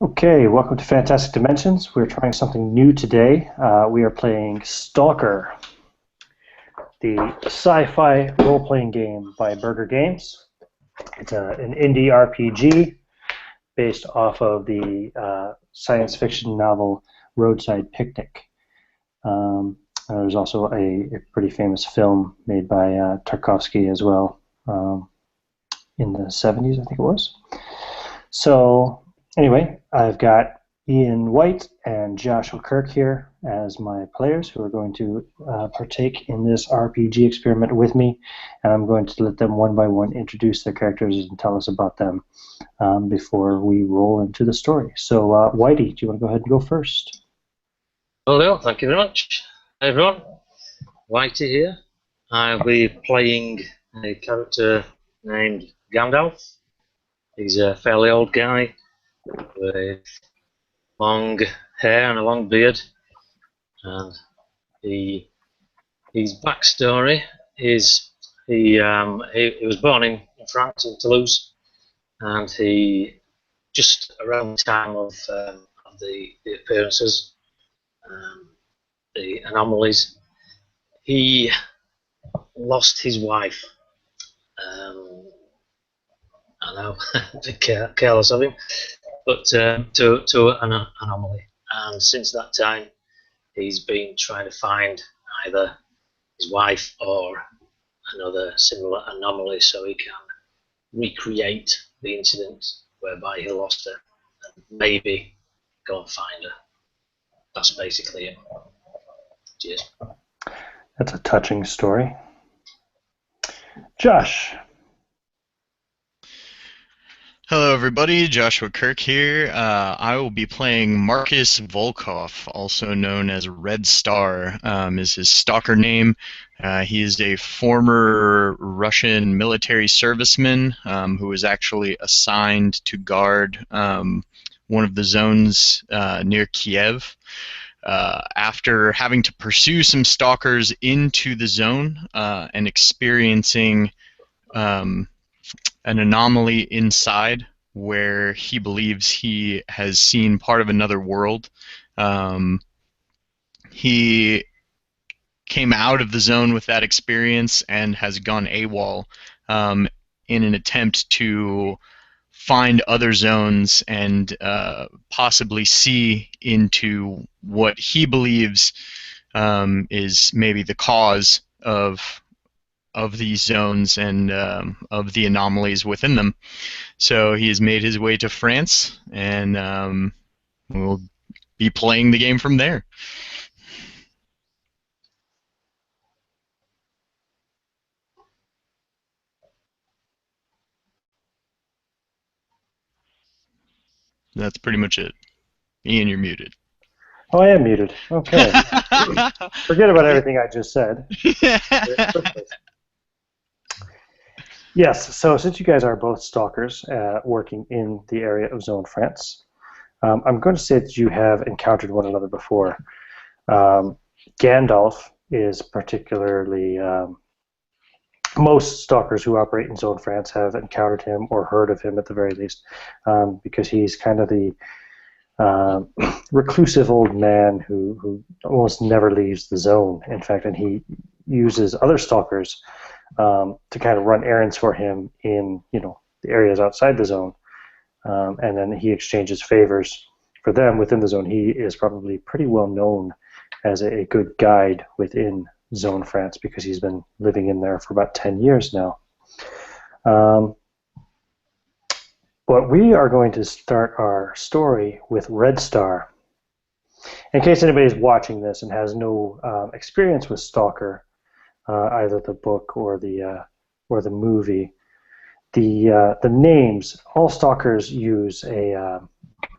Okay, welcome to Fantastic Dimensions. We're trying something new today. We are playing Stalker, the sci-fi role-playing game by Burger Games. It's an indie RPG based off of the science fiction novel Roadside Picnic. There's also a pretty famous film made by Tarkovsky as well in the 70s, I think it was. So anyway, I've got Ian White and Joshua Kirk here as my players who are going to partake in this RPG experiment with me, and I'm going to let them one by one introduce their characters and tell us about them before we roll into the story. So, Whitey, do you want to go ahead and go first? Hello, thank you very much. Hey everyone, Whitey here. I'll be playing a character named Gandalf. He's a fairly old guy with long hair and a long beard. And his backstory is he was born in France, in Toulouse, and he just around the time of the appearances, the anomalies, he lost his wife. I know, a bit careless of him, but to an anomaly. And since that time, he's been trying to find either his wife or another similar anomaly so he can recreate the incident whereby he lost her and maybe go and find her. That's basically it. Cheers. That's a touching story. Josh. Hello, everybody. Joshua Kirk here. I will be playing Marcus Volkov, also known as Red Star, is his stalker name. He is a former Russian military serviceman who was actually assigned to guard one of the zones near Kiev. After having to pursue some stalkers into the zone and experiencing an anomaly inside where he believes he has seen part of another world. He came out of the zone with that experience and has gone AWOL in an attempt to find other zones and possibly see into what he believes is maybe the cause of these zones and of the anomalies within them. So he has made his way to France, and we'll be playing the game from there. That's pretty much it. Ian, you're muted. Oh, I am muted. Okay. Forget about everything I just said. Yes, so since you guys are both stalkers working in the area of Zone France, I'm going to say that you have encountered one another before. Gandalf is particularly... most stalkers who operate in Zone France have encountered him or heard of him at the very least, because he's kind of the reclusive old man who almost never leaves the zone, in fact, and he uses other stalkers to kind of run errands for him in the areas outside the zone, and then he exchanges favors for them within the zone. He is probably pretty well known as a good guide within Zone France because he's been living in there for about 10 years now. But we are going to start our story with Red Star. In case anybody's watching this and has no experience with Stalker, either the book or the movie, the names, all stalkers use a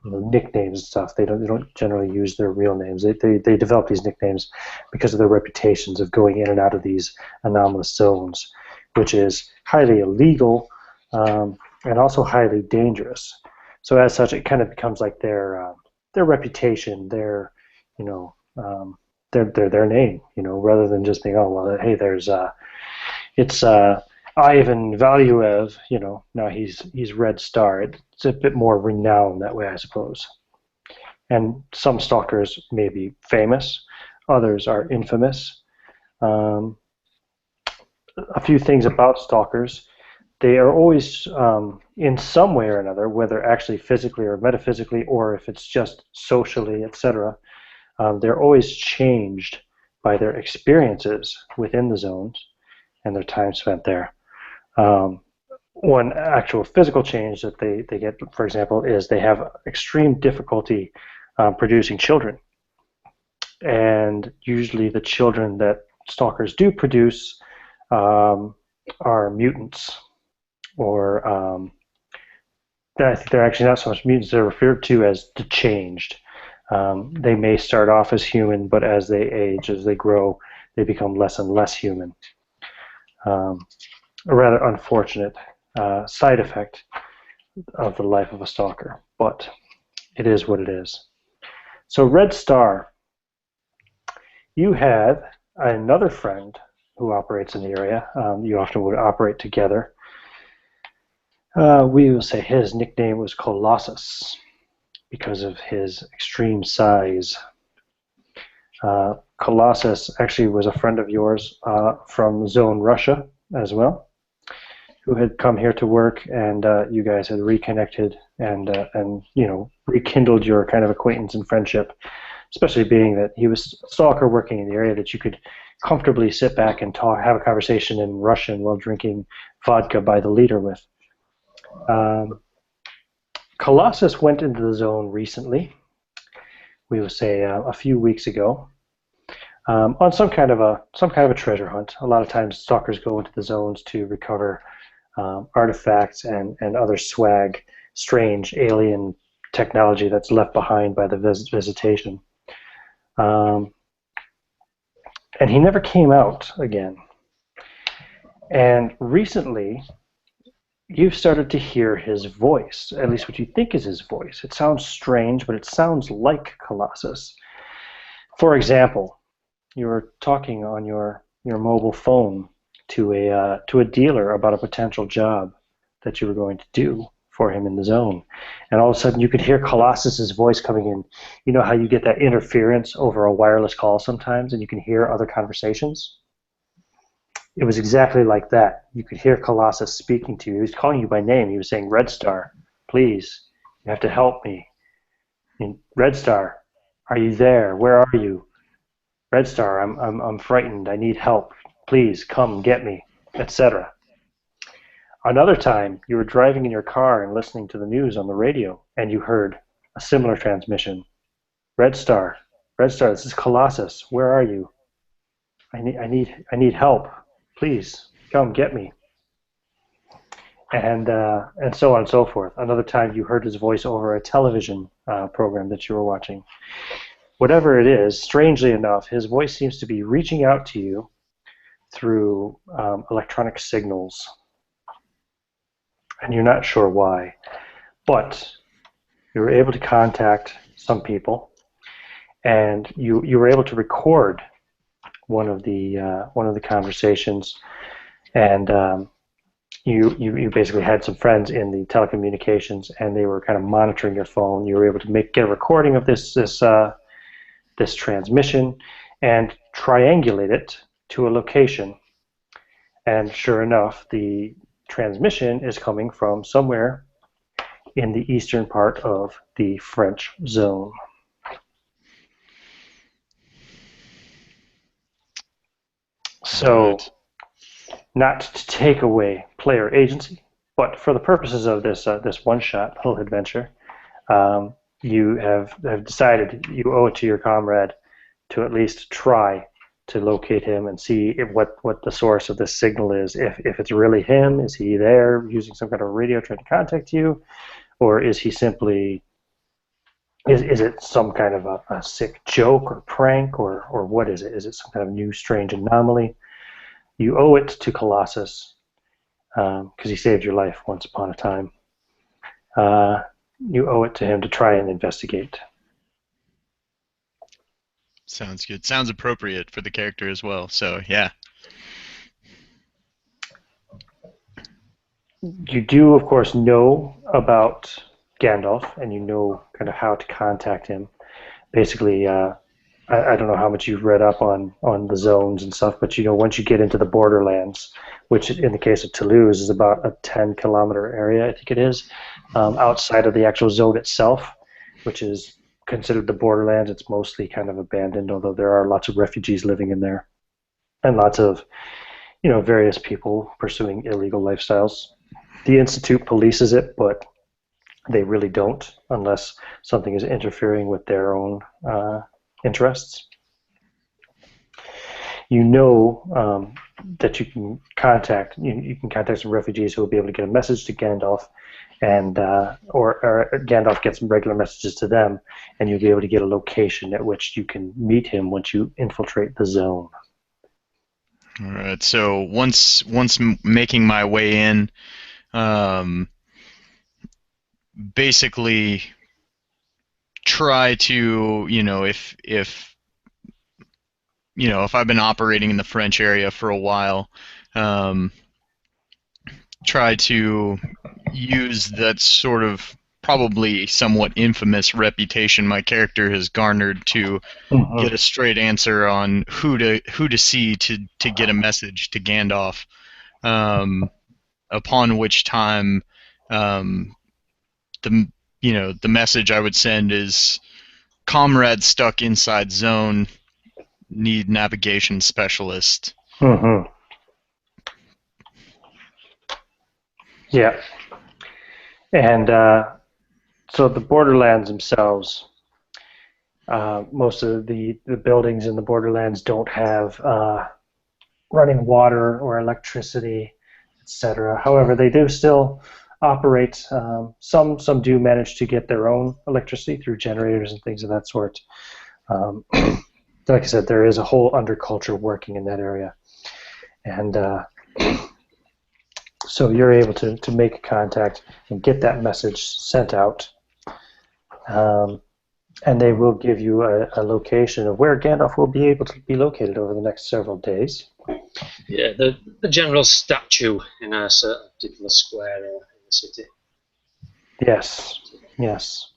nicknames and stuff. They don't generally use their real names. They develop these nicknames because of their reputations of going in and out of these anomalous zones, which is highly illegal and also highly dangerous. So as such, it kind of becomes like their reputation, their name, rather than just being, oh well, hey, it's Ivan Valuev, now he's Red Star. It's a bit more renowned that way, I suppose. And some stalkers may be famous, others are infamous. Um, a few things about stalkers. They are always, in some way or another, whether actually physically or metaphysically, or if it's just socially, etc., they're always changed by their experiences within the zones and their time spent there. Um, One actual physical change that they get, for example, is they have extreme difficulty producing children. And usually the children that stalkers do produce are mutants, or I think they're actually not so much mutants, they're referred to as the changed. They may start off as human, but as they age, as they grow, they become less and less human. A rather unfortunate side effect of the life of a stalker, but it is what it is. So Red Star, you had another friend who operates in the area. You often would operate together. We will say his nickname was Colossus because of his extreme size. Colossus actually was a friend of yours from Zone Russia as well, who had come here to work, and you guys had reconnected and rekindled your kind of acquaintance and friendship, especially being that he was a stalker working in the area that you could comfortably sit back and talk, have a conversation in Russian while drinking vodka by the liter with. Colossus went into the zone recently, we would say a few weeks ago, on some kind of a treasure hunt. A lot of times stalkers go into the zones to recover artifacts and other swag, strange alien technology that's left behind by the visitation. And he never came out again. And recently, you've started to hear his voice, at least what you think is his voice. It sounds strange, but it sounds like Colossus. For example, you were talking on your mobile phone to a dealer about a potential job that you were going to do for him in the zone, and all of a sudden you could hear Colossus's voice coming in. You know how you get that interference over a wireless call sometimes, and you can hear other conversations? It was exactly like that. You could hear Colossus speaking to you. He was calling you by name. He was saying, "Red Star, please, you have to help me. And Red Star, are you there? Where are you? Red Star, I'm frightened. I need help. Please come get me," etc. Another time, you were driving in your car and listening to the news on the radio, and you heard a similar transmission. Red Star, this is Colossus. Where are you? I need help. Please come get me. And so on and so forth. Another time, you heard his voice over a television program that you were watching. Whatever it is, strangely enough, his voice seems to be reaching out to you through electronic signals, and you're not sure why. But you were able to contact some people, and you were able to record one of the conversations, and you basically had some friends in the telecommunications, and they were kind of monitoring your phone. You were able to get a recording of this transmission and triangulate it to a location. And sure enough, the transmission is coming from somewhere in the eastern part of the French zone. So, not to take away player agency, but for the purposes of this one-shot little adventure, you have decided you owe it to your comrade to at least try to locate him and see what the source of this signal is. If it's really him, is he there using some kind of radio trying to contact you, or is he simply is it some kind of a sick joke or prank, or what is it? Is it some kind of new strange anomaly? You owe it to Colossus because he saved your life once upon a time. You owe it to him to try and investigate. Sounds good. Sounds appropriate for the character as well. So yeah. You do, of course, know about Gandalf, and you know kind of how to contact him. Basically, I don't know how much you've read up on the zones and stuff, but once you get into the borderlands, which in the case of Toulouse is about a 10-kilometer area, I think it is, outside of the actual zone itself, which is considered the borderlands. It's mostly kind of abandoned, although there are lots of refugees living in there, and lots of various people pursuing illegal lifestyles. The Institute polices it, but they really don't unless something is interfering with their own interests. You know that you can contact some refugees who will be able to get a message to Gandalf, and or Gandalf gets some regular messages to them, and you'll be able to get a location at which you can meet him once you infiltrate the zone. All right. So once making my way in, basically try to, if I've been operating in the French area for a while, try to use that sort of probably somewhat infamous reputation my character has garnered to get a straight answer on who to see to get a message to Gandalf. Upon which time, the message I would send is, "Comrade stuck inside zone, need navigation specialist." Mm-hmm. Yeah, and so the Borderlands themselves, most of the buildings in the Borderlands don't have running water or electricity, etc. However, they do still operate. Some do manage to get their own electricity through generators and things of that sort. Like I said, there is a whole underculture working in that area, and so you're able to make contact and get that message sent out. And they will give you a location of where Gandalf will be able to be located over the next several days. Yeah, the general statue in a certain particular square in the city. Yes, yes.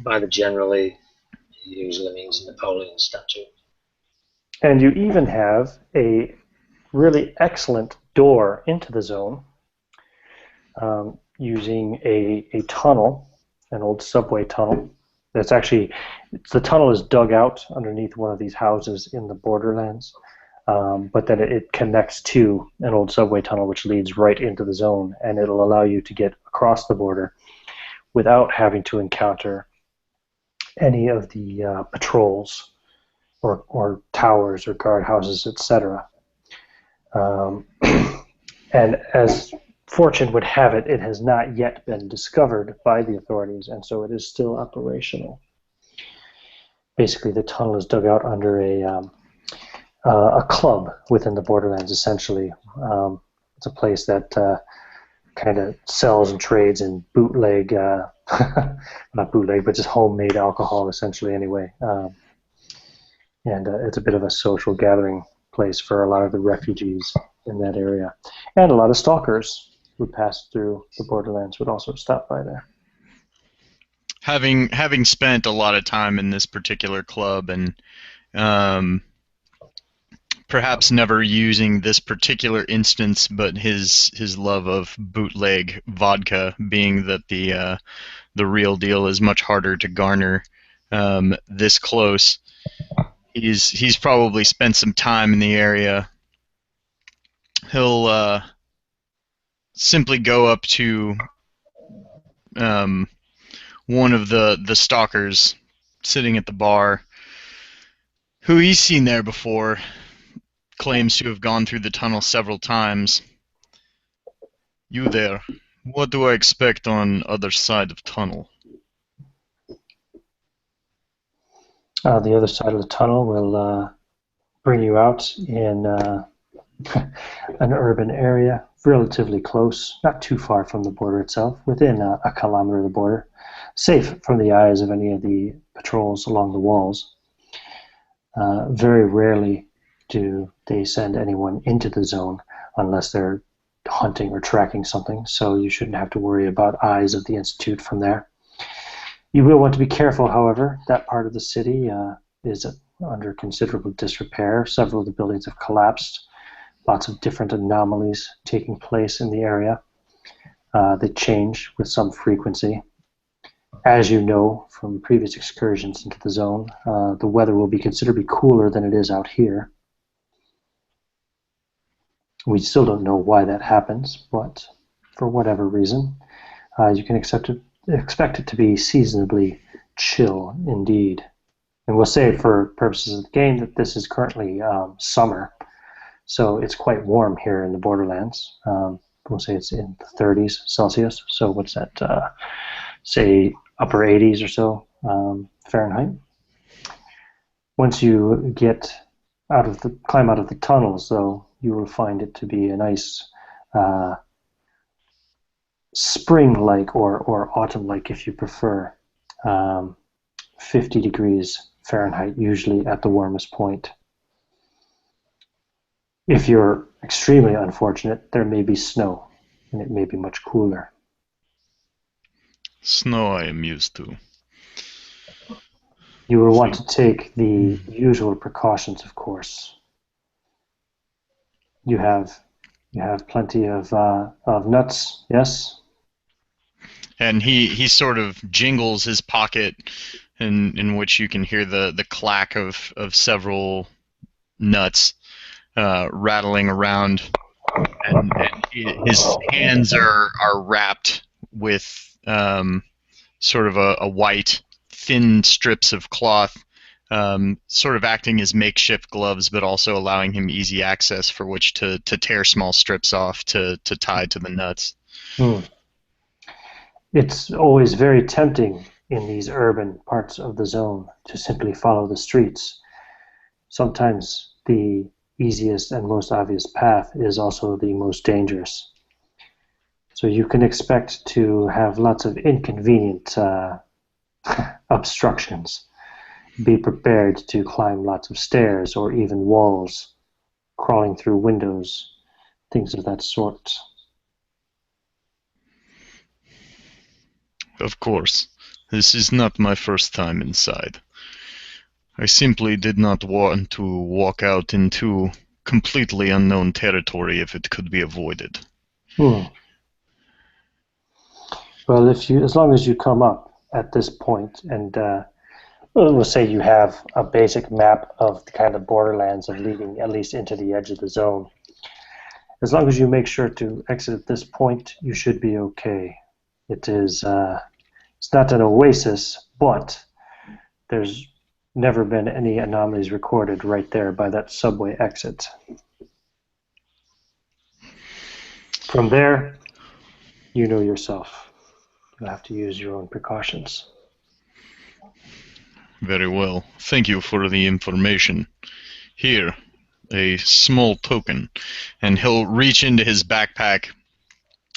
By the generally, it usually means Napoleon statue. And you even have a really excellent door into the zone, using a tunnel, an old subway tunnel. That's actually, the tunnel is dug out underneath one of these houses in the Borderlands, but then it connects to an old subway tunnel which leads right into the zone, and it'll allow you to get across the border without having to encounter any of the patrols or towers or guardhouses, etc. And as fortune would have it, it has not yet been discovered by the authorities, and so it is still operational. Basically, the tunnel is dug out under a club within the Borderlands, essentially. It's a place that kind of sells and trades in bootleg, not bootleg, but just homemade alcohol, essentially, anyway. And it's a bit of a social gathering place for a lot of the refugees in that area. And a lot of stalkers who pass through the Borderlands would also stop by there. Having spent a lot of time in this particular club and perhaps never using this particular instance, but his love of bootleg vodka, being that the real deal is much harder to garner this close. He's probably spent some time in the area. He'll simply go up to one of the stalkers sitting at the bar, who he's seen there before, claims to have gone through the tunnel several times. "You there, what do I expect on other side of tunnel?" The other side of the tunnel will bring you out in an urban area, relatively close, not too far from the border itself, within a kilometer of the border, safe from the eyes of any of the patrols along the walls. Very rarely do they send anyone into the zone unless they're hunting or tracking something, so you shouldn't have to worry about eyes of the Institute from there. You will want to be careful, however. That part of the city is under considerable disrepair. Several of the buildings have collapsed. Lots of different anomalies taking place in the area. They change with some frequency. As you know from previous excursions into the zone, the weather will be considerably cooler than it is out here. We still don't know why that happens, but for whatever reason, you can expect it to be seasonably chill indeed. And we'll say for purposes of the game that this is currently summer, so it's quite warm here in the Borderlands. We'll say it's in the 30s Celsius, so what's that, say upper 80s or so Fahrenheit. Once you get climb out of the tunnels, though, you will find it to be a nice spring-like or autumn-like, if you prefer, 50 degrees Fahrenheit, usually at the warmest point. If you're extremely unfortunate, there may be snow, and it may be much cooler. Snow I am used to. You will want to take the usual precautions, of course. You have plenty of nuts, yes? And he sort of jingles his pocket, in which you can hear the clack of several nuts rattling around, and his hands are wrapped with sort of a white thin strips of cloth, sort of acting as makeshift gloves, but also allowing him easy access for which to tear small strips off to tie to the nuts. It's always very tempting in these urban parts of the zone to simply follow the streets. Sometimes the easiest and most obvious path is also the most dangerous. So you can expect to have lots of inconvenient obstructions. Be prepared to climb lots of stairs or even walls, crawling through windows, things of that sort. Of course. This is not my first time inside. I simply did not want to walk out into completely unknown territory if it could be avoided. Well, as long as you come up at this point, and we'll say you have a basic map of the kind of borderlands of leading at least into the edge of the zone. As long as you make sure to exit at this point, you should be okay. It is, it's not an oasis, but there's never been any anomalies recorded right there by that subway exit. From there, you know yourself. You'll have to use your own precautions. Very well. Thank you for the information. Here, a small token. And he'll reach into his backpack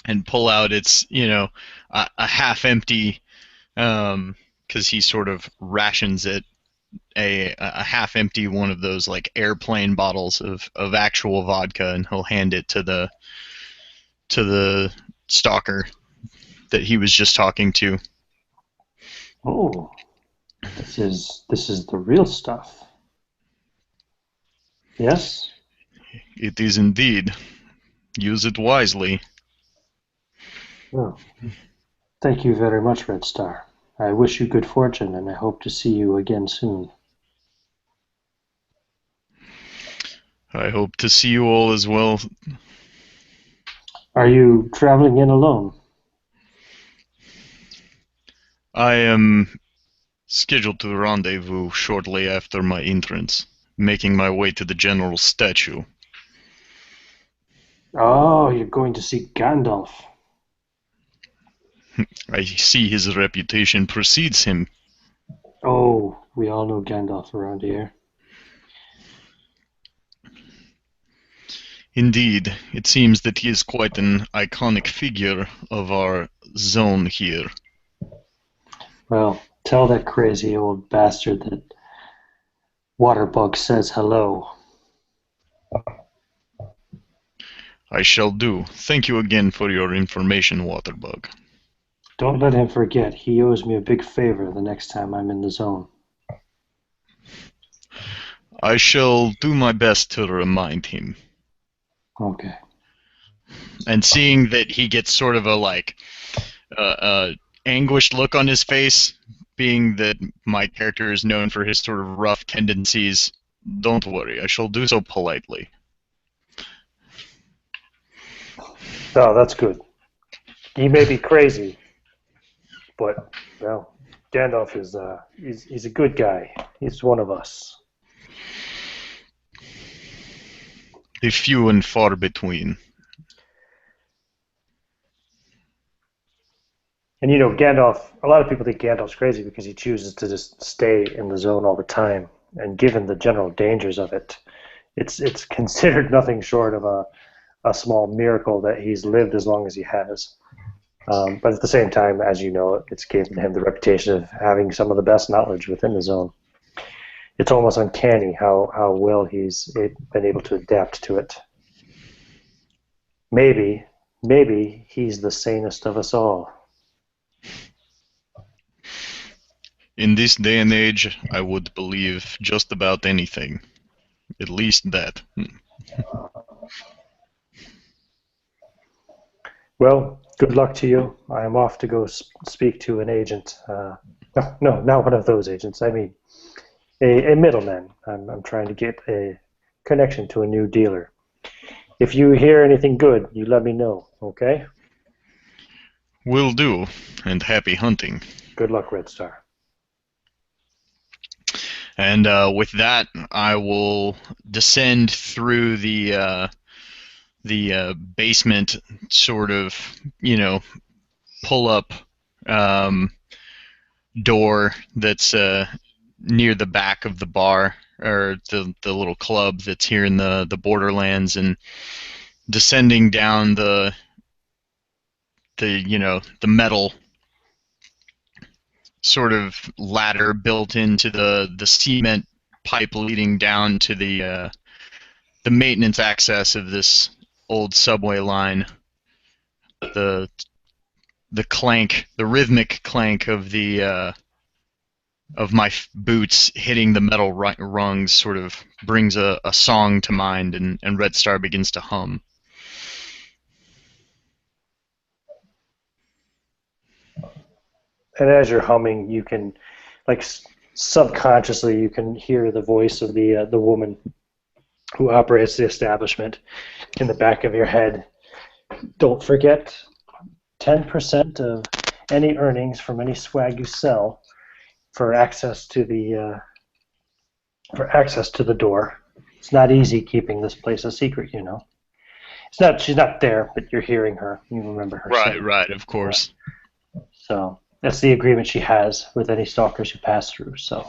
and pull out its, a half-empty, because he sort of rations it, a half-empty one of those like airplane bottles of actual vodka, and he'll hand it to the stalker that he was just talking to. Oh, this is the real stuff. Yes? It is indeed. Use it wisely. Oh. Thank you very much, Red Star. I wish you good fortune, and I hope to see you again soon. I hope to see you all as well. Are you traveling in alone? I am scheduled to rendezvous shortly after my entrance, making my way to the general's statue. Oh, you're going to see Gandalf. I see his reputation precedes him. Oh, we all know Gandalf around here. Indeed, it seems that he is quite an iconic figure of our zone here. Well, tell that crazy old bastard that Waterbug says hello. I shall do. Thank you again for your information, Waterbug. Don't let him forget. He owes me a big favor the next time I'm in the zone. I shall do my best to remind him. Okay. And seeing that he gets sort of a anguished look on his face, being that my character is known for his sort of rough tendencies, Don't worry, I shall do so politely. No, that's good. He may be crazy, but, well, Gandalf is he's a good guy. He's one of us. The few and far between. And Gandalf, a lot of people think Gandalf's crazy because he chooses to just stay in the zone all the time. And given the general dangers of it, it's considered nothing short of a small miracle that he's lived as long as he has. But at the same time, as you know, it's given him the reputation of having some of the best knowledge within the zone. It's almost uncanny how well he's been able to adapt to it. Maybe he's the sanest of us all. In this day and age, I would believe just about anything. At least that. Well, good luck to you. I am off to go speak to an agent. No, not one of those agents. I mean, a middleman. I'm trying to get a connection to a new dealer. If you hear anything good, you let me know, okay? Will do, and happy hunting. Good luck, Red Star. And with that, I will descend through the basement, sort of, pull up door that's near the back of the bar, or the little club that's here in the Borderlands, and descending down the metal sort of ladder built into the cement pipe leading down to the maintenance access of this old subway line. The clank, the rhythmic clank of my boots hitting the metal rungs sort of brings a song to mind, and Red Star begins to hum. And as you're humming, you can, subconsciously, you can hear the voice of the woman who operates the establishment in the back of your head. Don't forget, 10% of any earnings from any swag you sell for access to the door. It's not easy keeping this place a secret, It's not. She's not there, but you're hearing her. You remember her. Right, of course. So that's the agreement she has with any stalkers who pass through. So.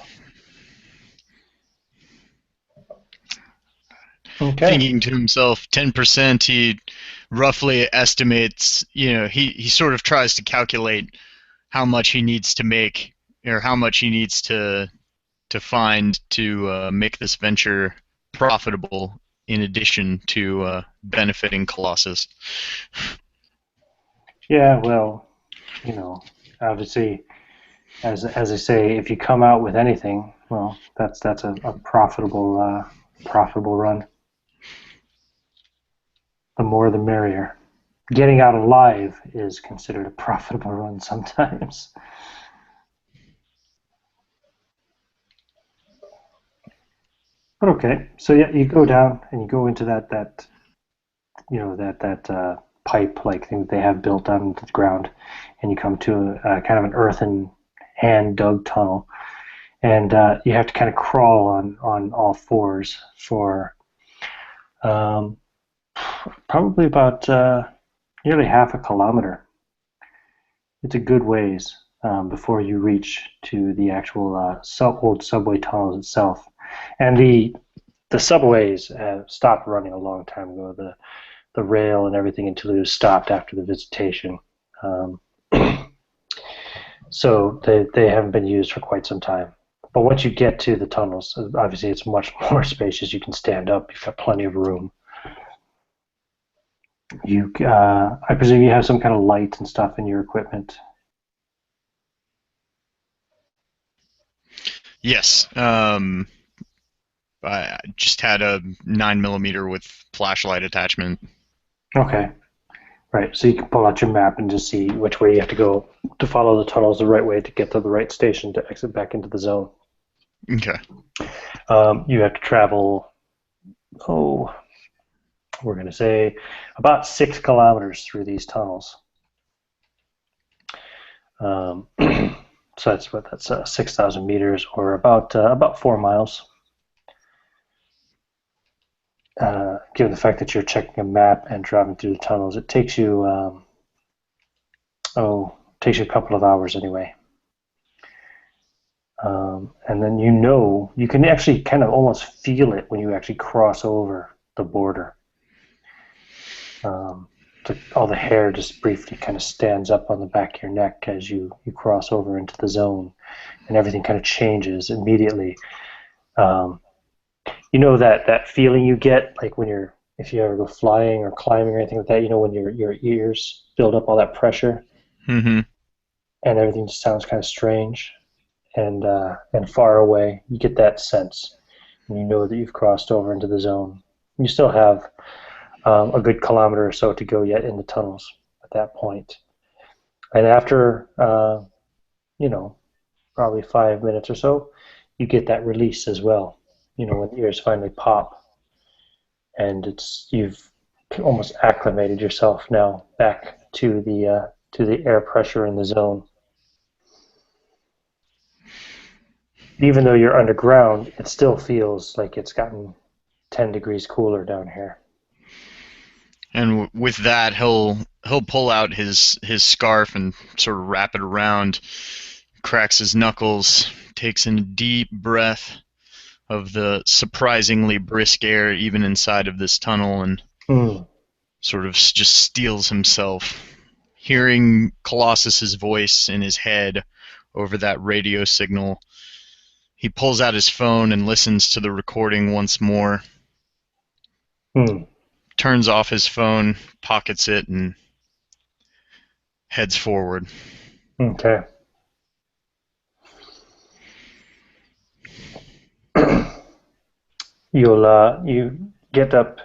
Okay. Thinking to himself, 10%, he roughly estimates, he sort of tries to calculate how much he needs to make, or how much he needs to find to make this venture profitable, in addition to benefiting Colossus. Yeah, well, obviously, as I say, if you come out with anything, well, that's a profitable run. The more the merrier. Getting out alive is considered a profitable run sometimes. But okay, so yeah, you go down and you go into that pipe-like thing that they have built on the ground, and you come to a kind of an earthen hand-dug tunnel, and you have to kind of crawl on all fours for probably about nearly half a kilometer. It's a good ways before you reach to the actual old subway tunnels itself. And the subways stopped running a long time ago. The rail and everything until it was stopped after the visitation. So they haven't been used for quite some time. But once you get to the tunnels, obviously it's much more spacious. You can stand up. You've got plenty of room. I presume you have some kind of light and stuff in your equipment. Yes. I just had a 9mm with flashlight attachment. Okay. Right. So you can pull out your map and just see which way you have to go to follow the tunnels the right way to get to the right station to exit back into the zone. Okay. You have to travel, we're going to say about 6 kilometers through these tunnels. So that's 6,000 meters, or about 4 miles. Given the fact that you're checking a map and driving through the tunnels, it takes you a couple of hours anyway. And then you can actually kind of almost feel it when you actually cross over the border. All the hair just briefly kind of stands up on the back of your neck as you cross over into the zone, and everything kind of changes immediately. You know that feeling you get, like if you ever go flying or climbing or anything like that, when your ears build up all that pressure, Mm-hmm. and everything just sounds kind of strange and far away. You get that sense, and you know that you've crossed over into the zone. You still have a good kilometer or so to go yet in the tunnels at that point. And after, probably 5 minutes or so, you get that release as well. When the ears finally pop, and you've almost acclimated yourself now back to the air pressure in the zone. Even though you're underground, it still feels like it's gotten 10 degrees cooler down here. And with that, he'll pull out his scarf and sort of wrap it around, cracks his knuckles, takes in a deep breath of the surprisingly brisk air even inside of this tunnel, and sort of just steels himself, hearing Colossus's voice in his head over that radio signal. He pulls out his phone and listens to the recording once more. Turns off his phone, pockets it, and heads forward. Okay. You get up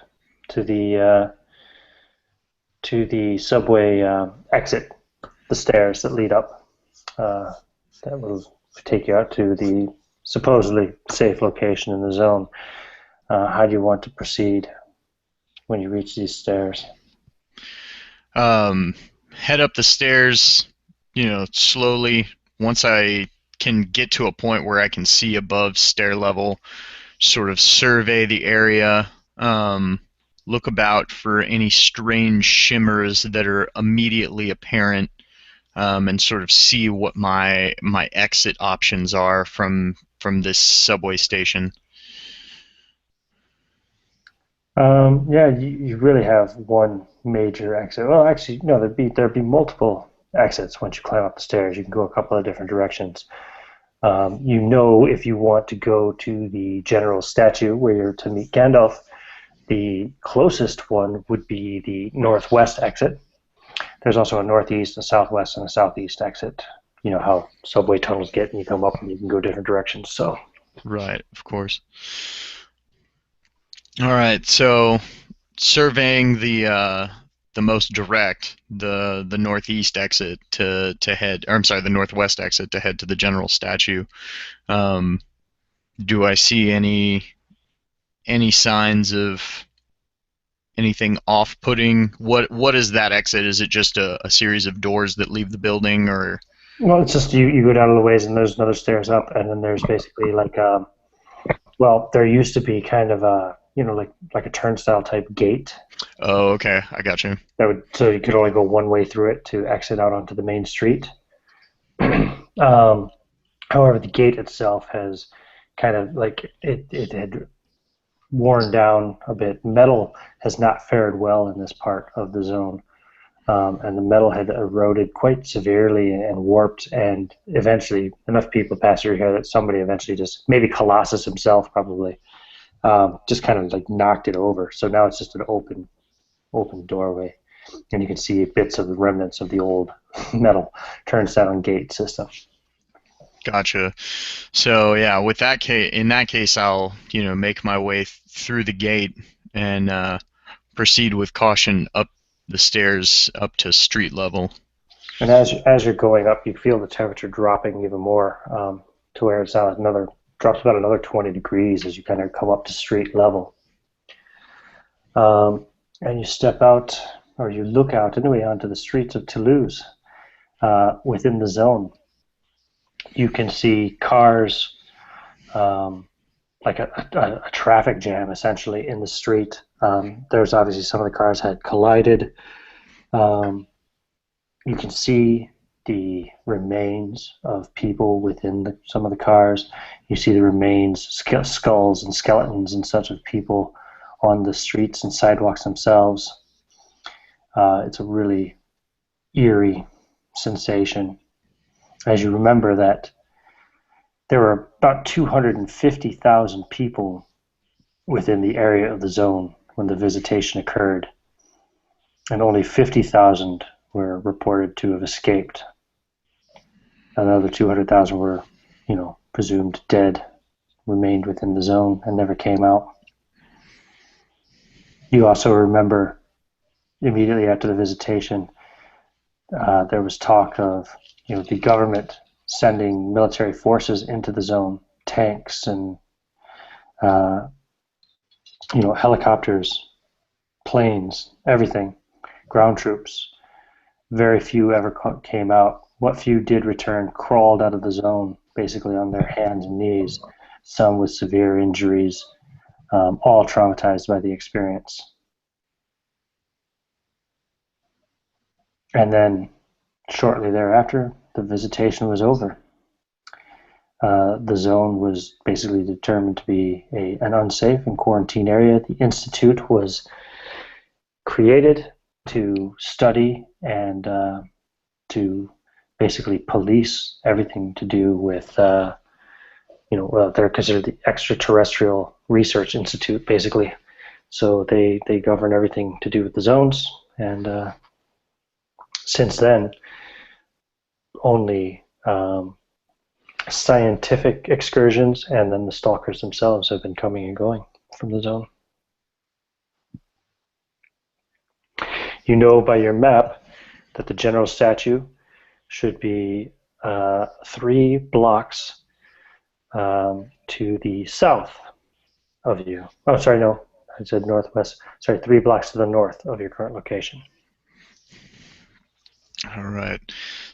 to the subway exit, the stairs that lead up. That will take you out to the supposedly safe location in the zone. How do you want to proceed when you reach these stairs? Head up the stairs, slowly. Once I can get to a point where I can see above stair level, sort of survey the area, look about for any strange shimmers that are immediately apparent, and sort of see what my exit options are from this subway station. You really have one major exit. Well, actually, no, there'd be multiple exits once you climb up the stairs. You can go a couple of different directions. If you want to go to the general statue where you're to meet Gandalf, the closest one would be the northwest exit. There's also a northeast, a southwest, and a southeast exit. You know how subway tunnels get, and you come up and you can go different directions. So. Right, of course. All right, so surveying the most direct, the northeast exit to head, or I'm sorry, the northwest exit to head to the general statue. Do I see any signs of anything off-putting? What is that exit? Is it just a series of doors that leave the building, or? Well, it's just you go down a little ways and there's another stairs up, and then there's basically there used to be kind of a like a turnstile type gate. Oh, okay, I got you. So you could only go one way through it to exit out onto the main street. However, the gate itself has kind of it had worn down a bit. Metal has not fared well in this part of the zone, and the metal had eroded quite severely and warped, and eventually enough people passed through here that somebody eventually maybe Colossus himself probably, just kind of knocked it over. So now it's just an open open doorway, and you can see bits of the remnants of the old metal turnstile gate system. Gotcha. So yeah, with that case, in that case, I'll make my way through the gate and proceed with caution up the stairs up to street level. And as you're going up, you feel the temperature dropping even more, to where it's drops about another 20 degrees as you kind of come up to street level. And you step out, or you look out anyway, onto the streets of Toulouse. Within the zone, you can see cars, like a traffic jam essentially in the street. There's obviously some of the cars had collided. You can see the remains of people within some of the cars. You see the remains, skulls and skeletons and such of people on the streets and sidewalks themselves. It's a really eerie sensation, as you remember that there were about 250,000 people within the area of the zone when the visitation occurred, and only 50,000 were reported to have escaped. Another 200,000 were, presumed dead, remained within the zone and never came out. You also remember immediately after the visitation, there was talk of the government sending military forces into the zone, tanks and helicopters, planes, everything, ground troops. Very few ever came out. What few did return crawled out of the zone, basically on their hands and knees, some with severe injuries, all traumatized by the experience. And then shortly thereafter, the visitation was over. The zone was basically determined to be an unsafe and quarantine area. The Institute was created to study and to basically police everything to do with, they're considered the Extraterrestrial Research Institute, basically. So they govern everything to do with the zones, and since then, only scientific excursions and then the stalkers themselves have been coming and going from the zone. You know by your map that the general statue should be 3 blocks to the south of you. Oh, sorry, no, I said northwest. Sorry, 3 blocks to the north of your current location. All right.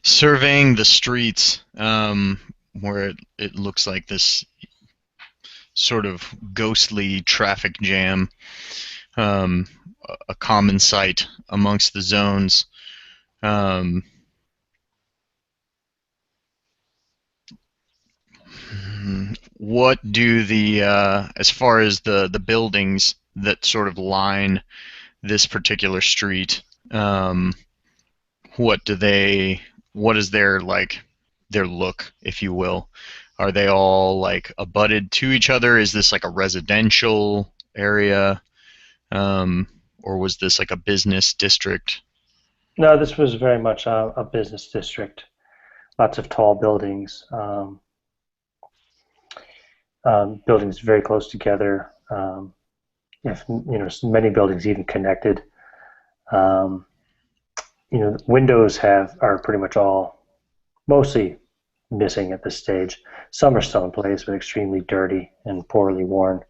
Surveying the streets, where it looks like this sort of ghostly traffic jam, a common sight amongst the zones. What do as far as the buildings that sort of line this particular street, what is their look, if you will? Are they all abutted to each other? Is this like a residential area? Or was this like a business district? No, this was very much a business district. Lots of tall buildings, buildings very close together. Many buildings even connected. Windows are pretty much all mostly missing at this stage. Some are still in place, but extremely dirty and poorly worn.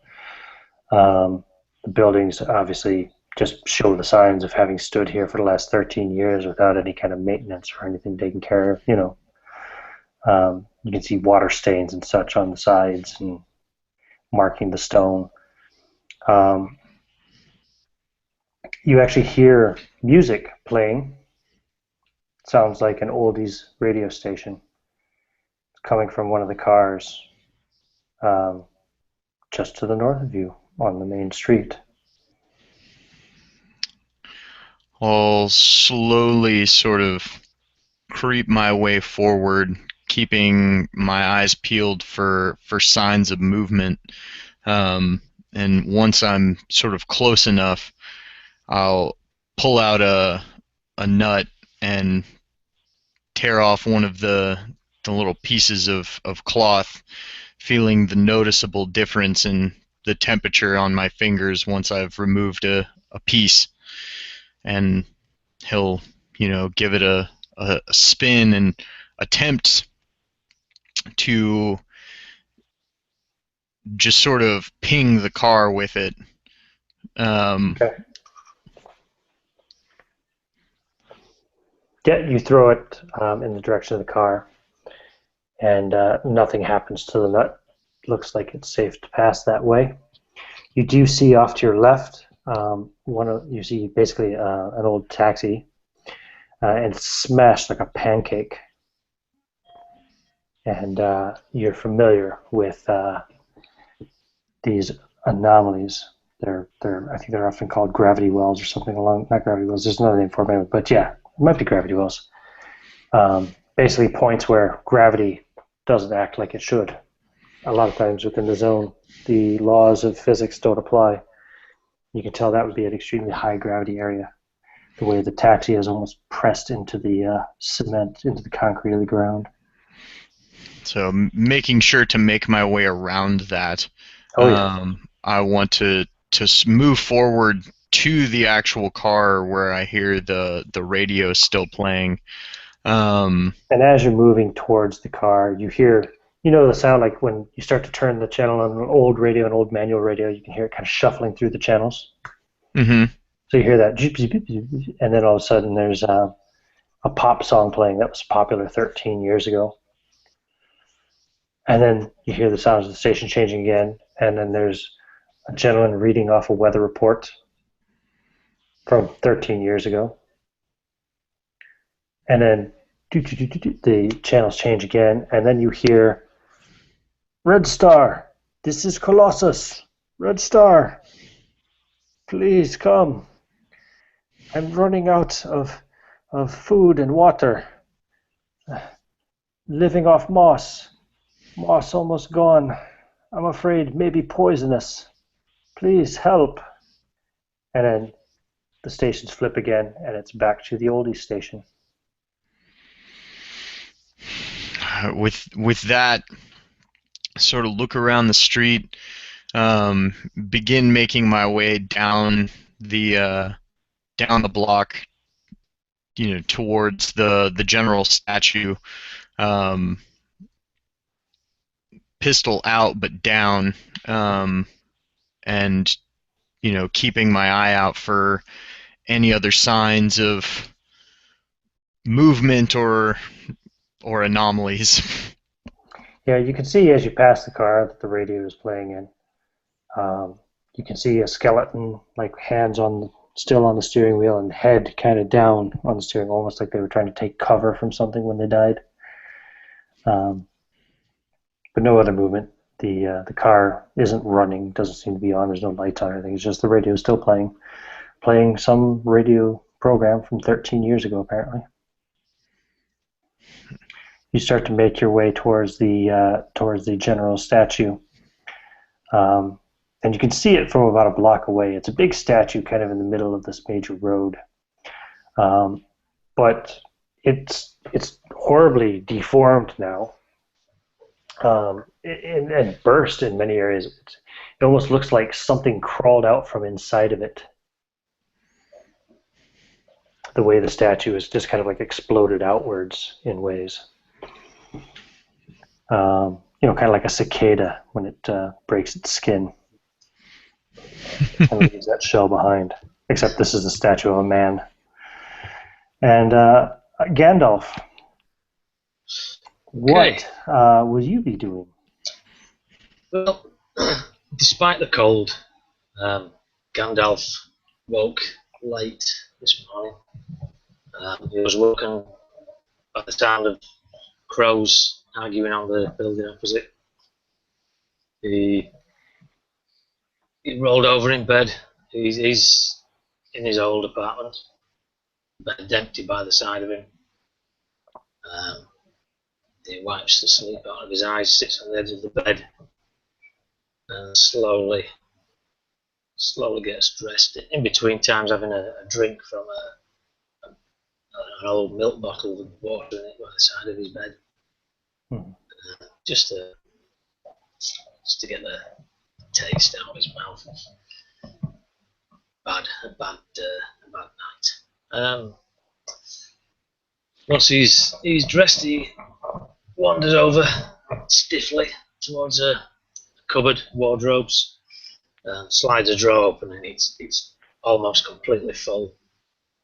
The buildings obviously just show the signs of having stood here for the last 13 years without any kind of maintenance or anything taken care of. You can see water stains and such on the sides and marking the stone. You actually hear music playing. Sounds like an oldies radio station. It's coming from one of the cars just to the north of you on the main street. I'll slowly sort of creep my way forward, keeping my eyes peeled for signs of movement. And once I'm sort of close enough, I'll pull out a nut and tear off one of the little pieces of cloth, feeling the noticeable difference in the temperature on my fingers once I've removed a piece. And he'll, give it a spin and attempt to just sort of ping the car with it. Okay. Yeah, you throw it in the direction of the car, and nothing happens to the nut. Looks like it's safe to pass that way. You do see off to your left, you see basically an old taxi, and it's smashed like a pancake. And you're familiar with these anomalies. I think they're often called gravity wells or something along, not gravity wells, there's another name for them, but yeah, it might be gravity wells. Basically points where gravity doesn't act like it should. A lot of times within the zone, the laws of physics don't apply. You can tell that would be an extremely high gravity area. The way the taxi is almost pressed into the cement, into the concrete of the ground. So making sure to make my way around that. Oh, yeah. I want to move forward to the actual car where I hear the radio still playing. And as you're moving towards the car, you hear, the sound like when you start to turn the channel on an old radio, an old manual radio, you can hear it kind of shuffling through the channels. Mm-hmm. So you hear that, and then all of a sudden there's a pop song playing that was popular 13 years ago. And then you hear the sounds of the station changing again, and then there's a gentleman reading off a weather report from 13 years ago. And then the channels change again, and then you hear, Red Star, this is Colossus. Red Star, please come. I'm running out of food and water. Living off moss. Moss almost gone. I'm afraid maybe poisonous. Please help. And then the stations flip again, and it's back to the oldies station. With that, sort of look around the street, begin making my way down the block, towards the general statue. Pistol out but down, and keeping my eye out for any other signs of movement or anomalies. Yeah, you can see as you pass the car that the radio is playing in. You can see a skeleton, like hands still on the steering wheel and head kind of down on the steering, almost like they were trying to take cover from something when they died. But no other movement. The car isn't running, doesn't seem to be on. There's no lights on or anything. It's just the radio is still playing some radio program from 13 years ago, apparently. You start to make your way towards the general statue, and you can see it from about a block away. It's a big statue, kind of in the middle of this major road, but it's horribly deformed now. And burst in many areas. It almost looks like something crawled out from inside of it. The way the statue is just kind of like exploded outwards in ways. Kind of like a cicada when it breaks its skin and leaves that shell behind. Except this is the statue of a man. And Gandalf. What will you be doing? Well, despite the cold, Gandalf woke late this morning. He was woken by the sound of crows arguing on the building opposite. He rolled over in bed. He's in his old apartment. Bed empty by the side of him. He wipes the sleep out of his eyes, sits on the edge of the bed, and slowly slowly gets dressed. In between times, having a drink from an old milk bottle with water in it by the side of his bed, just to get the taste out of his mouth. A bad night. Once he's dressed, he wanders over stiffly towards a cupboard, wardrobes, slides a drawer open, and it's almost completely full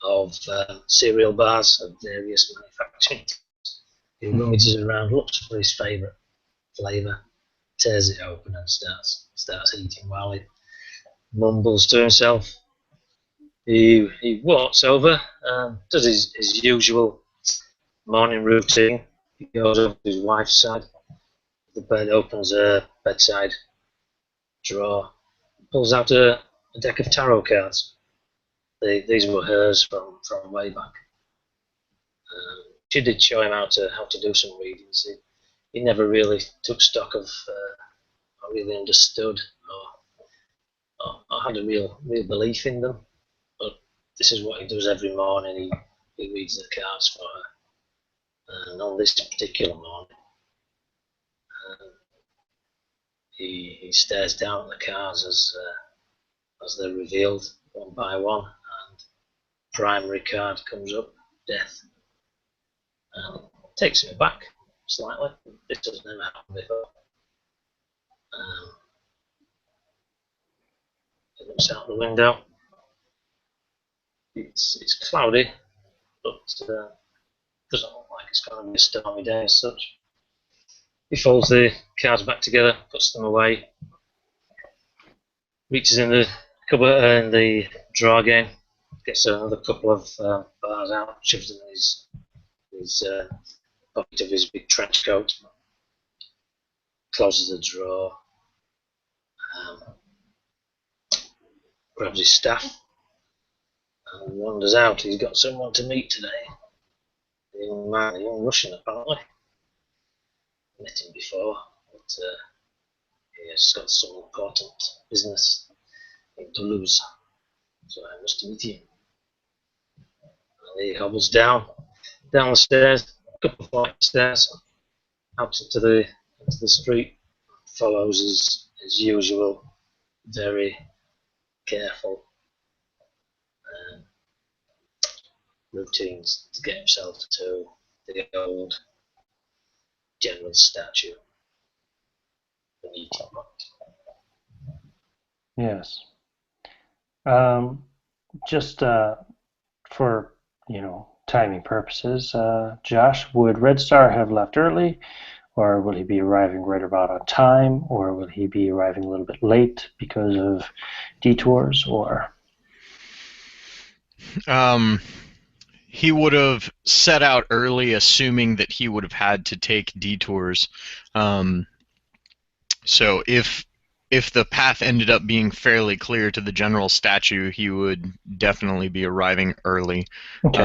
of cereal bars of various manufacturing. He rummages around, looks for his favourite flavour, tears it open, and starts eating while he mumbles to himself. He walks over, does his usual morning routine. He goes over to his wife's side. The bed, opens a bedside drawer, pulls out a deck of tarot cards. These were hers from way back. She did show him how to do some readings. He never really took stock of, or really understood, or had a real belief in them. But this is what he does every morning. He reads the cards for her. And on this particular morning, he stares down at the cards as they're revealed one by one, and primary card comes up, death. And it takes him back slightly. This has never happened before. He looks out the window. It's cloudy, but doesn't look like it's going to be a stormy day as such. He folds the cards back together, puts them away, reaches in the cupboard and the drawer again, gets another couple of bars out, shoves them in his pocket of his big trench coat, closes the drawer, grabs his staff, and wanders out. He's got someone to meet today. A young man, a young Russian apparently. Met him before, but he has got some important business in Toulouse, so I must meet him. And he hobbles down the stairs, a couple of flights of stairs, out into the street, follows his usual, very careful routines to get himself to the old general statue, the meeting point. Yes. Just for timing purposes, Josh, would Red Star have left early, or will he be arriving right about on time, or will he be arriving a little bit late because of detours, or? He would have set out early, assuming that he would have had to take detours. So if the path ended up being fairly clear to the general statue, he would definitely be arriving early. Okay.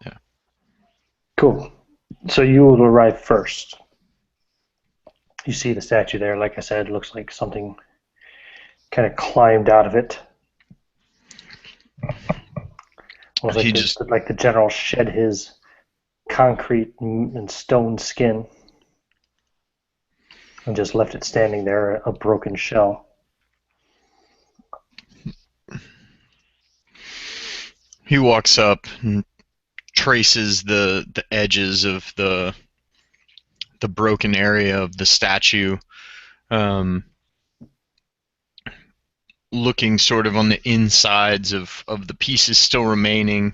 Yeah. Cool. So you will arrive first. You see the statue there. Like I said, it looks like something kind of climbed out of it. Almost like the general shed his concrete and stone skin and just left it standing there, a broken shell. He walks up and traces the edges of the broken area of the statue, looking sort of on the insides of the pieces still remaining,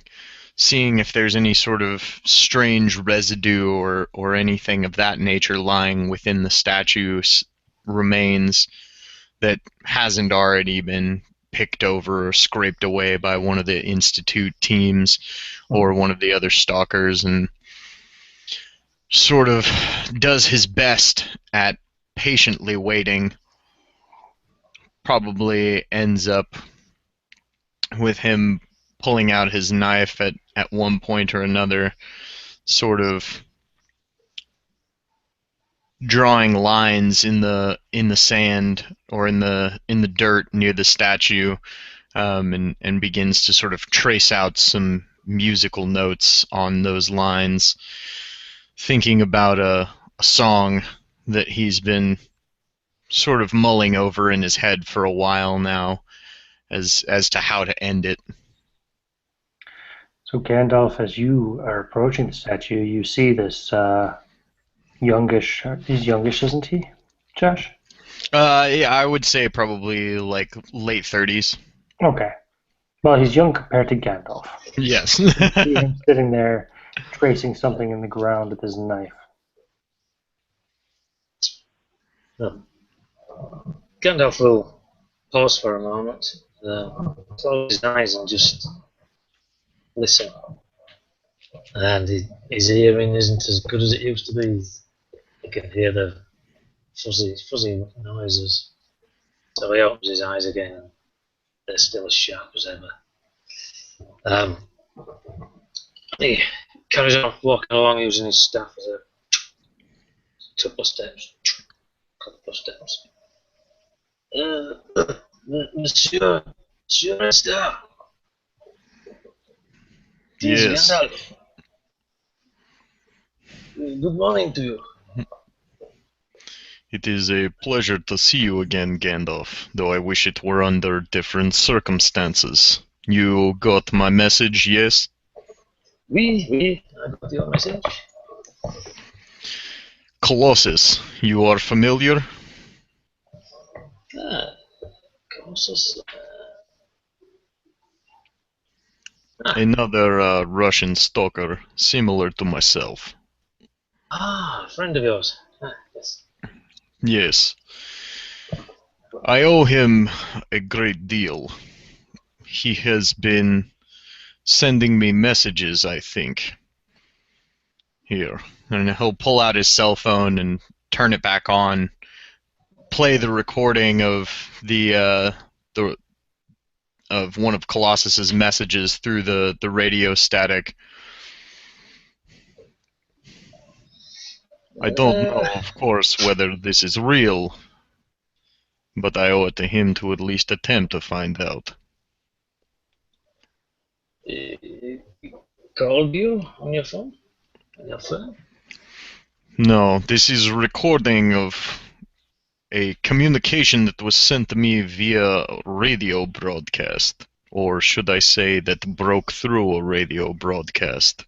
seeing if there's any sort of strange residue or anything of that nature lying within the statue's remains that hasn't already been picked over or scraped away by one of the Institute teams or one of the other stalkers, and sort of does his best at patiently waiting. Probably ends up with him pulling out his knife at one point or another, sort of drawing lines in the sand or in the dirt near the statue, and begins to sort of trace out some musical notes on those lines, thinking about a song that he's been sort of mulling over in his head for a while now, as to how to end it. So Gandalf, as you are approaching the statue, you see this youngish. He's youngish, isn't he, Josh? Yeah, I would say probably like late 30s. Okay. Well, he's young compared to Gandalf. Yes. You see him sitting there, tracing something in the ground with his knife. Gandalf will pause for a moment, close his eyes and just listen. And his hearing isn't as good as it used to be. He can hear the fuzzy noises. So he opens his eyes again, and they're still as sharp as ever. He carries on walking along using his staff as a couple of steps. Monsieur Esther. Yes. Gandalf. Good morning to you. It is a pleasure to see you again, Gandalf, though I wish it were under different circumstances. You got my message, yes? Oui, I got your message. Colossus, you are familiar? Colossus. Another Russian stalker, similar to myself. A friend of yours. Yes. Yes. I owe him a great deal. He has been sending me messages, I think. Here. And he'll pull out his cell phone and turn it back on, play the recording of of one of Colossus's messages through the radio static. I don't know, of course, whether this is real, but I owe it to him to at least attempt to find out. He called you on your phone? On your phone? No, this is a recording of a communication that was sent to me via radio broadcast. Or should I say that broke through a radio broadcast.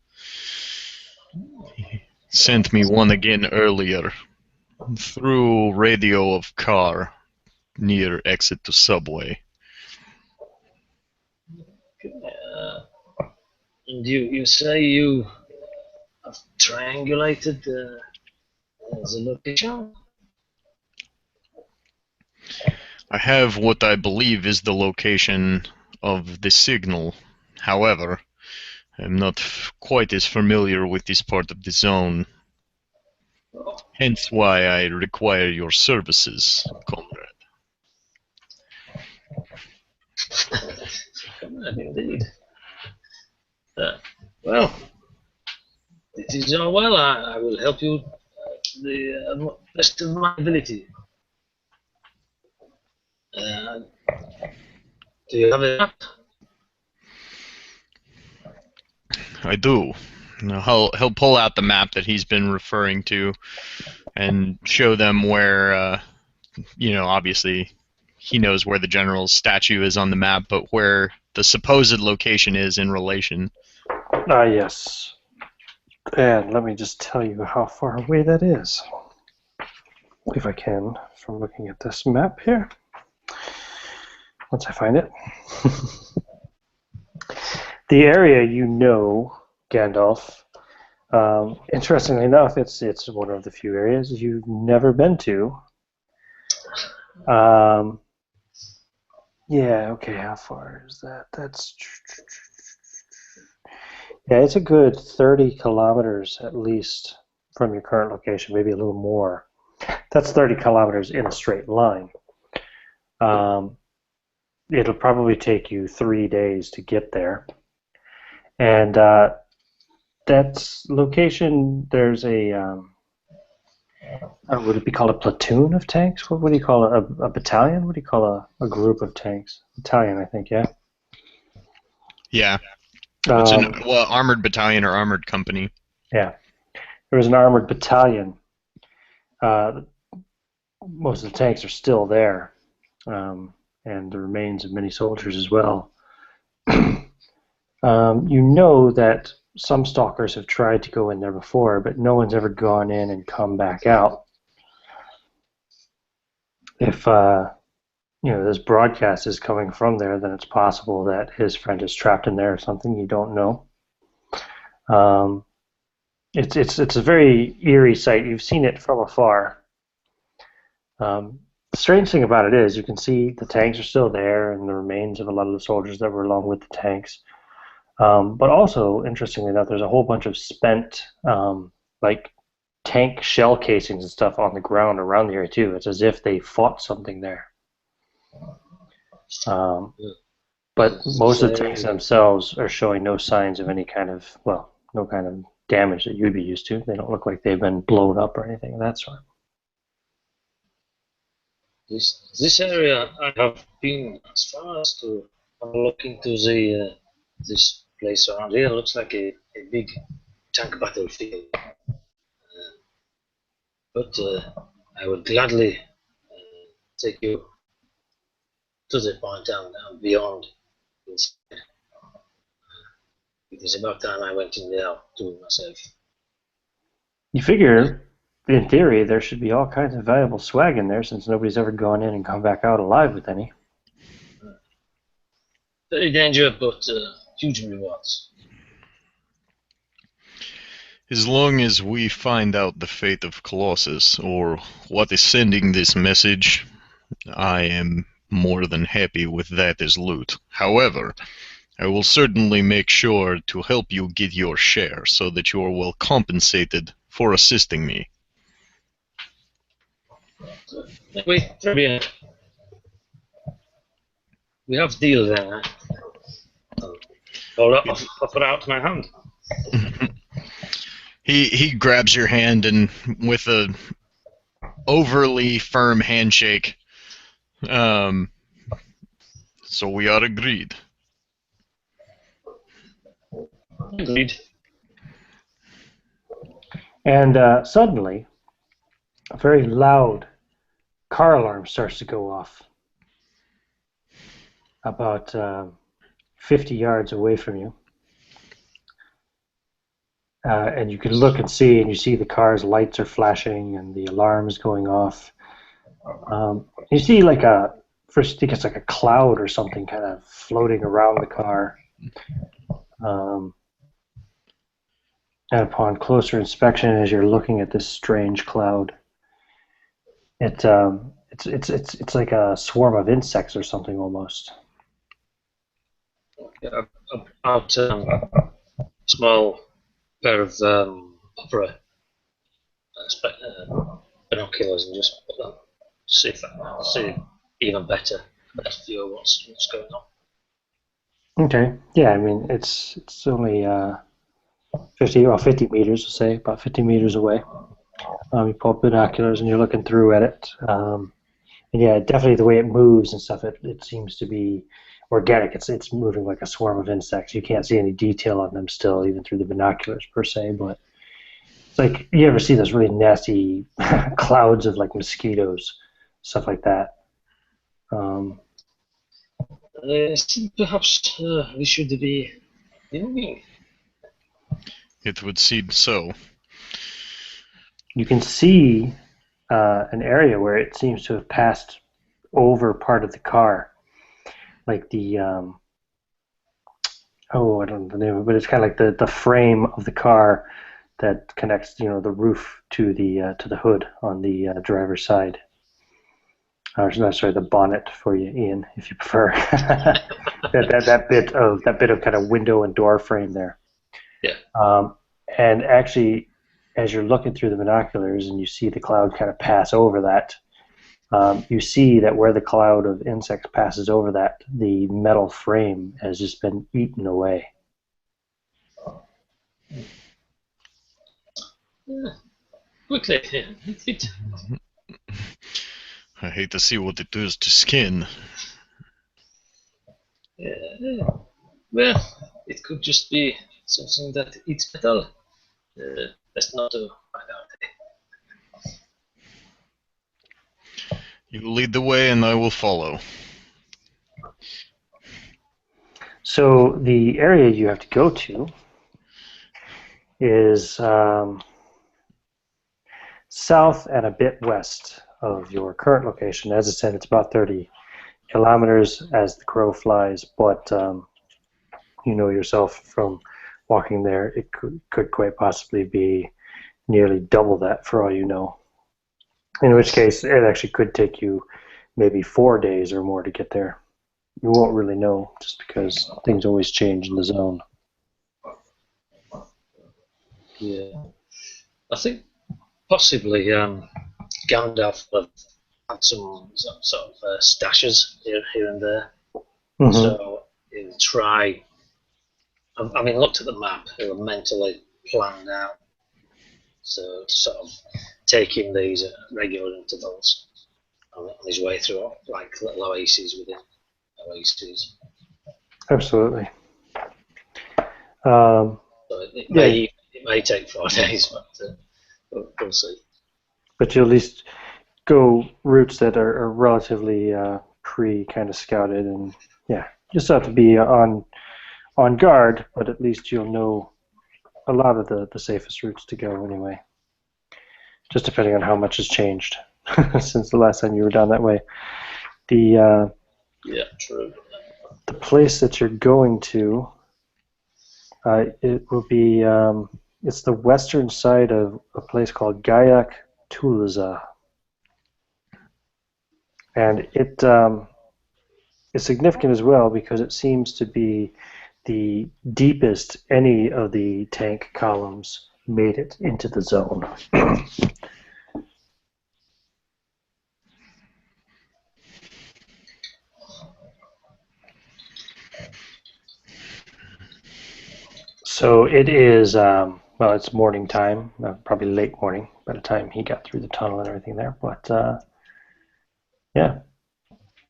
He sent me one again earlier, through radio of car, near exit to subway. And you say you have triangulated the location? I have what I believe is the location of the signal. However, I'm not quite as familiar with this part of the zone. Hence why I require your services, comrade. Comrade, indeed. Well, it is all well. I will help you the best of my ability. Do you have a map? I do. Now he'll pull out the map that he's been referring to and show them where, obviously he knows where the general's statue is on the map, but where the supposed location is in relation. Ah, yes. And let me just tell you how far away that is, if I can, from looking at this map here. Once I find it. The area Gandalf. Interestingly enough, it's one of the few areas you've never been to. Yeah, okay, how far is that? Yeah, it's a good 30 kilometers at least from your current location, maybe a little more. That's 30 kilometers in a straight line. It'll probably take you 3 days to get there. And that's location, there's a Would it be called a platoon of tanks? What do you call it? A battalion? What do you call a group of tanks? Battalion, I think, yeah. Yeah. It's an Um, armored battalion or armored company. yeah. There was an armored battalion. Most of the tanks are still there, and the remains of many soldiers as well. You know that some stalkers have tried to go in there before, but no one's ever gone in and come back out. If this broadcast is coming from there, then it's possible that his friend is trapped in there or something. You don't know. It's a very eerie sight. You've seen it from afar. The strange thing about it is you can see the tanks are still there and the remains of a lot of the soldiers that were along with the tanks. But also, interestingly enough, there's a whole bunch of spent like tank shell casings and stuff on the ground around the area too. It's as if they fought something there. But most of the tanks themselves are showing no signs of any kind of, no kind of damage that you'd be used to. They don't look like they've been blown up or anything of that sort. This area, I have been as far as to have a look into the this place around here. Looks like a big tank battlefield. But I would gladly take you to the point and beyond. Instead. It is about time I went in there to myself. You figure, in theory, there should be all kinds of valuable swag in there since nobody's ever gone in and come back out alive with any. Very dangerous, but huge rewards. As long as we find out the fate of Colossus, or what is sending this message, I am more than happy with that as loot. However, I will certainly make sure to help you get your share, so that you are well compensated for assisting me. Wait, très bien. We have deal then. Hold up, offer out my hand. He grabs your hand and with a overly firm handshake. So we are agreed. Agreed. And suddenly, a very loud car alarm starts to go off about 50 yards away from you. And you can look and you see the car's lights are flashing and the alarm is going off. You see first you think it's like a cloud or something kind of floating around the car. And upon closer inspection, as you're looking at this strange cloud, it's like a swarm of insects or something almost. Yeah, about small pair of opera binoculars and just put them to see if I can see even better view of what's going on. Okay. Yeah, I mean it's only 50 meters, we'll say, about 50 meters away. You pull up binoculars and you're looking through at it. And yeah, definitely the way it moves and stuff, it seems to be organic. It's moving like a swarm of insects. You can't see any detail on them still, even through the binoculars per se, but it's like, you ever see those really nasty clouds of like mosquitoes, stuff like that. Perhaps we should be moving. It would seem so. You can see an area where it seems to have passed over part of the car, like the I don't know the name of it, but it's kind of like the frame of the car that connects the roof to the hood on the driver's side. Sorry, the bonnet for you, Ian, if you prefer. that bit of kind of window and door frame there. Yeah. And actually, as you're looking through the binoculars and you see the cloud kind of pass over that, you see that where the cloud of insects passes over that, the metal frame has just been eaten away. quickly. It, I hate to see what it does to skin. well, it could just be something that eats metal. Best not to find out. You lead the way, and I will follow. So the area you have to go to is south and a bit west of your current location. As I said, it's about 30 kilometers as the crow flies, but you know yourself from walking there, it could quite possibly be nearly double that for all you know. In which case, it actually could take you maybe 4 days or more to get there. You won't really know, just because things always change in the zone. Yeah, I think possibly Gandalf will have had some sort of stashes here and there. Mm-hmm. So he'll try. I mean, looked at the map. He'll mentally planned out. So sort of taking these at regular intervals on his way through, like little oases within oases. Absolutely. So it may take 4 days, but we'll see. But you at least go routes that are relatively kind of scouted, and yeah, you just have to be on guard, but at least you'll know a lot of the safest routes to go anyway. Just depending on how much has changed since the last time you were down that way. Yeah, true. The place that you're going to, it will be it's the western side of a place called Gayak Tulaza. And it is significant as well because it seems to be the deepest any of the tank columns made it into the zone. So it is, well, it's morning time, probably late morning by the time he got through the tunnel and everything there. But yeah,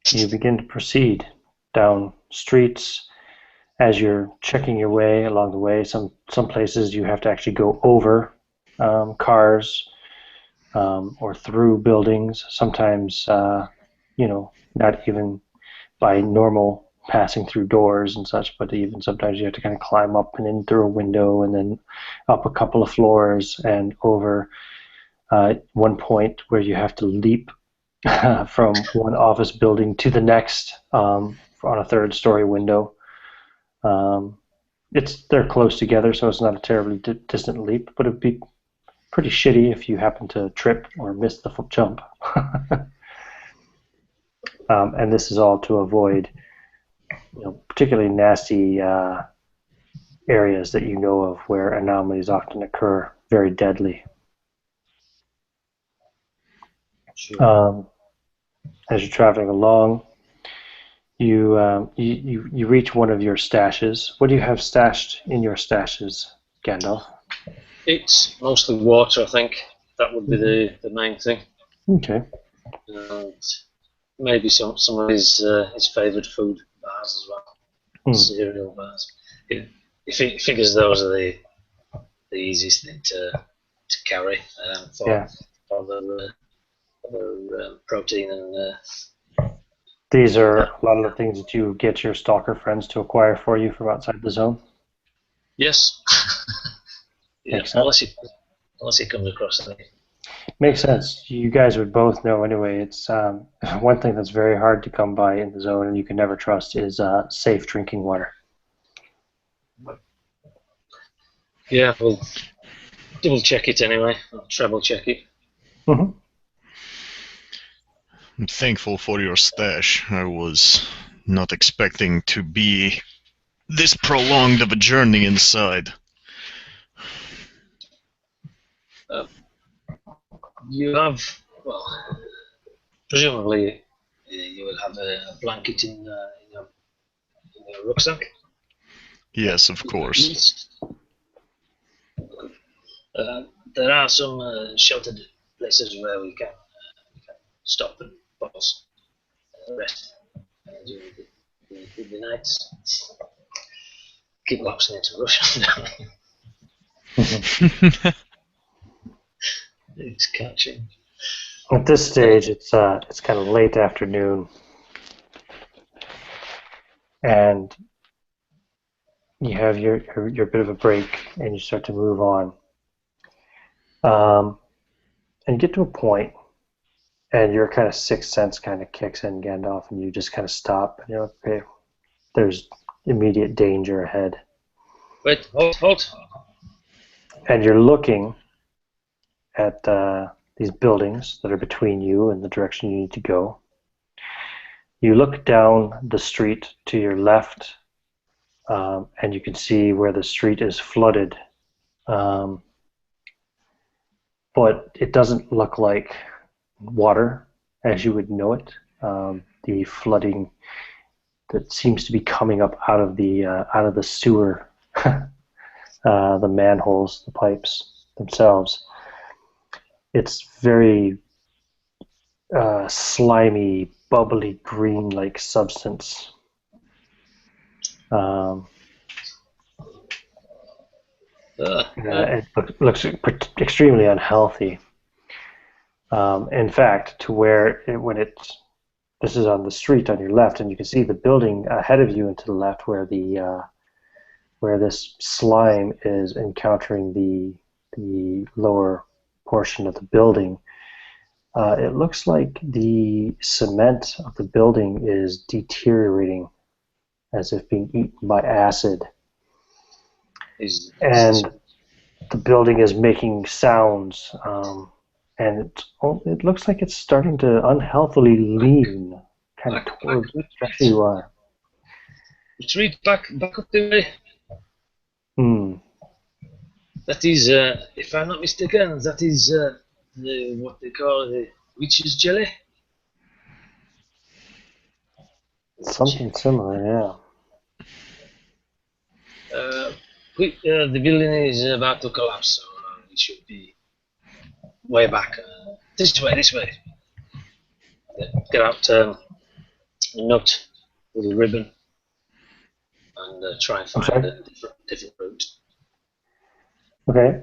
you begin to proceed down streets. As you're checking your way along the way, some places you have to actually go over cars or through buildings. Sometimes, not even by normal passing through doors and such, but even sometimes you have to kind of climb up and in through a window and then up a couple of floors and over one point where you have to leap from one office building to the next on a third-story window. They're close together, so it's not a terribly distant leap, but it'd be pretty shitty if you happen to trip or miss the jump. And this is all to avoid, particularly nasty areas that you know of where anomalies often occur, very deadly. Sure. As you're traveling along, you reach one of your stashes. What do you have stashed in your stashes, Gandalf? It's mostly water, I think. That would be the main thing. Okay. And maybe some of his favoured food bars as well. Cereal bars. He figures those are the easiest thing to carry for the protein and. These are a lot of the things that you get your stalker friends to acquire for you from outside the zone? Yes. Yeah, unless he comes across anything. Makes sense. You guys would both know anyway. It's one thing that's very hard to come by in the zone and you can never trust is safe drinking water. Yeah, we'll double check it anyway. I'll treble check it. Mm-hmm. I'm thankful for your stash. I was not expecting to be this prolonged of a journey inside. You have, well, presumably you will have a blanket in your rucksack. Yes, of course. there are some sheltered places where we can stop and pause, rest during the nights. Keep lapsing into Russian. It's catching. At this stage, it's kind of late afternoon, and you have your bit of a break, and you start to move on, and you get to a point, and your kind of sixth sense kind of kicks in, Gandalf, and you just kind of stop, and you're like, okay, there's immediate danger ahead. Wait, hold. And you're looking at these buildings that are between you and the direction you need to go. You look down the street to your left, and you can see where the street is flooded, but it doesn't look like water as you would know it. The flooding that seems to be coming up out of the sewer, the manholes, the pipes themselves. It's very slimy, bubbly, green-like substance. It looks extremely unhealthy. In fact, to where this is on the street on your left, and you can see the building ahead of you and to the left, where this slime is encountering the lower portion of the building. It looks like the cement of the building is deteriorating, as if being eaten by acid. And the building is making sounds, and it looks like it's starting to unhealthily lean, kind of towards where you are. Retreat back up the way. That is, if I'm not mistaken, that is what they call the witch's jelly. Something similar, yeah. The building is about to collapse, so it should be way back. This way. Get out a nut with a ribbon and try and find a different route. Okay.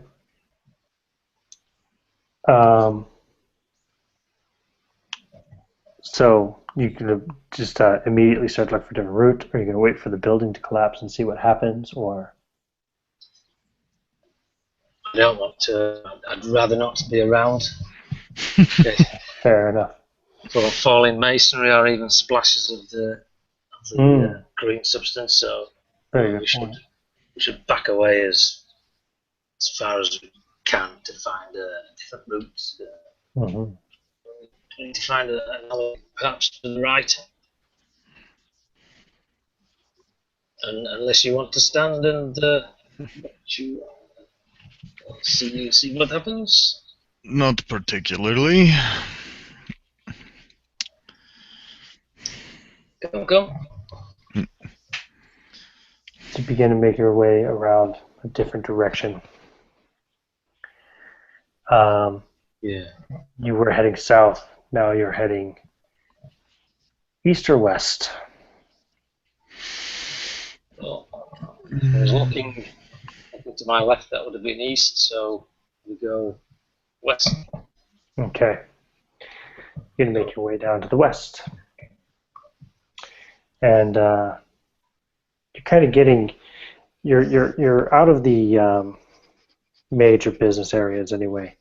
So you can just immediately start to look for a different route, or you're going to wait for the building to collapse and see what happens, or... I don't want to. I'd rather not be around. Fair enough. For falling masonry or even splashes of the green substance. So Very we good. we should back away as far as we can to find a different route. We need to find another, perhaps to the right. And unless you want to stand and see what happens. Not particularly. Come. To begin to make your way around a different direction. You were heading south. Now you're heading east or west. Well, I was looking to my left. That would have been east. So we go west. Okay. You're gonna make your way down to the west, and you're kind of getting. You're out of the major business areas anyway.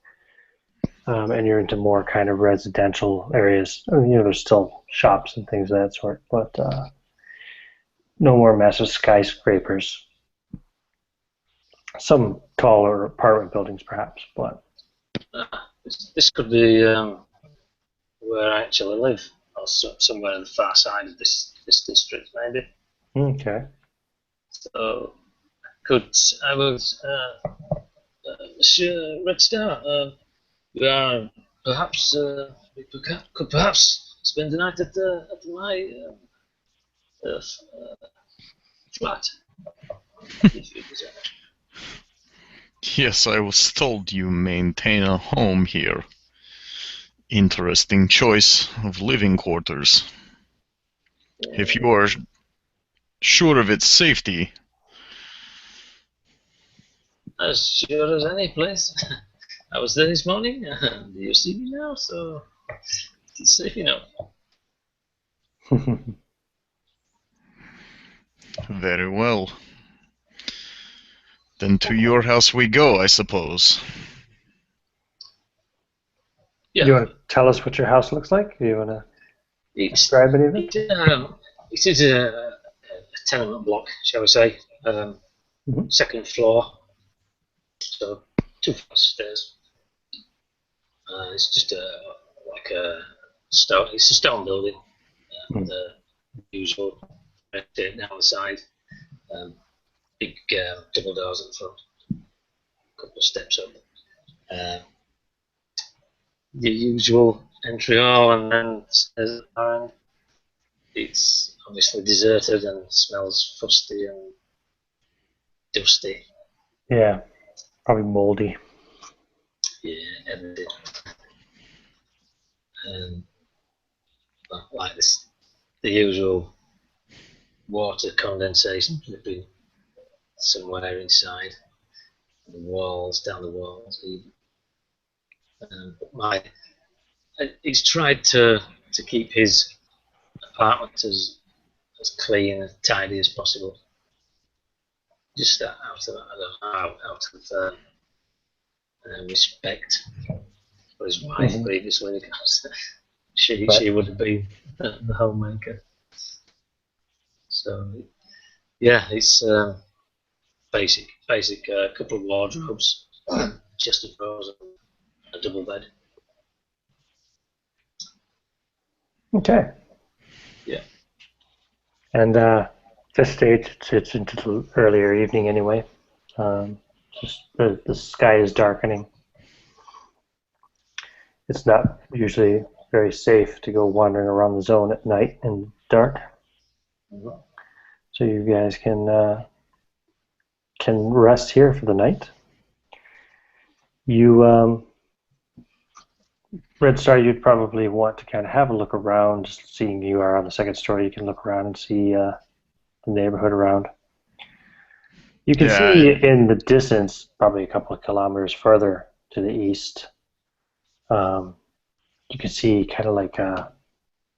And you're into more kind of residential areas. There's still shops and things of that sort, but no more massive skyscrapers. Some taller apartment buildings, perhaps, but... This could be where I actually live, or somewhere on the far side of this district, maybe. Okay. So, I would... Monsieur Red Star, we are perhaps we could perhaps spend the night at my flat, if you desire. Yes, I was told you maintain a home here. Interesting choice of living quarters. If you are sure of its safety, As sure as any place. I was there this morning. Do you see me now? So it's safe enough. very well. Then to your house we go, I suppose. You Yeah, want to tell us what your house looks like? Do you want to it's describe any of it? it is a tenement block, shall we say? Mhm. Second floor, so 2 flights of stairs. It's just like a stone. It's a stone building. The usual red tape down the side. Big double doors at the front. A couple of steps up. The usual entry hall and then stairs behind. It's obviously deserted and smells fusty and dusty. Yeah, probably moldy. Yeah, everything. Like this, the usual water condensation dripping somewhere inside the walls, down the walls. Even. He's tried to keep his apartment as clean and tidy as possible. Just out of respect for his wife previously, because she would have been the homemaker. So yeah, it's basic couple of wardrobes, chest of drawers, and a double bed. Okay. Yeah. And this stage, it's into the earlier evening anyway. Just the sky is darkening. It's not usually very safe to go wandering around the zone at night in dark. So you guys can rest here for the night. You, Red Star, you'd probably want to kind of have a look around. Just seeing you are on the second story, you can look around and see the neighborhood around. You can see in the distance, probably a couple of kilometers further to the east, you can see kind of like a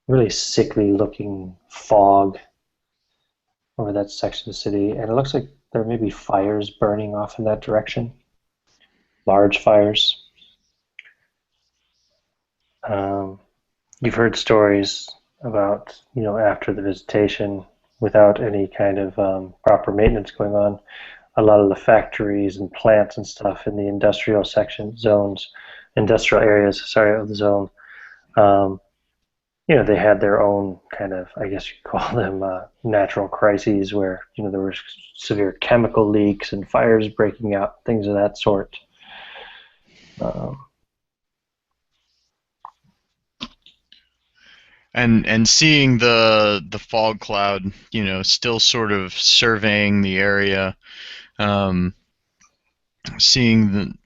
really sickly looking fog over that section of the city, and it looks like there may be fires burning off in that direction, large fires. You've heard stories about, after the visitation, without any kind of proper maintenance going on, a lot of the factories and plants and stuff in the industrial industrial areas, sorry, of the zone, they had their own kind of, I guess you could call them natural crises where, there were severe chemical leaks and fires breaking out, things of that sort. And seeing the fog cloud, still sort of surveying the area, seeing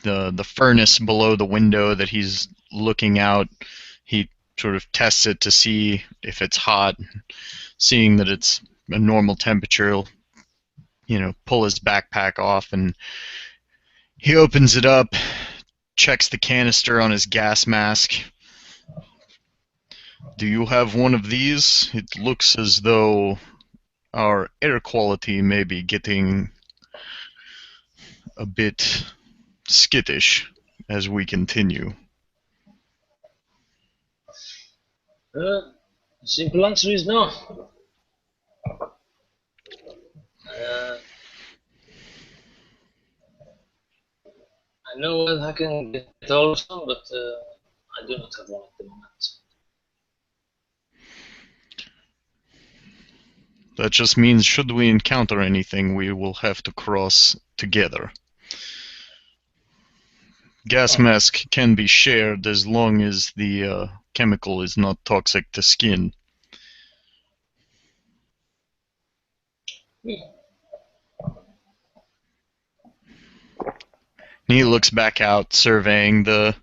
the furnace below the window that he's looking out, he sort of tests it to see if it's hot. Seeing that it's a normal temperature, he'll, pull his backpack off and he opens it up, checks the canister on his gas mask. Do you have one of these? It looks as though our air quality may be getting a bit skittish as we continue. The simple answer is no. I know I can get all of some, but I do not have one at the moment. That just means should we encounter anything, we will have to cross together. Gas mask can be shared as long as the chemical is not toxic to skin. And he looks back out, surveying the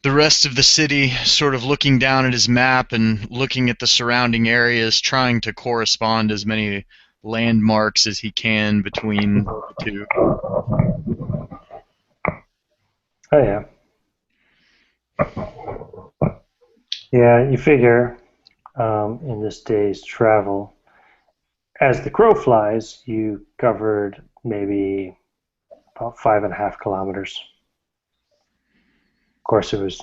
rest of the city, sort of looking down at his map and looking at the surrounding areas, trying to correspond as many landmarks as he can between the two. Oh, yeah. Yeah, you figure in this day's travel, as the crow flies, you covered maybe about 5.5 kilometers. Of course, it was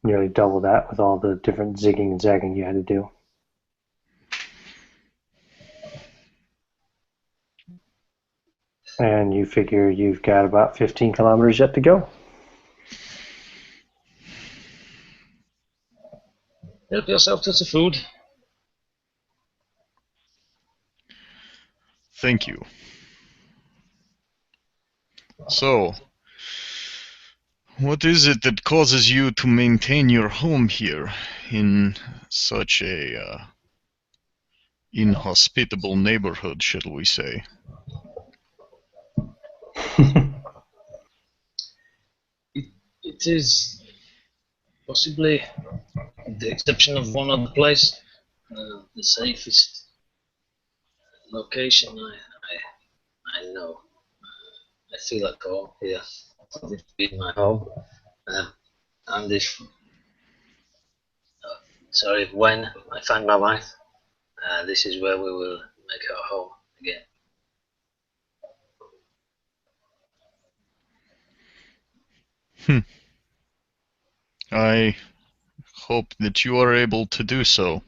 nearly double that with all the different zigging and zagging you had to do. And you figure you've got about 15 kilometers yet to go. Help yourself to the food. Thank you. So, what is it that causes you to maintain your home here in such a inhospitable neighborhood, shall we say? It is possibly, with the exception of one other place, the safest location I know. I feel at home here. It's been my home. And if, when I find my wife, this is where we will make our home again. I hope that you are able to do so.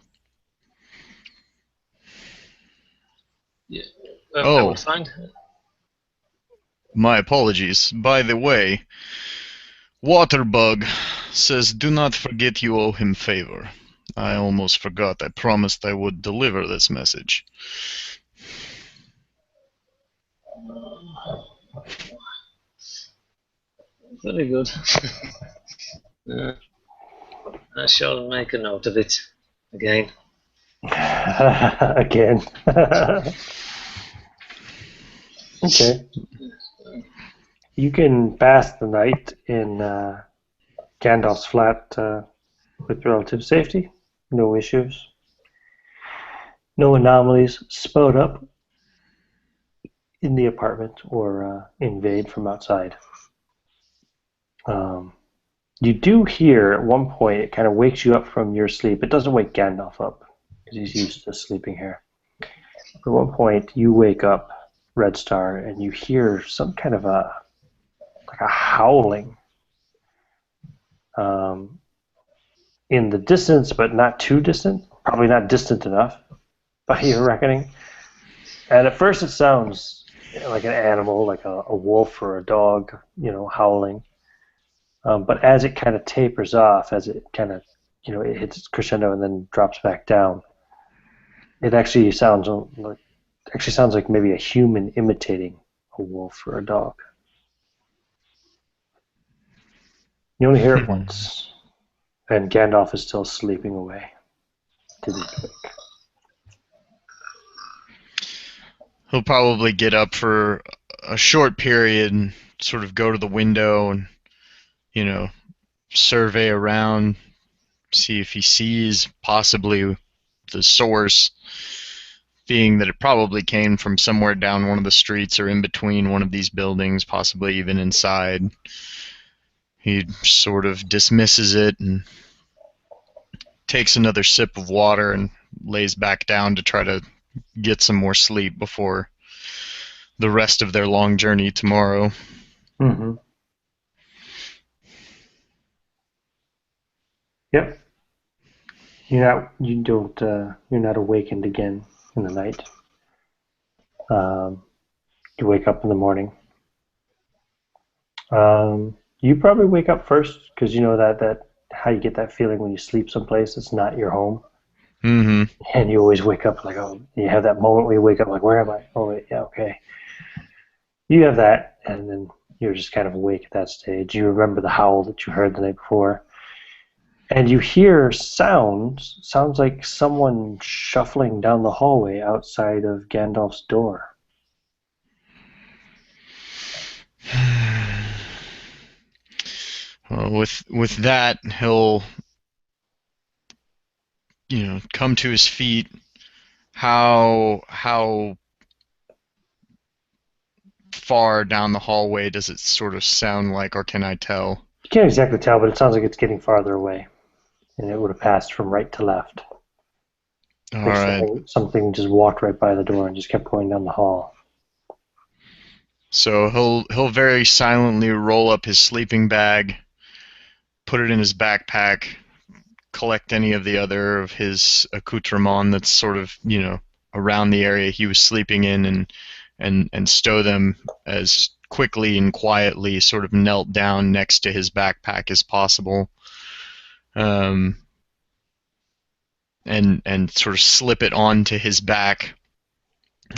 Yeah. I Oh. will find. My apologies. By the way, Waterbug says do not forget you owe him favor. I almost forgot. I promised I would deliver this message. Very good. I shall make a note of it again. Again. Okay. You can pass the night in Gandalf's flat with relative safety. No issues. No anomalies spout up in the apartment or invade from outside. You do hear at one point, it kind of wakes you up from your sleep. It doesn't wake Gandalf up because he's used to sleeping here. At one point, you wake up, Red Star, and you hear some kind of a howling in the distance, but not too distant. Probably not distant enough by your reckoning. And at first, it sounds like an animal, like a wolf or a dog, howling. But as it kind of tapers off, as it kind of, it hits its crescendo and then drops back down, it actually sounds like maybe a human imitating a wolf or a dog. You only hear it once, and Gandalf is still sleeping away to be quick. He'll probably get up for a short period and sort of go to the window and, survey around, see if he sees possibly the source, being that it probably came from somewhere down one of the streets or in between one of these buildings, possibly even inside. He sort of dismisses it and takes another sip of water and lays back down to try to get some more sleep before the rest of their long journey tomorrow. Mm-hmm. Yep. You're not awakened again in the night. You wake up in the morning. You probably wake up first because you know that how you get that feeling when you sleep someplace that's not your home. Mm-hmm. And you always wake up like, oh, you have that moment where you wake up like, where am I? Oh, wait, yeah, okay. You have that, and then you're just kind of awake at that stage. You remember the howl that you heard the night before. And you hear sounds like someone shuffling down the hallway outside of Gandalf's door. With that, he'll come to his feet. How far down the hallway does it sort of sound like, or can I tell? You can't exactly tell, but it sounds like it's getting farther away, and it would have passed from right to left. All Like right. something just walked right by the door and just kept going down the hall. So he'll very silently roll up his sleeping bag, put it in his backpack, collect any of the other of his accoutrement that's sort of around the area he was sleeping in, and stow them as quickly and quietly, sort of knelt down next to his backpack as possible, and sort of slip it onto his back,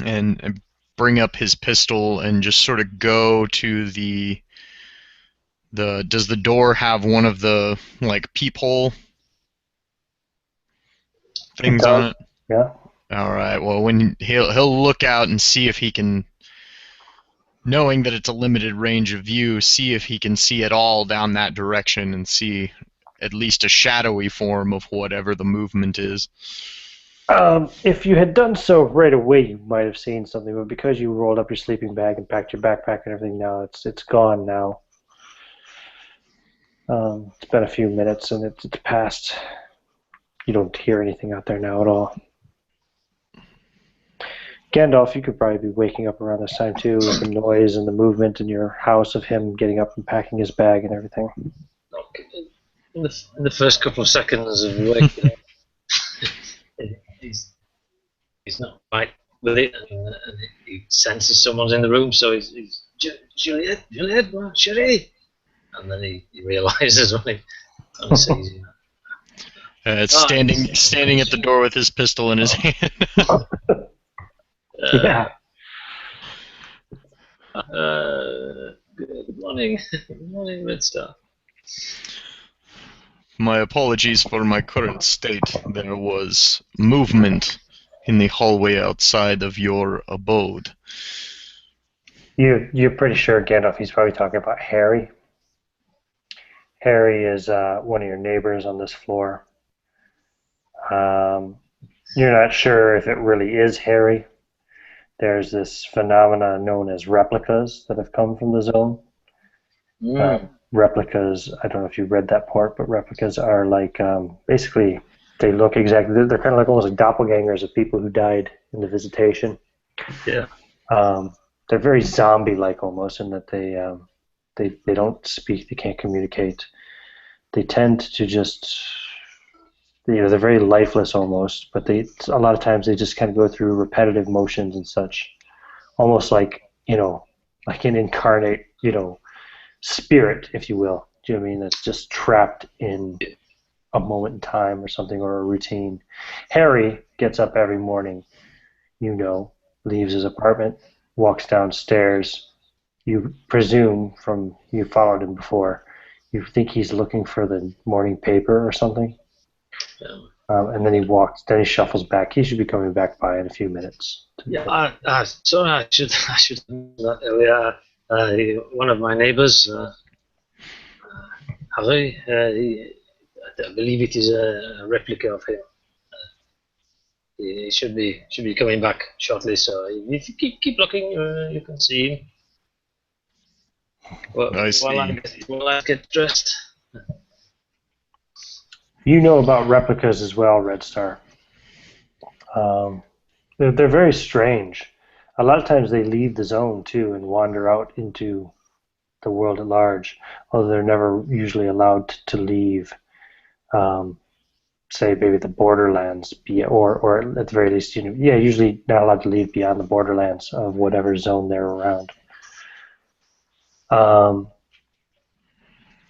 and bring up his pistol and just sort of go to the. Does the door have one of the peephole things on it? Yeah. All right. Well, when he'll look out and see if he can, knowing that it's a limited range of view, see if he can see at all down that direction and see at least a shadowy form of whatever the movement is. If you had done so right away, you might have seen something, but because you rolled up your sleeping bag and packed your backpack and everything, now it's gone now. It's been a few minutes and it's passed. You don't hear anything out there now at all. Gandalf, you could probably be waking up around this time too, with the noise and the movement in your house of him getting up and packing his bag and everything. In the first couple of seconds of waking up, he's not quite with it, and he senses someone's in the room, so he's Juliet, Cherie, and then he realizes when he sees you. Standing at the door with his pistol in his hand. Yeah. Good morning. Good morning, Red Star. My apologies for my current state. There was movement in the hallway outside of your abode. You're pretty sure, Gandalf, he's probably talking about Harry. Harry is one of your neighbors on this floor. You're not sure if it really is Harry. There's this phenomena known as replicas that have come from the zone. Replicas, I don't know if you read that part, but replicas are like, basically, they look exactly, they're kind of like almost like doppelgangers of people who died in the visitation. Yeah. They're very zombie-like almost in that they don't speak, they can't communicate. They tend to just, they're very lifeless almost, but a lot of times they just kind of go through repetitive motions and such, almost like, like an incarnate, spirit, if you will. Do you know what I mean? That's just trapped in a moment in time or something, or a routine. Harry gets up every morning, leaves his apartment, walks downstairs. You presume from you followed him before, you think he's looking for the morning paper or something. And then he shuffles back. He should be coming back by in a few minutes. Yeah, sorry, I should that earlier. One of my neighbours, Harry, I believe it is a replica of him. He should be coming back shortly. So if you keep looking, you can see him. I see. While I get dressed. You know about replicas as well, Red Star. They're very strange. A lot of times they leave the zone too and wander out into the world at large, although they're never usually allowed to leave, say maybe the borderlands, or at the very least, usually not allowed to leave beyond the borderlands of whatever zone they're around.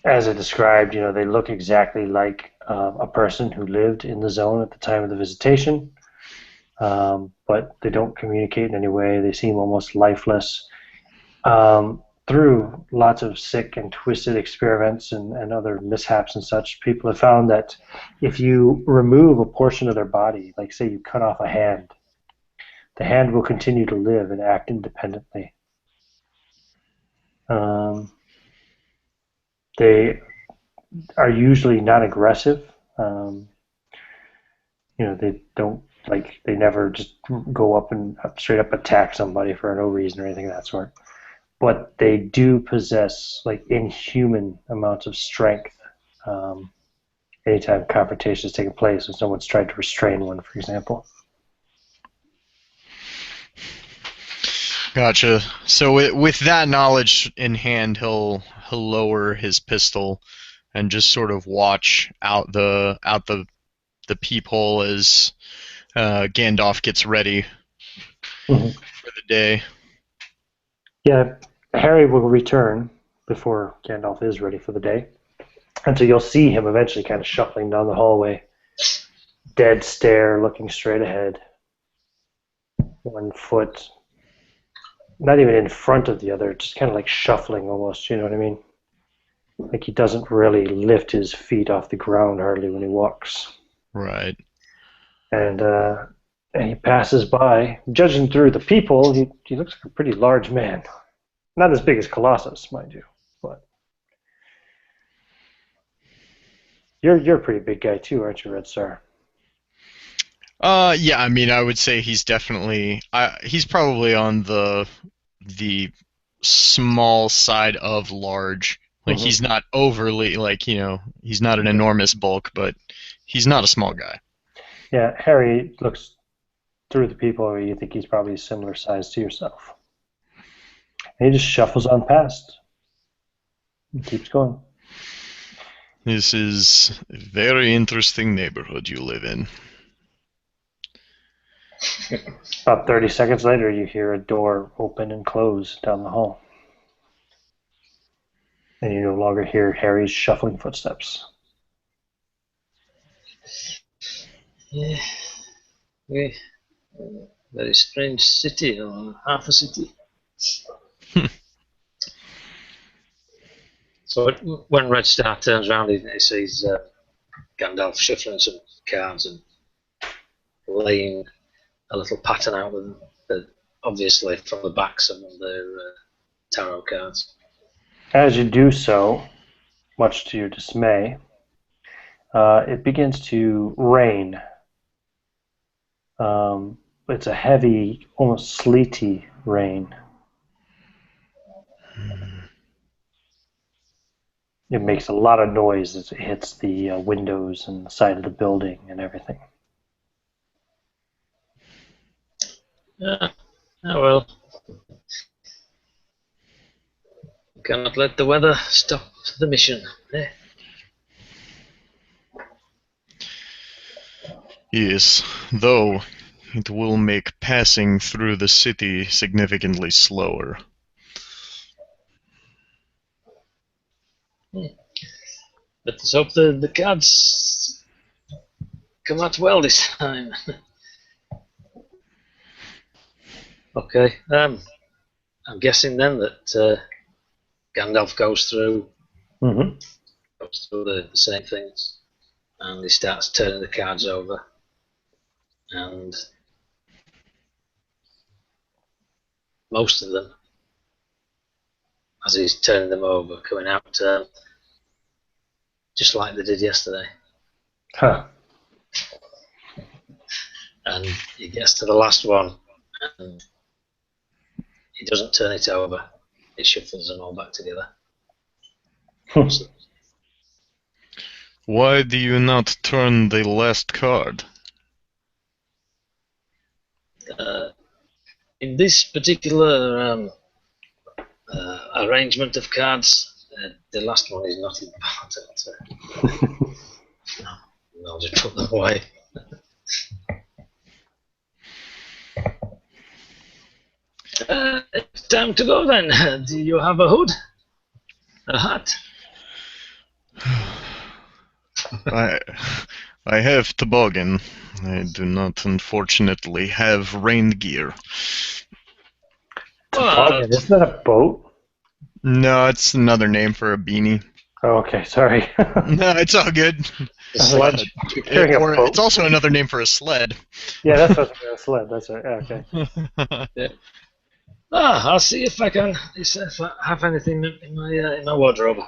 As I described, they look exactly like a person who lived in the zone at the time of the visitation, but they don't communicate in any way. They seem almost lifeless. Through lots of sick and twisted experiments and other mishaps and such, people have found that if you remove a portion of their body, like say you cut off a hand, the hand will continue to live and act independently. They are usually not aggressive. They don't they never just go up and straight up attack somebody for no reason or anything of that sort. But they do possess inhuman amounts of strength. Anytime confrontation is taking place, when someone's tried to restrain one, for example. Gotcha. So with that knowledge in hand, he'll lower his pistol and just sort of watch out the peephole as Gandalf gets ready for the day. Yeah, Harry will return before Gandalf is ready for the day. And so you'll see him eventually kind of shuffling down the hallway, dead stare, looking straight ahead. One foot, not even in front of the other, just kind of shuffling almost, you know what I mean? Like he doesn't really lift his feet off the ground hardly when he walks. Right. And he passes by. Judging through the people, he looks like a pretty large man. Not as big as Colossus, mind you, but you're a pretty big guy too, aren't you, Red Star? Yeah, I mean, I would say he's definitely he's probably on the small side of large. He's not overly he's not an enormous bulk, but he's not a small guy. Yeah, Harry looks through the people where you think he's probably a similar size to yourself. And he just shuffles on past and keeps going. This is a very interesting neighborhood you live in. About 30 seconds later, you hear a door open and close down the hall. And you no longer hear Harry's shuffling footsteps. Yeah. Very strange city, or half a city. So when Red Star turns around, he sees Gandalf shuffling some cards and laying a little pattern out with them, obviously from the backs of their tarot cards. As you do so, much to your dismay, it begins to rain. It's a heavy, almost sleety rain. It makes a lot of noise as it hits the windows and the side of the building and everything. Oh well. Cannot let the weather stop the mission. Eh? Yes, though it will make passing through the city significantly slower. But let's hope the cards come out well this time. Okay, I'm guessing then that Gandalf goes through the same things, and he starts turning the cards over, and most of them, as he's turning them over, coming out just like they did yesterday. Huh. And he gets to the last one, and he doesn't turn it over. He shuffles them all back together. Why do you not turn the last card? In this particular arrangement of cards, the last one is not important. I'll just put them away. It's time to go then. Do you have a hood? A hat? I have toboggan. I do not, unfortunately, have rain gear. Toboggan, isn't that a boat? No, it's another name for a beanie. Oh, okay, sorry. No, it's all good. Sledge. You're carrying a boat. It's also another name for a sled. Yeah, that's what a sled. That's right. Okay. Yeah. I'll see if I can. If I have anything in my wardrobe.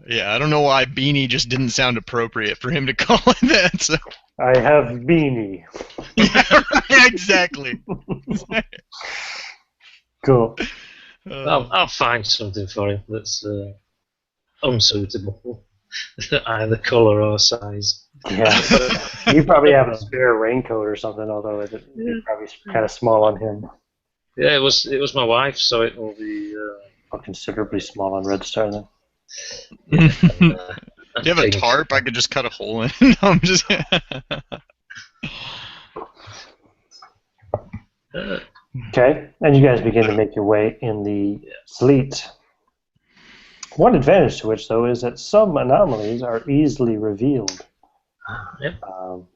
Yeah, I don't know why Beanie just didn't sound appropriate for him to call it that. So. I have Beanie. Yeah, right, exactly. Cool. I'll find something for him that's unsuitable, either colour or size. Yeah. You probably have a spare raincoat or something, although it'd be probably kind of small on him. Yeah, it was my wife, so it will be. Considerably small on Red Star then. Yeah, Do you have a pink. tarp I could just cut a hole in? No, I'm just. Okay, and you guys begin to make your way in the fleet. One advantage to which, though, is that some anomalies are easily revealed Yep.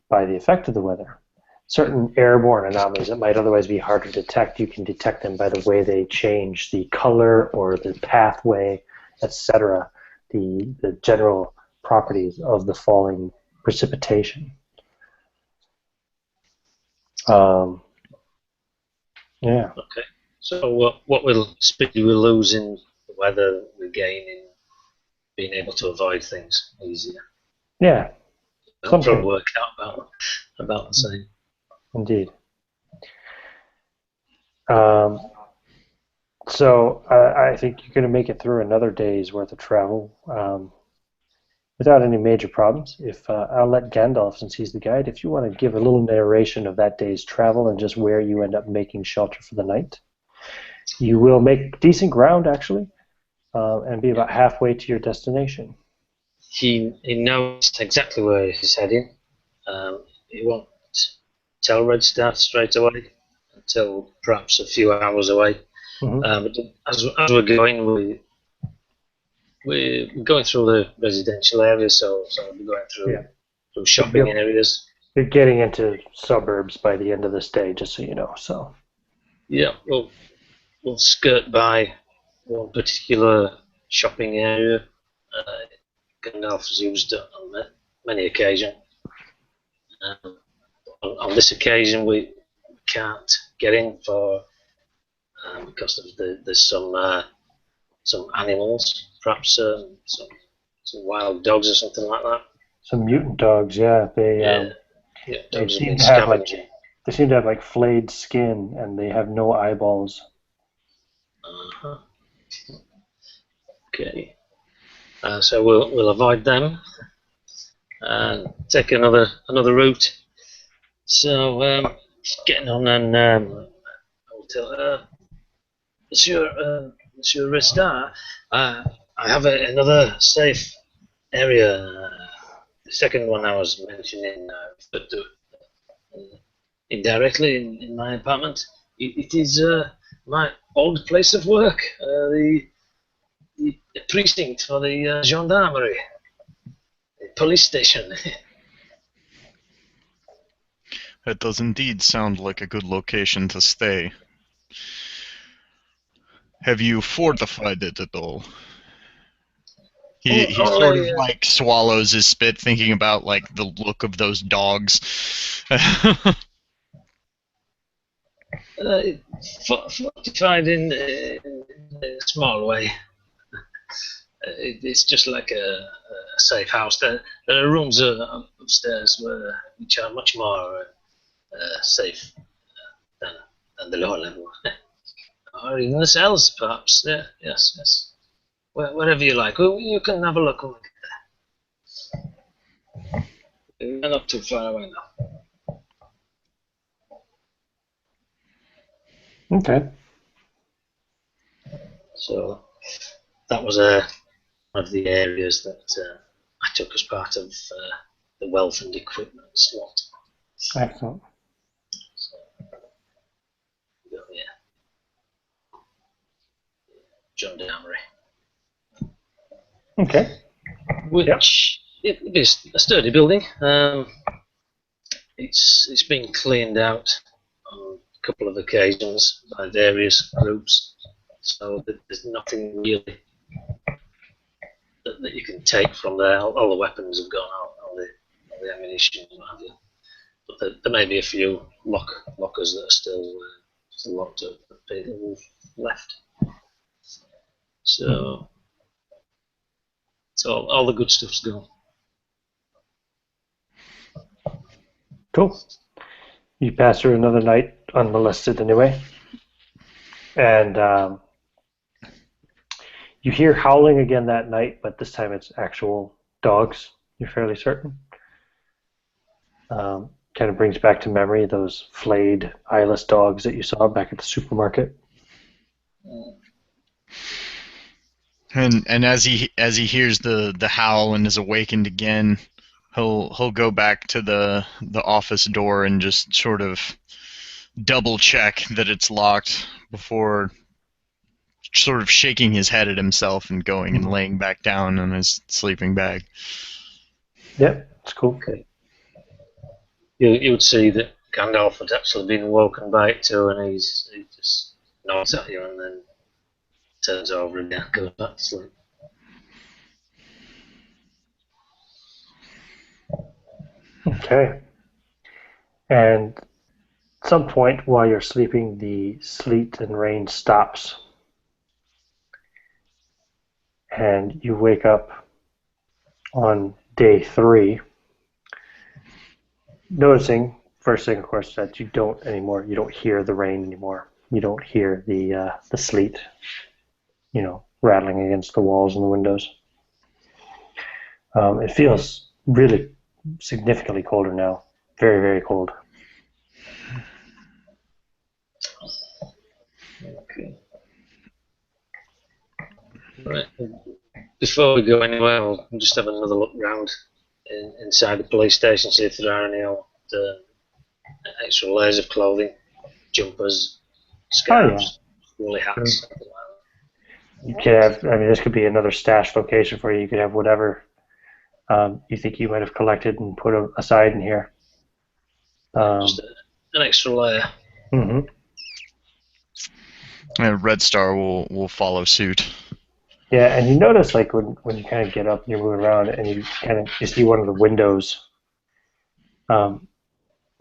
by the effect of the weather. Certain airborne anomalies that might otherwise be hard to detect, you can detect them by the way they change the color or the pathway, etc., the general properties of the falling precipitation. Yeah. Okay. So what will speed we lose in the weather, we gain in being able to avoid things easier. Yeah. That'll probably work out about the same. Indeed. So I think you're going to make it through another day's worth of travel without any major problems. If I'll let Gandalf, since he's the guide, if you want to give a little narration of that day's travel and just where you end up making shelter for the night. You will make decent ground, actually, and be about halfway to your destination. He knows exactly where he's heading. He won't tell Red Star straight away until perhaps a few hours away. Mm-hmm. But as we're going, we're going through the residential area, so we'll be going through shopping areas. You're getting into suburbs by the end of this day, just so you know. So yeah, we'll skirt by one particular shopping area. Gandalf has used it on many occasions. On this occasion, we can't get in because of there's some animals, perhaps some wild dogs or something like that. some mutant dogs, yeah. They seem to have like flayed skin, and they have no eyeballs. Uh-huh. Okay. So we'll avoid them and take another route. So getting on, and I will tell Monsieur Restar, I have another safe area. The second one I was mentioning, but indirectly in my apartment. It is my old place of work, the precinct for the gendarmerie, the police station. That does indeed sound like a good location to stay. Have you fortified it at all? He sort of like swallows his spit, thinking about like the look of those dogs. Fortified in a small way. It's just like a safe house. There are rooms upstairs which are much more safe than the lower level. Or even the cells, perhaps. Yeah, yes. Wherever you like. You can have a look when we get there. We're not too far away now. Okay. So that was one of the areas that I took as part of the wealth and equipment slot. Excellent. So, yeah. Gendarmerie. Okay. Which it is a sturdy building. It's been cleaned out on a couple of occasions by various groups, so there's nothing really that you can take from there. All the weapons have gone out, all the ammunition, what have you. But there may be a few lockers that are still locked up that people have left. So So all the good stuff's gone. Cool. You pass through another night unmolested anyway. And you hear howling again that night, but this time it's actual dogs, you're fairly certain. Kind of brings back to memory those flayed, eyeless dogs that you saw back at the supermarket. And as he hears the howl and is awakened again, he'll go back to the office door and just sort of double check that it's locked before sort of shaking his head at himself and going and laying back down on his sleeping bag. Yep, it's cool. Okay. You would see that Gandalf had actually been woken by it too, and he just nods at you and then turns over again, goes back to sleep. Okay. And at some point while you're sleeping, the sleet and rain stops. And you wake up on day 3, noticing, first thing, of course, that you don't hear the rain anymore. You don't hear the sleet, rattling against the walls and the windows. It feels really significantly colder now. Very, very cold. Okay. Right. Before we go anywhere, we'll just have another look round inside the police station, see if there are any extra layers of clothing, jumpers, scarves, woolly hats. Something like that. You could have, this could be another stash location for you. You could have whatever you think you might have collected and put aside in here. Just an extra layer. Mm-hmm. And Red Star will follow suit. Yeah, and you notice like when you kind of get up and you're moving around and you see one of the windows. And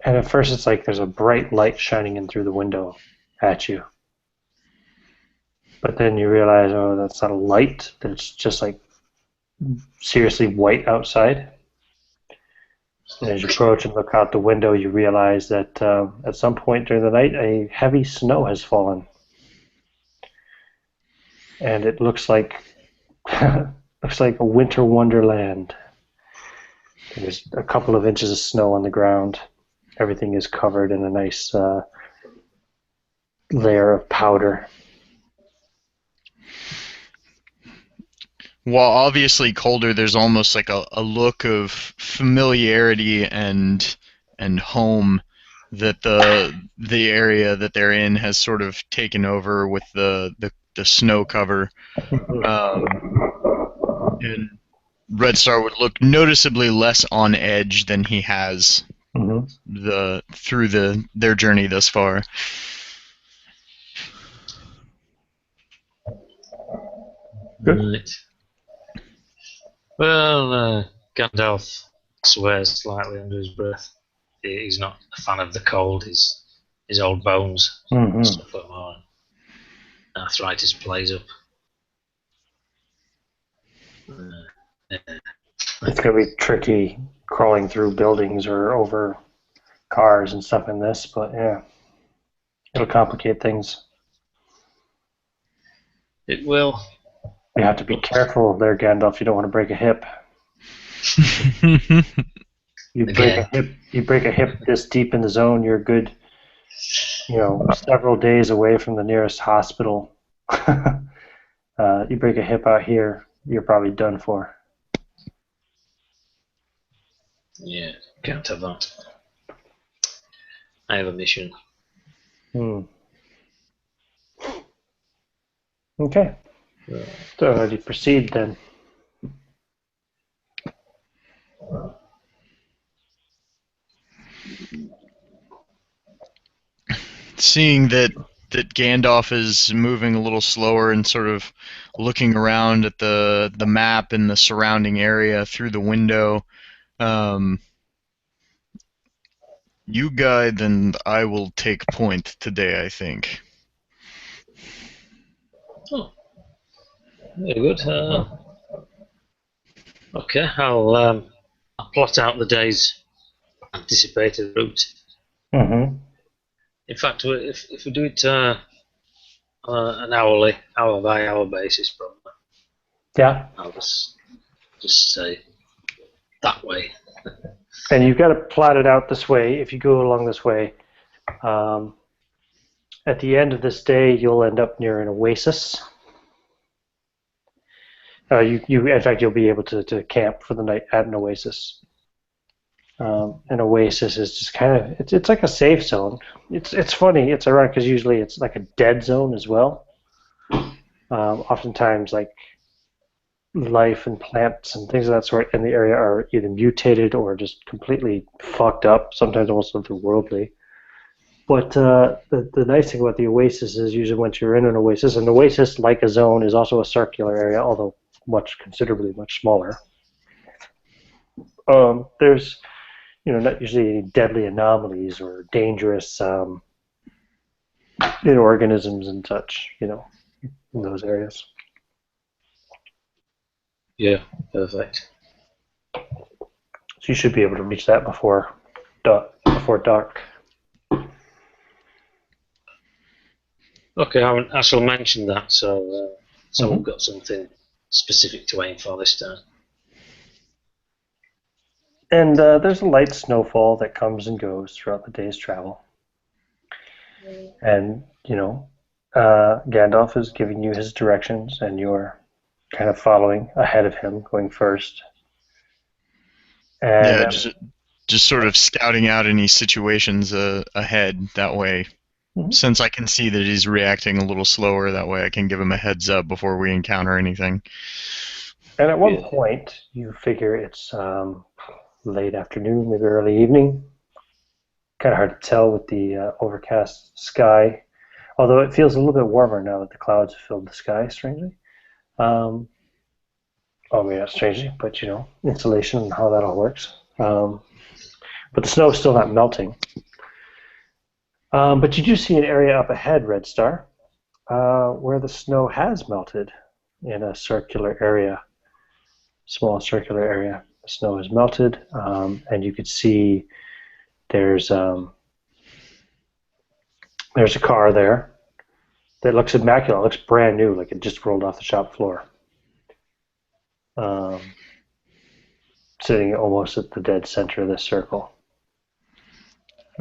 at first it's like there's a bright light shining in through the window at you. But then you realize, oh, that's not a light. That it's just like seriously white outside. And as you approach and look out the window, you realize that at some point during the night, a heavy snow has fallen. And it looks like a winter wonderland. There's a couple of inches of snow on the ground. Everything is covered in a nice layer of powder. While obviously colder, there's almost like a look of familiarity and home that the area that they're in has sort of taken over with the snow cover. And Red Star would look noticeably less on edge than he has through their journey thus far. Good. Right. Well, Gandalf swears slightly under his breath. He's not a fan of the cold. His old bones suffer more. Arthritis plays up. It's going to be tricky crawling through buildings or over cars and stuff in this, but yeah, it'll complicate things. It will. You have to be careful there, Gandalf. You don't want to break a hip. You break a hip this deep in the zone, you're good, several days away from the nearest hospital. You break a hip out here, you're probably done for. Yeah, can't have that. I have a mission. Okay. So how do you proceed then? Seeing that Gandalf is moving a little slower and sort of looking around at the map and the surrounding area through the window, you guide and I will take point today, I think. Oh, very good. Okay, I'll plot out the day's anticipated route. Mm-hmm. In fact, if we do it on an hour by hour basis, probably, Yeah. I'll just say that way. And you've got to plot it out this way. If you go along this way, um, at the end of this day, you'll end up near an oasis. In fact, you'll be able to camp for the night at an oasis. An oasis is just kind of it's like a safe zone. It's funny. It's ironic because usually it's like a dead zone as well. Oftentimes, like life and plants and things of that sort in the area are either mutated or just completely fucked up. Sometimes almost otherworldly. But the nice thing about the oasis is usually once you're in an oasis, like a zone, is also a circular area, although considerably much smaller. There's not usually any deadly anomalies or dangerous organisms and such, in those areas. Yeah, perfect. So you should be able to reach that before dark. Okay, I shall mention that, so we've got something specific to aim for this time. And there's a light snowfall that comes and goes throughout the day's travel. And, Gandalf is giving you his directions, and you're kind of following ahead of him, going first. And, just sort of scouting out any situations ahead. That way, since I can see that he's reacting a little slower, that way I can give him a heads up before we encounter anything. And at one point, you figure it's late afternoon, maybe early evening. Kind of hard to tell with the overcast sky, although it feels a little bit warmer now that the clouds have filled the sky, strangely. Maybe not strangely, but insulation and how that all works. But the snow is still not melting. But you do see an area up ahead, Red Star, where the snow has melted in a circular area, small circular area. The snow has melted, and you could see there's a car there that looks immaculate. It looks brand new, like it just rolled off the shop floor. Sitting almost at the dead center of this circle.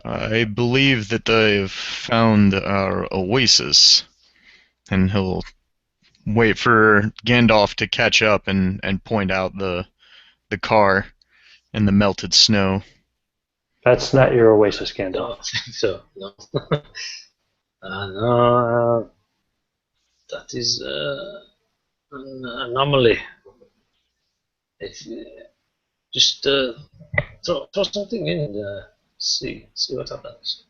I believe that they've found our oasis, and he'll wait for Gandalf to catch up and point out the car and the melted snow. That's not your oasis, Gandalf. No, I think so. No. No, that is an anomaly. If you just throw something in and see what happens.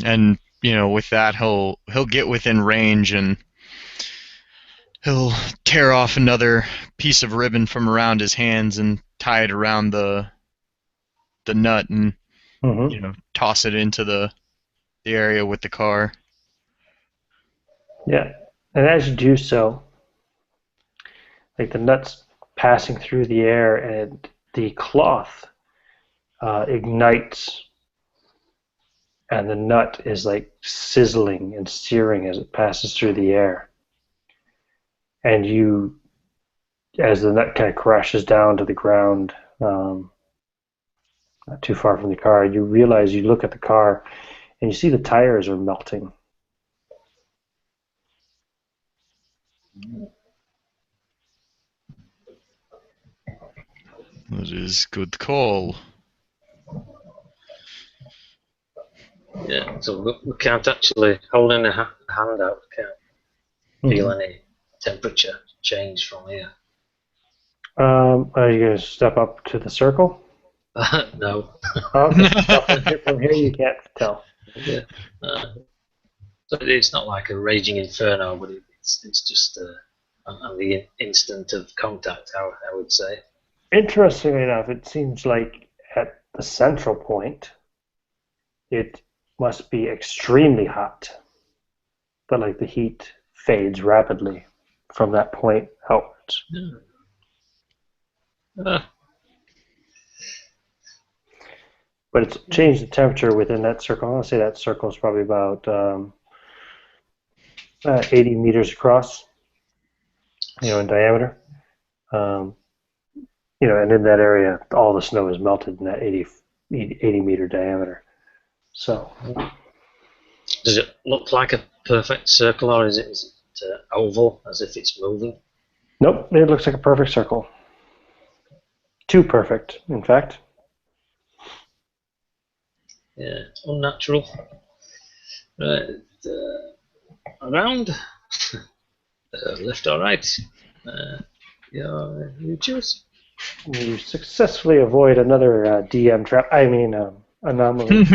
And with that, he'll get within range and he'll tear off another piece of ribbon from around his hands and tie it around the nut and toss it into the area with the car. Yeah, and as you do so, like the nut's passing through the air and the cloth ignites, and the nut is like sizzling and searing as it passes through the air. And you, as the nut kind of crashes down to the ground, not too far from the car, you realize, you look at the car and you see the tires are melting. That is good call. Yeah, so we can't actually, holding a hand out, we can't feel any temperature change from here. Are you going to step up to the circle? No. Okay. From here you can't tell. Yeah. So it's not like a raging inferno, but it's just on the instant of contact, I would say. Interestingly enough, it seems like at the central point, it must be extremely hot, but like the heat fades rapidly from that point outwards. Yeah. Ah, But it's changed the temperature within that circle. I want to say that circle is probably about 80 meters across, in diameter. Um, and in that area, all the snow is melted in that 80 meter diameter. So, does it look like a perfect circle, or is it oval, as if it's moving? nope, it looks like a perfect circle. Too perfect, in fact. Yeah, unnatural. Right, around, left or right? You choose. You successfully avoid another DM trap. I mean, anomaly.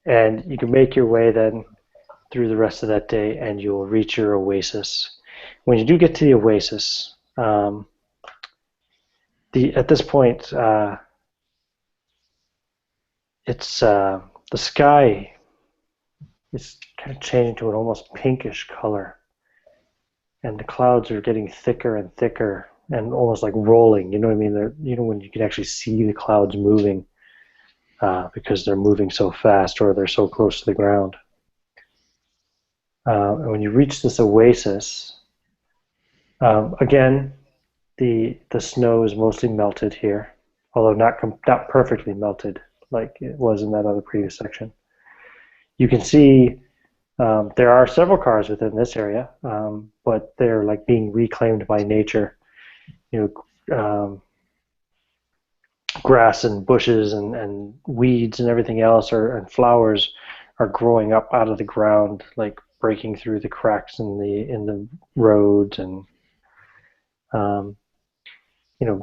And you can make your way then through the rest of that day, and you will reach your oasis. When you do get to the oasis, at this point, it's the sky is kind of changing to an almost pinkish color, and the clouds are getting thicker and thicker, and almost like rolling. You know what I mean? When you can actually see the clouds moving, because they're moving so fast or they're so close to the ground. And when you reach this oasis, again, the snow is mostly melted here, although not perfectly melted like it was in that other previous section. You can see there are several cars within this area, but they're like being reclaimed by nature. Grass and bushes and weeds and everything else, and flowers are growing up out of the ground, like breaking through the cracks in the roads, and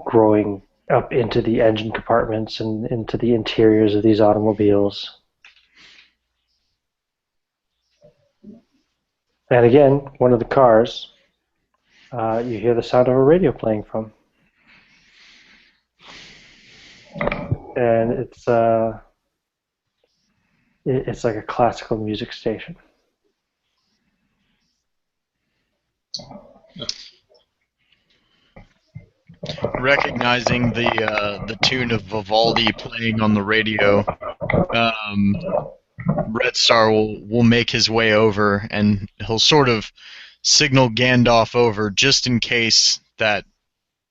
growing up into the engine compartments and into the interiors of these automobiles. And again, one of the cars, you hear the sound of a radio playing from. And it's like a classical music station. Recognizing the tune of Vivaldi playing on the radio, Red Star will make his way over, and he'll sort of signal Gandalf over just in case that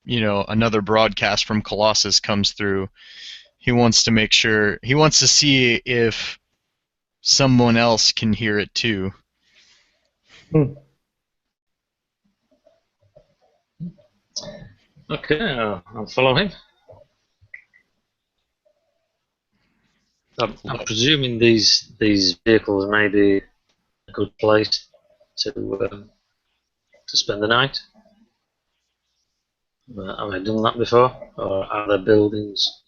another broadcast from Colossus comes through. He wants to see if someone else can hear it too. Okay, I'll follow him. I'm presuming these vehicles may be a good place to spend the night. Have I done that before, or are there buildings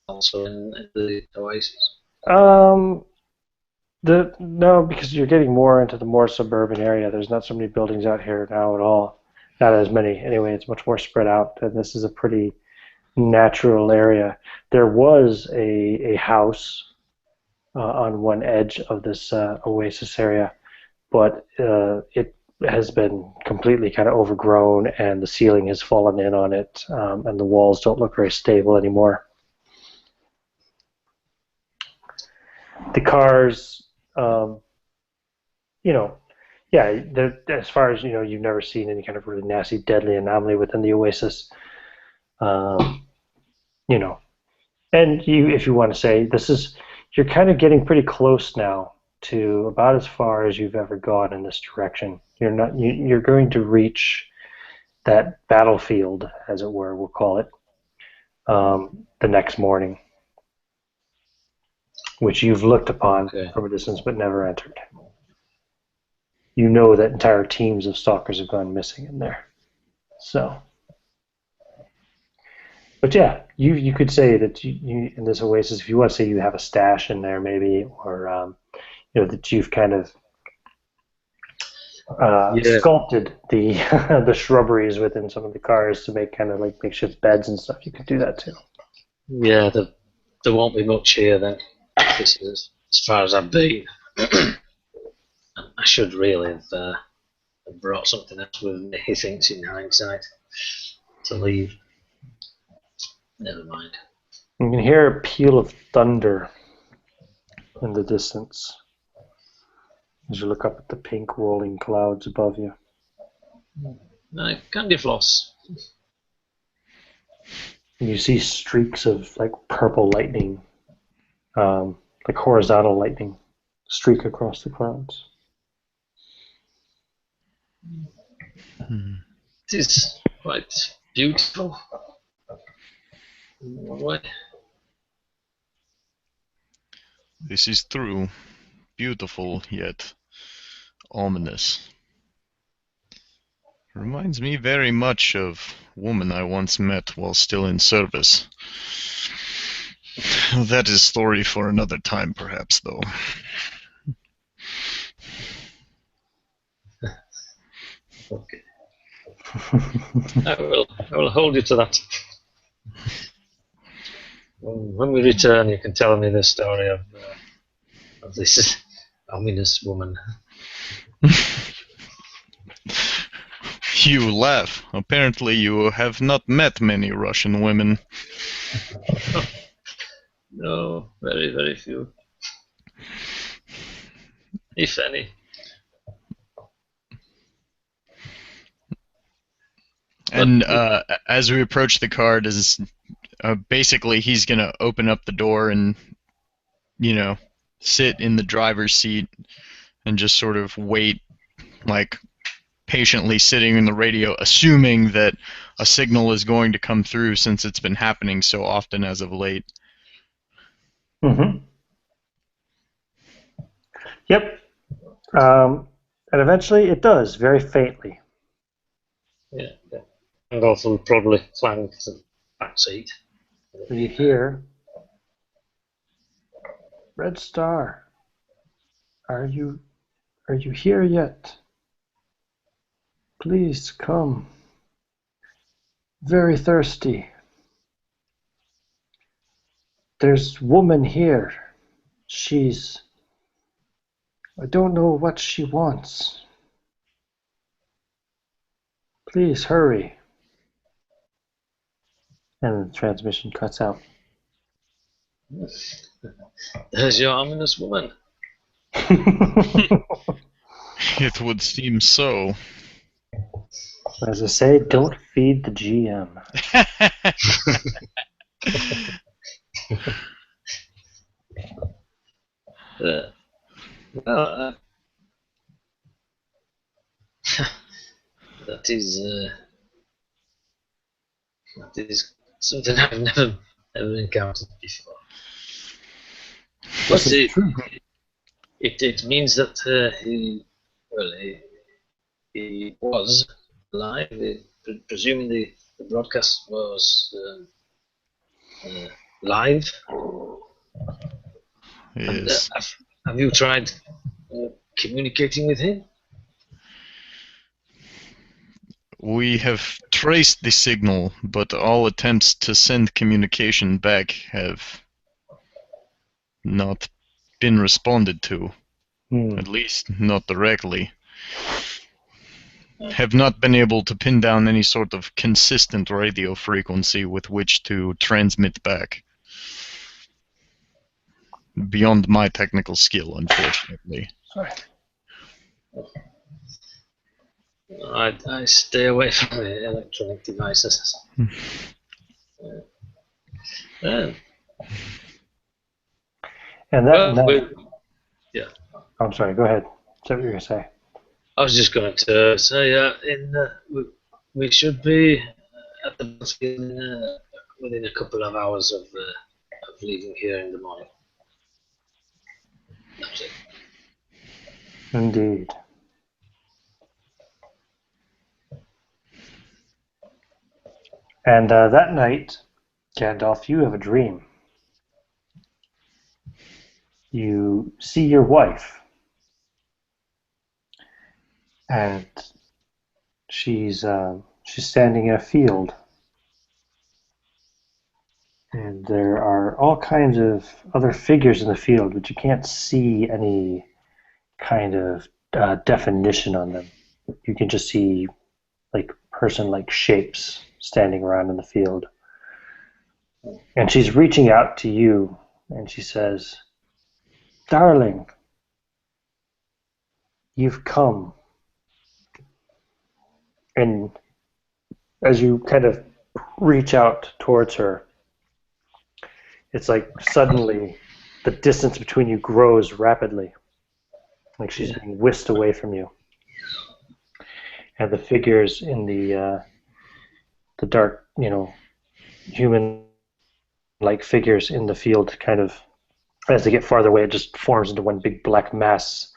also in the oasis? No, because you're getting more into the more suburban area. There's not so many buildings out here now at all. Not as many. Anyway, it's much more spread out, and this is a pretty natural area. There was a house on one edge of this oasis area, but it has been completely kind of overgrown, and the ceiling has fallen in on it, and the walls don't look very stable anymore. The cars, as far as you've never seen any kind of really nasty, deadly anomaly within the oasis. And if you want to say, you're kind of getting pretty close now to about as far as you've ever gone in this direction. You're going to reach that battlefield, as it were, we'll call it, the next morning, which you've looked upon from a distance but never entered. You know that entire teams of stalkers have gone missing in there. So, but yeah, you could say that you in this oasis, if you want to say you have a stash in there, maybe, or that you've kind of sculpted the the shrubberies within some of the cars to make kind of like makeshift beds and stuff. You could do that too. Yeah, there won't be much here then. This is as far as I've been. I should really have I've brought something else with me, he thinks in hindsight, to leave. Never mind. You can hear a peal of thunder in the distance as you look up at the pink rolling clouds above you. Candy floss. And you see streaks of like purple lightning, like horizontal lightning, streak across the clouds. It is quite beautiful. In one way. This is true. Beautiful, yet ominous. Reminds me very much of a woman I once met while still in service. That is story for another time, perhaps, though. Okay. I will hold you to that. When we return, you can tell me the story of this ominous woman. You laugh. Apparently you have not met many Russian women. No, very, very few. If any. And as we approach the car, basically he's going to open up the door and, sit in the driver's seat and just sort of wait, like patiently sitting in the radio, assuming that a signal is going to come through since it's been happening so often as of late. Mm-hmm. Yep. And eventually it does, very faintly. Yeah. And also probably clang to the back seat. You hear, Red Star, are you here yet? Please come. Very thirsty. There's woman here. I don't know what she wants. Please hurry. And the transmission cuts out. There's your ominous woman. It would seem so. As I say, don't feed the GM. Well, that is something I've never encountered before. But it means that he was alive. Presuming the broadcast was live. Yes. And, have you tried communicating with him? We have traced the signal, but all attempts to send communication back have not been responded to. At least not directly. Have not been able to pin down any sort of consistent radio frequency with which to transmit back. Beyond my technical skill, unfortunately. Sorry. I stay away from the electronic devices. And that night... Yeah. I'm sorry, go ahead. Is that what you're going to say? I was just going to say, we should be at the battlefield within a couple of hours of leaving here in the morning. That's it. Indeed. And that night, Gandalf, you have a dream. You see your wife, and she's standing in a field, and there are all kinds of other figures in the field, but you can't see any kind of definition on them. you can just see like person-like shapes standing around in the field. And she's reaching out to you, and she says, "Darling, you've come." And as you kind of reach out towards her, it's like suddenly the distance between you grows rapidly. Like she's being whisked away from you. And the figures in the dark, human-like figures in the field kind of, as they get farther away, it just forms into one big black mass.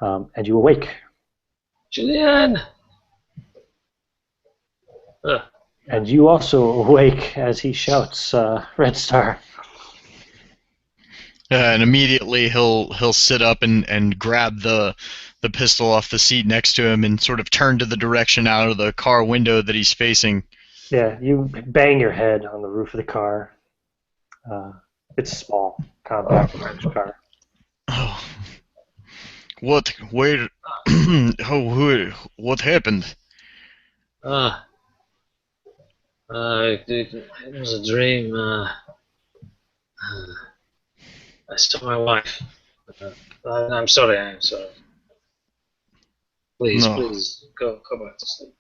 And you awake. Julian! And you also awake as he shouts, "Red Star." And immediately he'll sit up and grab the pistol off the seat next to him and sort of turn to the direction out of the car window that he's facing. Yeah, you bang your head on the roof of the car. It's a small, compact French car. Oh. What? Where? Oh, what happened? It was a dream. I saw my wife. I'm sorry. Please, No. please, go back to sleep.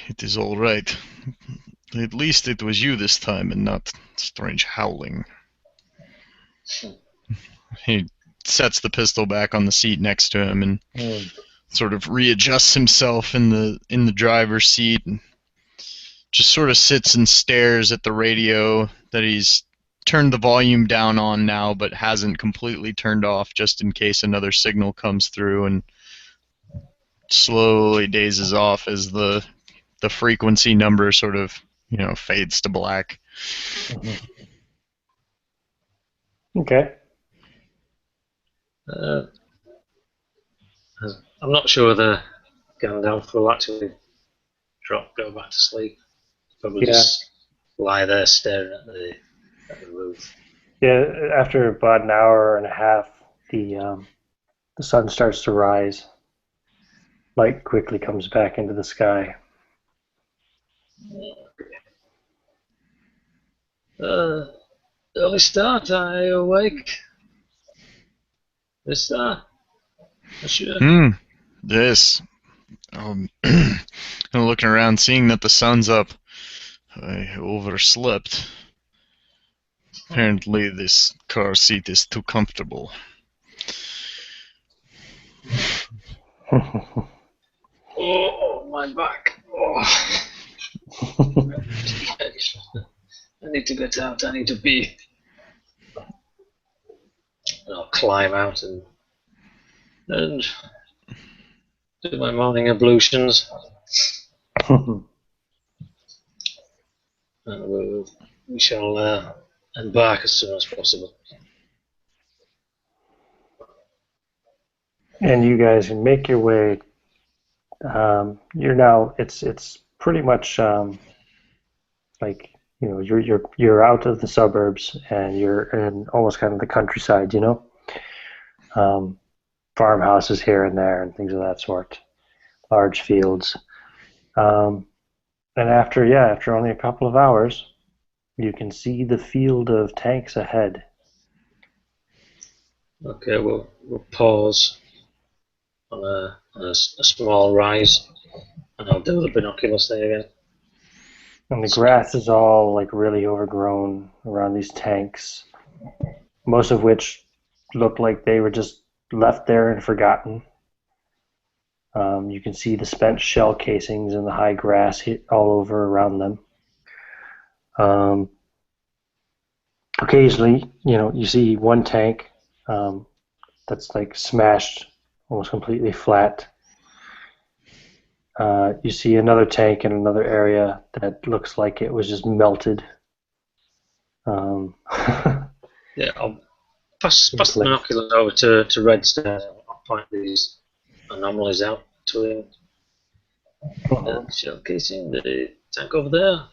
It is all right. At least it was you this time and not strange howling. He sets the pistol back on the seat next to him and sort of readjusts himself in the driver's seat and just sort of sits and stares at the radio that he's turned the volume down on now but hasn't completely turned off just in case another signal comes through, and slowly dazes off as the frequency number sort of fades to black. Okay. I'm not sure the Gandalf will actually go back to sleep. Probably just lie there staring at the roof. Yeah, after about an hour and a half, the sun starts to rise. Light quickly comes back into the sky. Early start, I awake. The star. Sure. Yes. I'm looking around, seeing that the sun's up. I overslept. Apparently this car seat is too comfortable. Oh, my back. Oh. I need to get out. I need to pee. And I'll climb out and do my morning ablutions. And we shall embark as soon as possible. And you guys make your way. You're now. It's pretty much like you're out of the suburbs and you're in almost kind of the countryside. Farmhouses here and there and things of that sort. Large fields. And after only a couple of hours, you can see the field of tanks ahead. Okay, we'll pause on a small rise, and I'll do the binoculars thing again. And the grass is all like really overgrown around these tanks, most of which look like they were just left there and forgotten. You can see the spent shell casings and the high grass hit all over around them. Occasionally, you see one tank that's like smashed almost completely flat. You see another tank in another area that looks like it was just melted. Yeah, I'll pass the binoculars over to Red Star. I'll point these anomalies out to him. Showcasing the tank over there.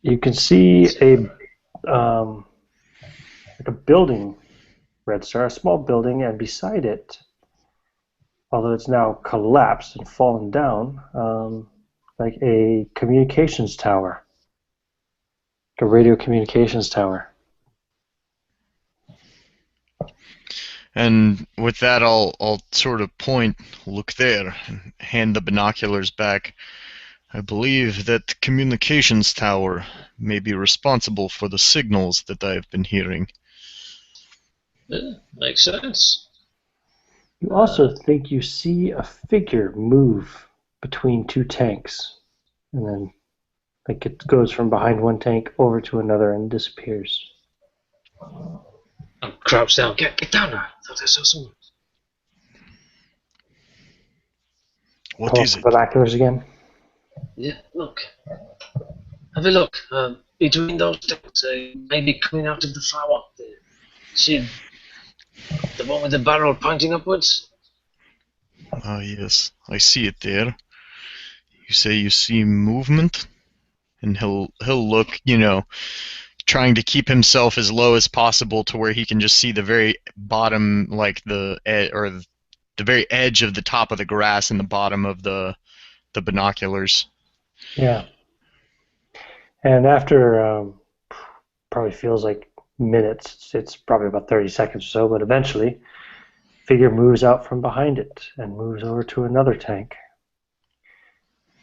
You can see a building Red Star, a small building, and beside it, although it's now collapsed and fallen down, like a communications tower, a radio communications tower. And with that, I'll sort of point, look there, and hand the binoculars back. I believe that communications tower may be responsible for the signals that I have been hearing. Yeah, makes sense. You also think you see a figure move between two tanks, and then like it goes from behind one tank over to another and disappears. And crouch down. Get down there. I thought I saw someone. What Pull is up it? the binoculars again. Yeah, look. Have a look. Between those tanks, maybe coming out of the flower. See the one with the barrel pointing upwards? Ah, yes, I see it there. You say you see movement? And he'll look, trying to keep himself as low as possible to where he can just see the very bottom, like the very edge of the top of the grass and the bottom of the binoculars. Yeah. And after probably feels like minutes, it's probably about 30 seconds or so, but eventually figure moves out from behind it and moves over to another tank.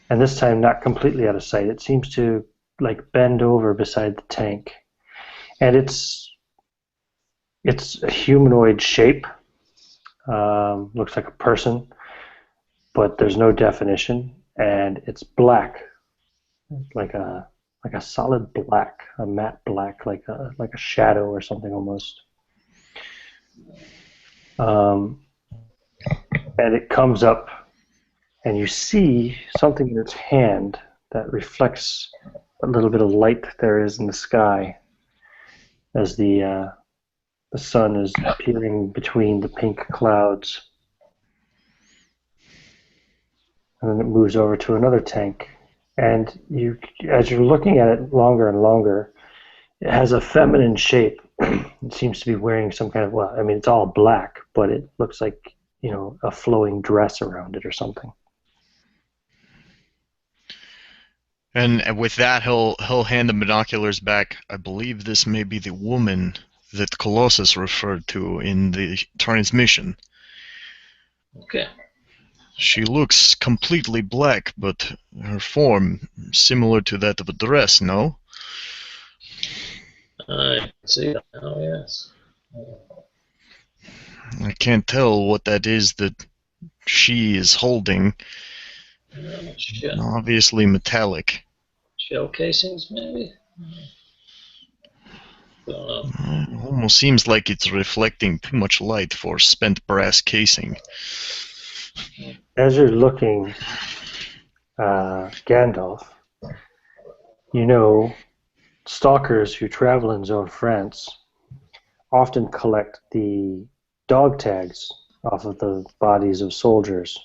And this time not completely out of sight. It seems to like bend over beside the tank. And it's a humanoid shape. Looks like a person, but there's no definition, and it's black, like a solid black, a matte black, like a shadow or something almost. And it comes up, and you see something in its hand that reflects a little bit of light that there is in the sky as the sun is peering between the pink clouds. And then it moves over to another tank. And you, as you're looking at it longer and longer, it has a feminine shape. It seems to be wearing some kind of, well, I mean, it's all black, but it looks like, a flowing dress around it or something. And with that, he'll hand the binoculars back. I believe this may be the woman that Colossus referred to in the transmission. Okay. She looks completely black, but her form similar to that of a dress, no? I can see that now, yes. I can't tell what that is that she is holding. Obviously metallic. Shell casings, maybe? It almost seems like it's reflecting too much light for spent brass casing. As you're looking, Gandalf, stalkers who travel in Zone France often collect the dog tags off of the bodies of soldiers.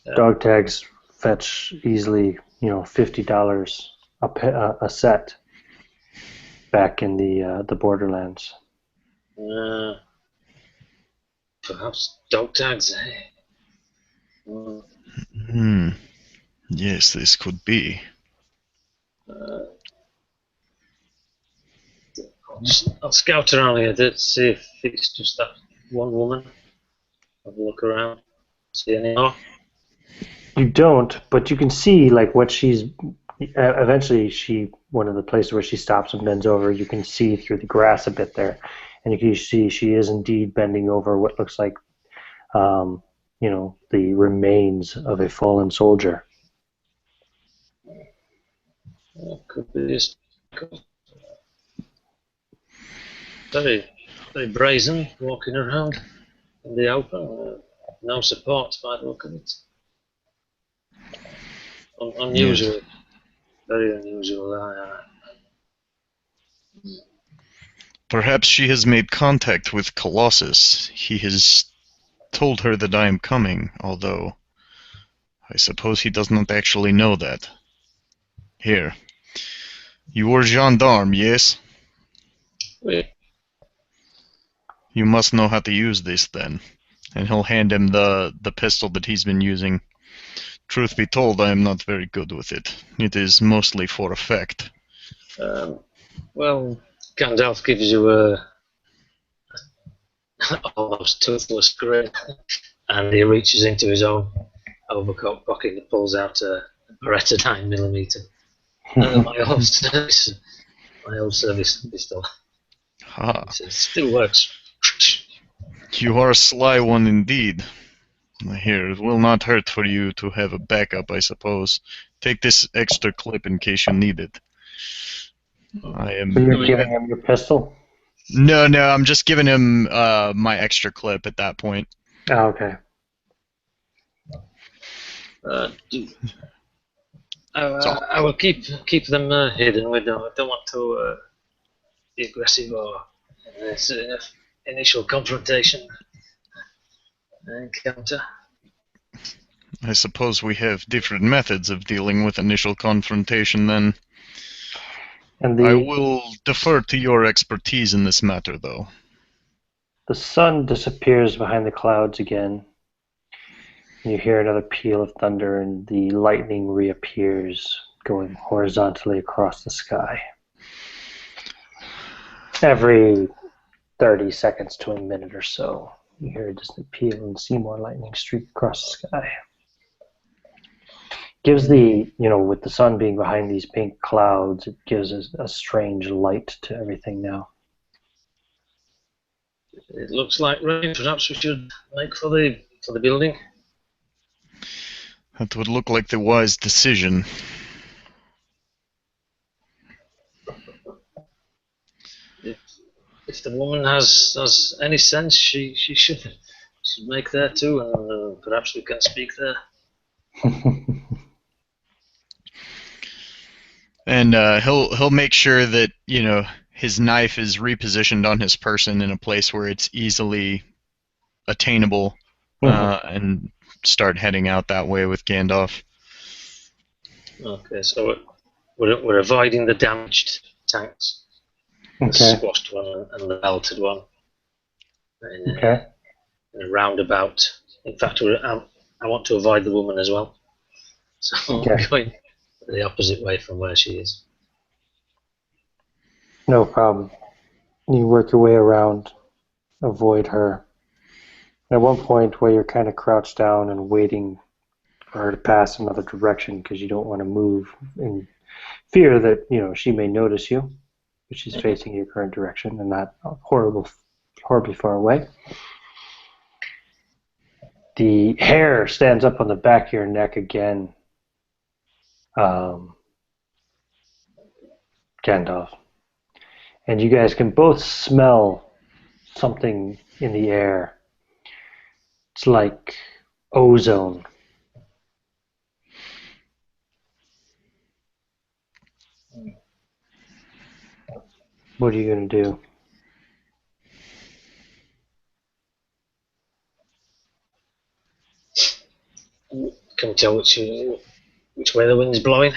Yeah. Dog tags fetch easily, $50 a set back in the Borderlands. Perhaps dog tags, eh? Yes, this could be. I'll scout around here to see if it's just that one woman. Have a look around. See any more? You don't, but you can see like what she's. Eventually, one of the places where she stops and bends over, you can see through the grass a bit there, and you can see she is indeed bending over what looks like, the remains of a fallen soldier. Could be this. Very, very brazen, walking around in the open. No support by the look of it. Unusual. Yes. Very unusual. Perhaps she has made contact with Colossus. He has told her that I am coming, although I suppose he does not actually know that. Here. You were gendarme, yes? Oui. You must know how to use this then. And he'll hand him the pistol that he's been using. Truth be told, I am not very good with it. It is mostly for effect. Well, Gandalf gives you a almost toothless grin, and he reaches into his own overcoat pocket and pulls out a Beretta 9mm. My old service pistol. Ah, It still works. you are a sly one indeed. Here, it will not hurt for you to have a backup, I suppose. Take this extra clip in case you need it. I am. So you're giving him your pistol? No, I'm just giving him my extra clip at that point. Oh, okay. I will keep them hidden. We don't want to be aggressive or this initial confrontation encounter. I suppose we have different methods of dealing with initial confrontation then. And I will defer to your expertise in this matter, though. the sun disappears behind the clouds again. You hear another peal of thunder, and the lightning reappears, going horizontally across the sky. Every 30 seconds to a minute or so, you hear a distant peal and see more lightning streak across the sky. Gives with the sun being behind these pink clouds, it gives a strange light to everything now. It looks like rain. Perhaps we should make for the building. That would look like the wise decision. If the woman has any sense, she should make there too, and perhaps we can speak there. And he'll make sure that his knife is repositioned on his person in a place where it's easily attainable, and start heading out that way with Gandalf. Okay, so we're avoiding the damaged tanks, the squashed one and the belted one. In a roundabout. In fact, I want to avoid the woman as well. So we're going the opposite way from where she is. No problem. You work your way around, avoid her. At one point where you're kind of crouched down and waiting for her to pass another direction because you don't want to move in fear that she may notice you, but she's facing your current direction and not horribly far away. The hair stands up on the back of your neck again, Gandalf. And you guys can both smell something in the air. It's like ozone. What are you going to do? Can we tell which way the wind's blowing?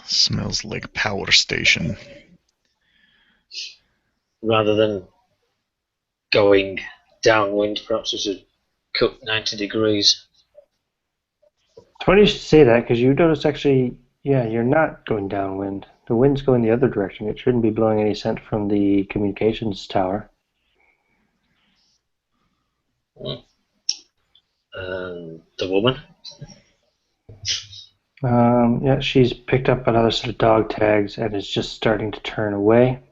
Smells like power station. Rather than going downwind, perhaps we should cut 90 degrees. It's funny you should say that, because you notice actually, you're not going downwind. The wind's going the other direction. It shouldn't be blowing any scent from the communications tower. The woman? She's picked up another set of dog tags and is just starting to turn away.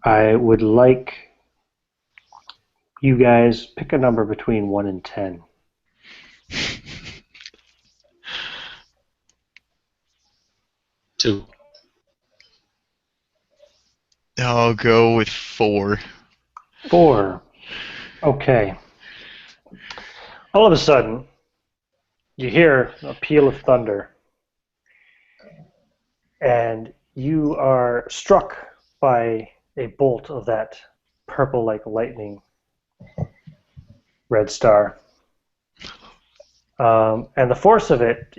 I would like you guys pick a number between 1 and 10. Two. I'll go with 4. 4. Okay. All of a sudden, you hear a peal of thunder, and you are struck by a bolt of that purple like lightning red star. And the force of it,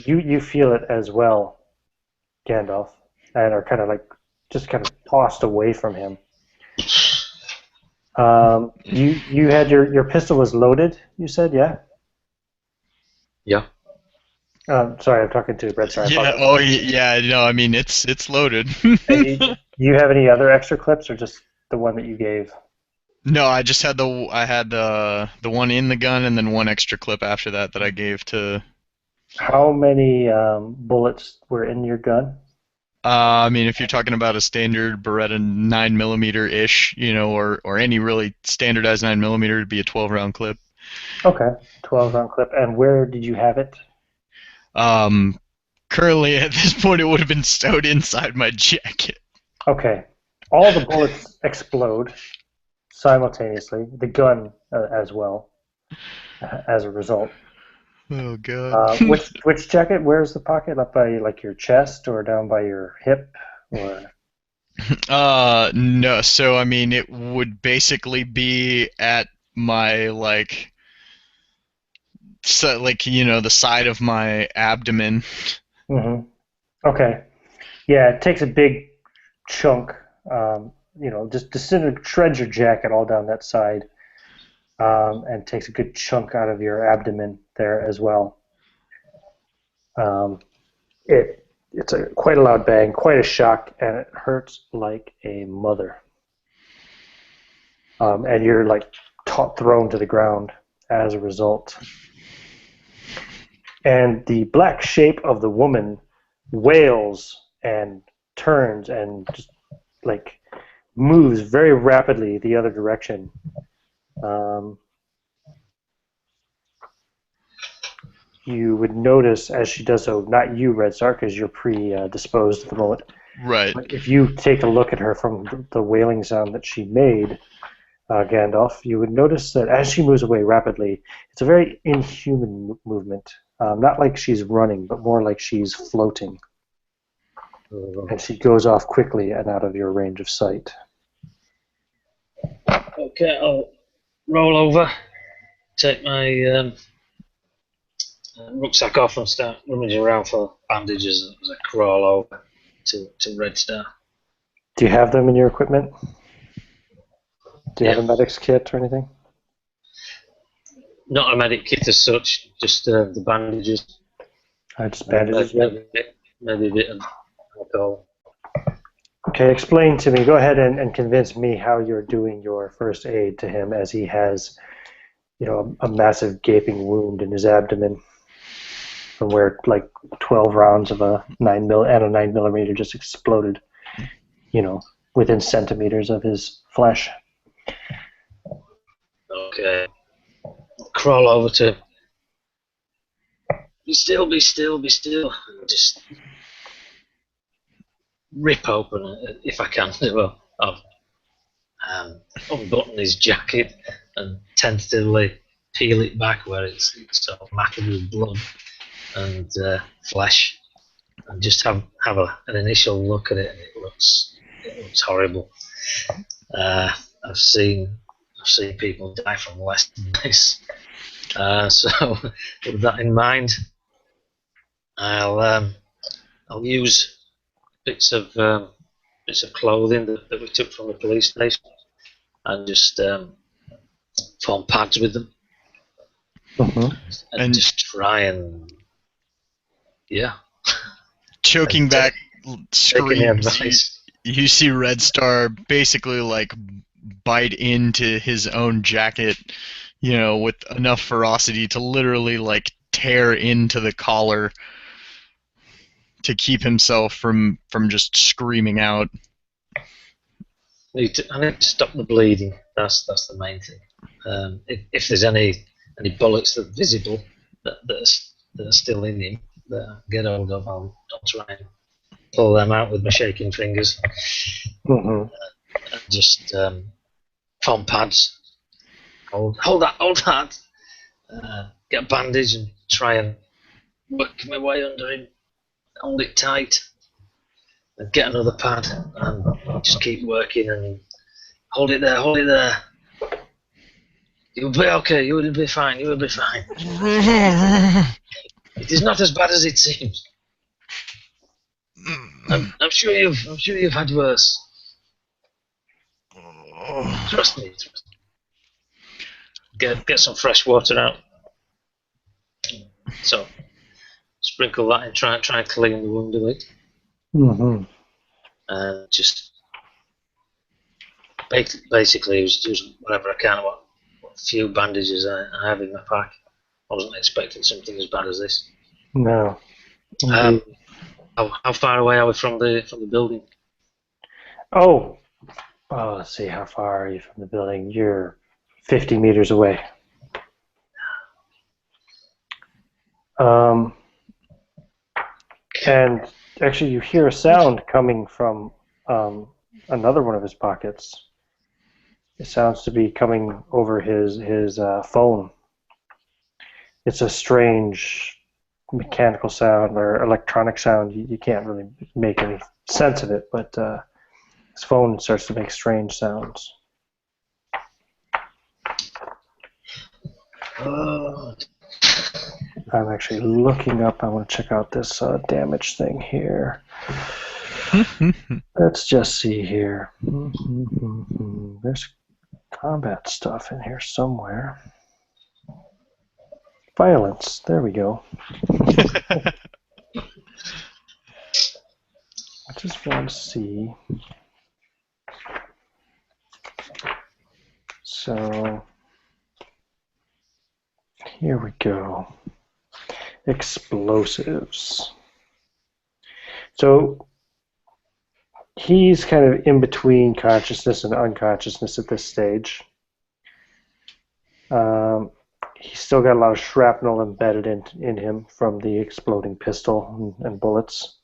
you feel it as well, Gandalf, and are kind of like just kind of tossed away from him. You had your pistol was loaded, you said, yeah? Yeah. Sorry, I'm talking to Red Star. Yeah. Oh, yeah. No, I mean it's loaded. Do you have any other extra clips, or just the one that you gave? No, I just had the one in the gun, and then one extra clip after that I gave to. How many bullets were in your gun? I mean, if you're talking about a standard Beretta 9mm ish, or any really standardized 9mm, it'd be a 12-round clip. Okay, 12-round clip. And where did you have it? Currently, at this point, it would have been stowed inside my jacket. Okay. All the bullets explode simultaneously. The gun as well, as a result. Oh god. Which jacket? Where's the pocket? Up by like your chest, or down by your hip, or? No. So I mean, it would basically be at my the side of my abdomen. Mm-hmm. Okay. Yeah, it takes a big chunk. Just shreds your jacket all down that side, and takes a good chunk out of your abdomen there as well. It's quite a loud bang, quite a shock, and it hurts like a mother. And you're like thrown to the ground as a result. And the black shape of the woman wails and turns and just like moves very rapidly the other direction. You would notice as she does so, not you, Red Star, because you're predisposed at the moment. Right. But if you take a look at her from the wailing sound that she made, Gandalf, you would notice that as she moves away rapidly, it's a very inhuman movement. Not like she's running, but more like she's floating. And she goes off quickly and out of your range of sight. Okay, I'll roll over, take my rucksack off and start rummaging around for bandages as I crawl over to Red Star. Do you have them in your equipment? Do you have a medic's kit or anything? Not a medic kit as such, just the bandages. Just bandages. Maybe a bit of alcohol. Okay, explain to me. Go ahead and convince me how you're doing your first aid to him, as he has, a massive gaping wound in his abdomen, from where like 12 rounds of a 9mm just exploded, within centimeters of his flesh. Okay. Crawl over to him. Be still, be still, be still. And just rip open, if I can. Well, I've unbutton his jacket and tentatively peel it back where it's sort of matted with blood and flesh, and just have an initial look at it, and it looks horrible. I've seen people die from less than this. So with that in mind, I'll use bits of clothing that we took from the police station and just form pads with them, and just try and choking back screams. You see Red Star basically like bite into his own jacket, with enough ferocity to literally like tear into the collar to keep himself from just screaming out. I need to stop the bleeding. That's the main thing. If there's any bullets that are visible that are still in him that I get hold of, I'll try and pull them out with my shaking fingers. And just foam pads. Hold that. Get a bandage and try and work my way under him. Hold it tight. And get another pad and just keep working and hold it there. You'll be okay. You will be fine. It is not as bad as it seems. I'm sure you've had worse. Trust me. Get some fresh water out. So sprinkle that and try and clean the wound a bit. Mm-hmm. And just basically use whatever I can, what few bandages I have in my pack. I wasn't expecting something as bad as this. No. How far away are we from the building? Oh, let's see. How far are you from the building? You're 50 meters away. And actually, you hear a sound coming from another one of his pockets. It sounds to be coming over his phone. It's a strange mechanical sound or electronic sound. You can't really make any sense of it, but his phone starts to make strange sounds. I'm actually looking up. I want to check out this damage thing here. Let's just see here. There's combat stuff in here somewhere. Violence. There we go. I just want to see. So here we go. Explosives. So he's kind of in between consciousness and unconsciousness at this stage. He's still got a lot of shrapnel embedded in him from the exploding pistol and bullets.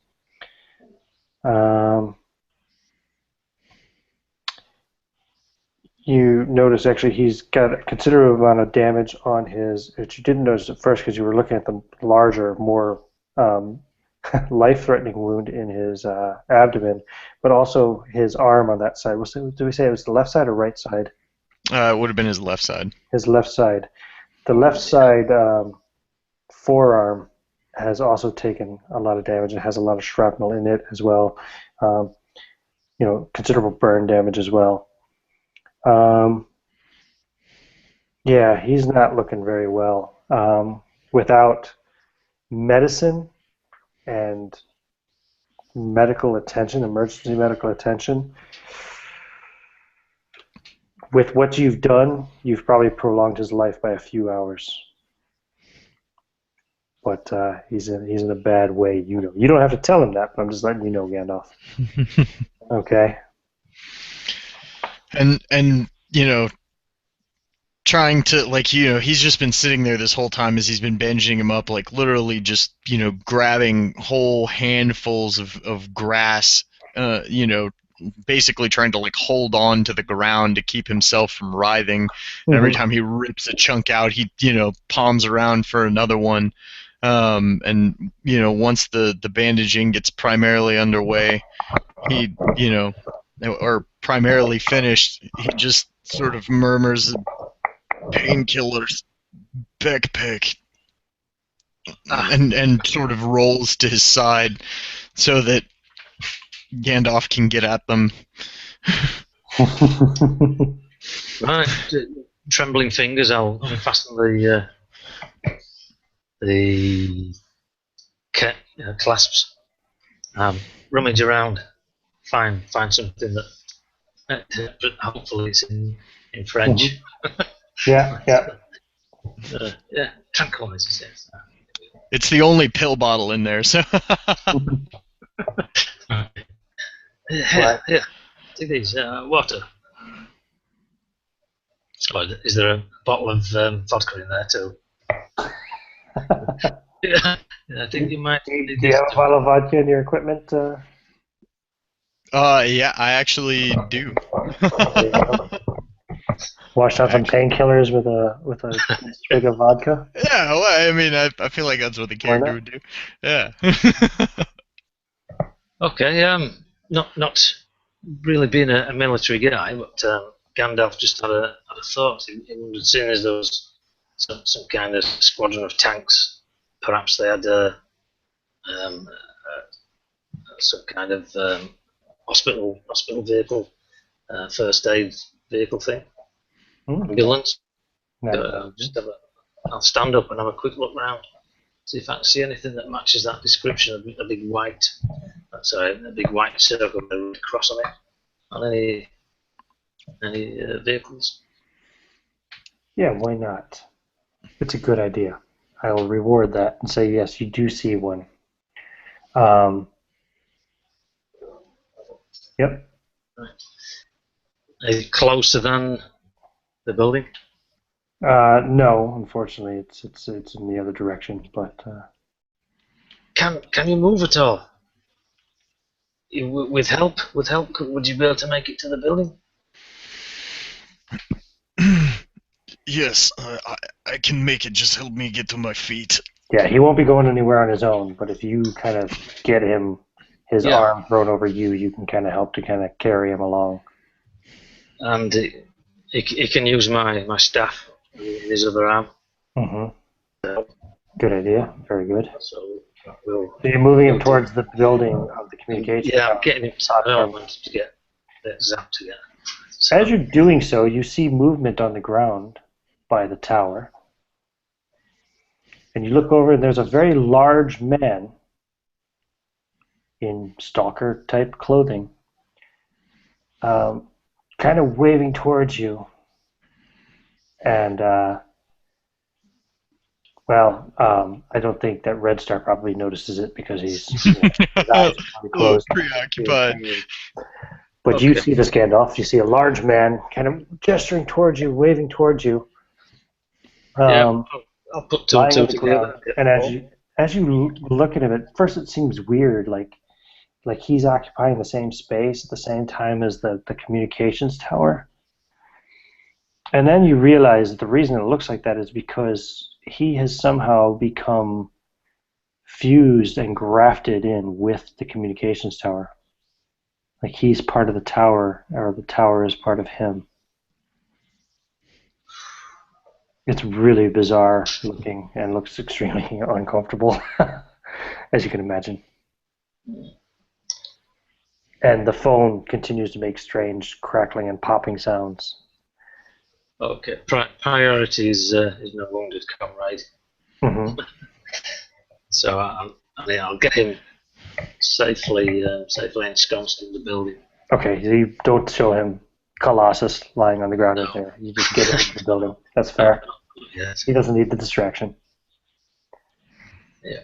You notice actually he's got a considerable amount of damage on his, which you didn't notice at first because you were looking at the larger, more life-threatening wound in his abdomen, but also his arm on that side. Did we say it was the left side or right side? It would have been his left side. His left side. The left side forearm has also taken a lot of damage and has a lot of shrapnel in it as well. Considerable burn damage as well. Yeah, he's not looking very well. Without medicine and medical attention, emergency medical attention, with what you've done, you've probably prolonged his life by a few hours. But he's in a bad way. You know, you don't have to tell him that, but I'm just letting you know, Gandalf. Okay. And trying to he's just been sitting there this whole time as he's been bandaging him up, literally just grabbing whole handfuls of grass, basically trying to hold on to the ground to keep himself from writhing. And every time he rips a chunk out, he palms around for another one. And once the bandaging gets primarily underway, he or primarily finished, he just sort of murmurs, "Painkillers, backpack," and sort of rolls to his side so that Gandalf can get at them. Right, trembling fingers. I'll unfasten the clasps. Rummage around, find something that, but hopefully it's in French. Yeah. Tranquilizers. Yes. It's the only pill bottle in there, so. Yeah. Take these. Water. Oh, is there a bottle of vodka in there too? Yeah, I think you might. Do you have a bottle of vodka in your equipment? Yeah, I actually do. Washed out some painkillers with a swig of vodka. Yeah, well, I mean, I feel like that's what the character would do. Yeah. Okay. Not really being a military guy, but Gandalf just had a thought. He wondered, seeing as there was some kind of squadron of tanks, perhaps they had some kind of hospital vehicle, first aid vehicle thing, ambulance. I'll stand up and have a quick look around, see if I can see anything that matches that description. A big white circle with a red cross on it. On any vehicles? Yeah, why not? It's a good idea. I will reward that and say yes, you do see one. Yep. Right. Is it closer than the building? No, unfortunately, it's in the other direction. But can you move at all? With help, would you be able to make it to the building? Yes, I can make it. Just help me get to my feet. yeah, he won't be going anywhere on his own. But if you kind of get him, his arm thrown over you, you can kind of help to kind of carry him along. And he can use my staff in his other arm. Good idea. Very good. So you're moving him towards the building of the communication. Yeah, I'm getting him to get the zap together. So, as you're doing so, you see movement on the ground by the tower. And you look over, and there's a very large man in stalker-type clothing, kind of waving towards you. And, I don't think that Red Star probably notices it because his eyes are closed. Preoccupied. But you see this, Gandalf. You see a large man kind of gesturing towards you, waving towards you. I'll put two and two together. And as you look at him, at first it seems weird, like he's occupying the same space at the same time as the communications tower. And then you realize that the reason it looks like that is because he has somehow become fused and grafted in with the communications tower. Like he's part of the tower, or the tower is part of him. It's really bizarre looking and looks extremely uncomfortable, as you can imagine. And the phone continues to make strange crackling and popping sounds. Okay, priority is no wounded comrade. So I'll get him safely ensconced in the building. Okay, so you don't show him Colossus lying on the ground out there. You just get him into the building. That's fair. Yes. He doesn't need the distraction. Yeah.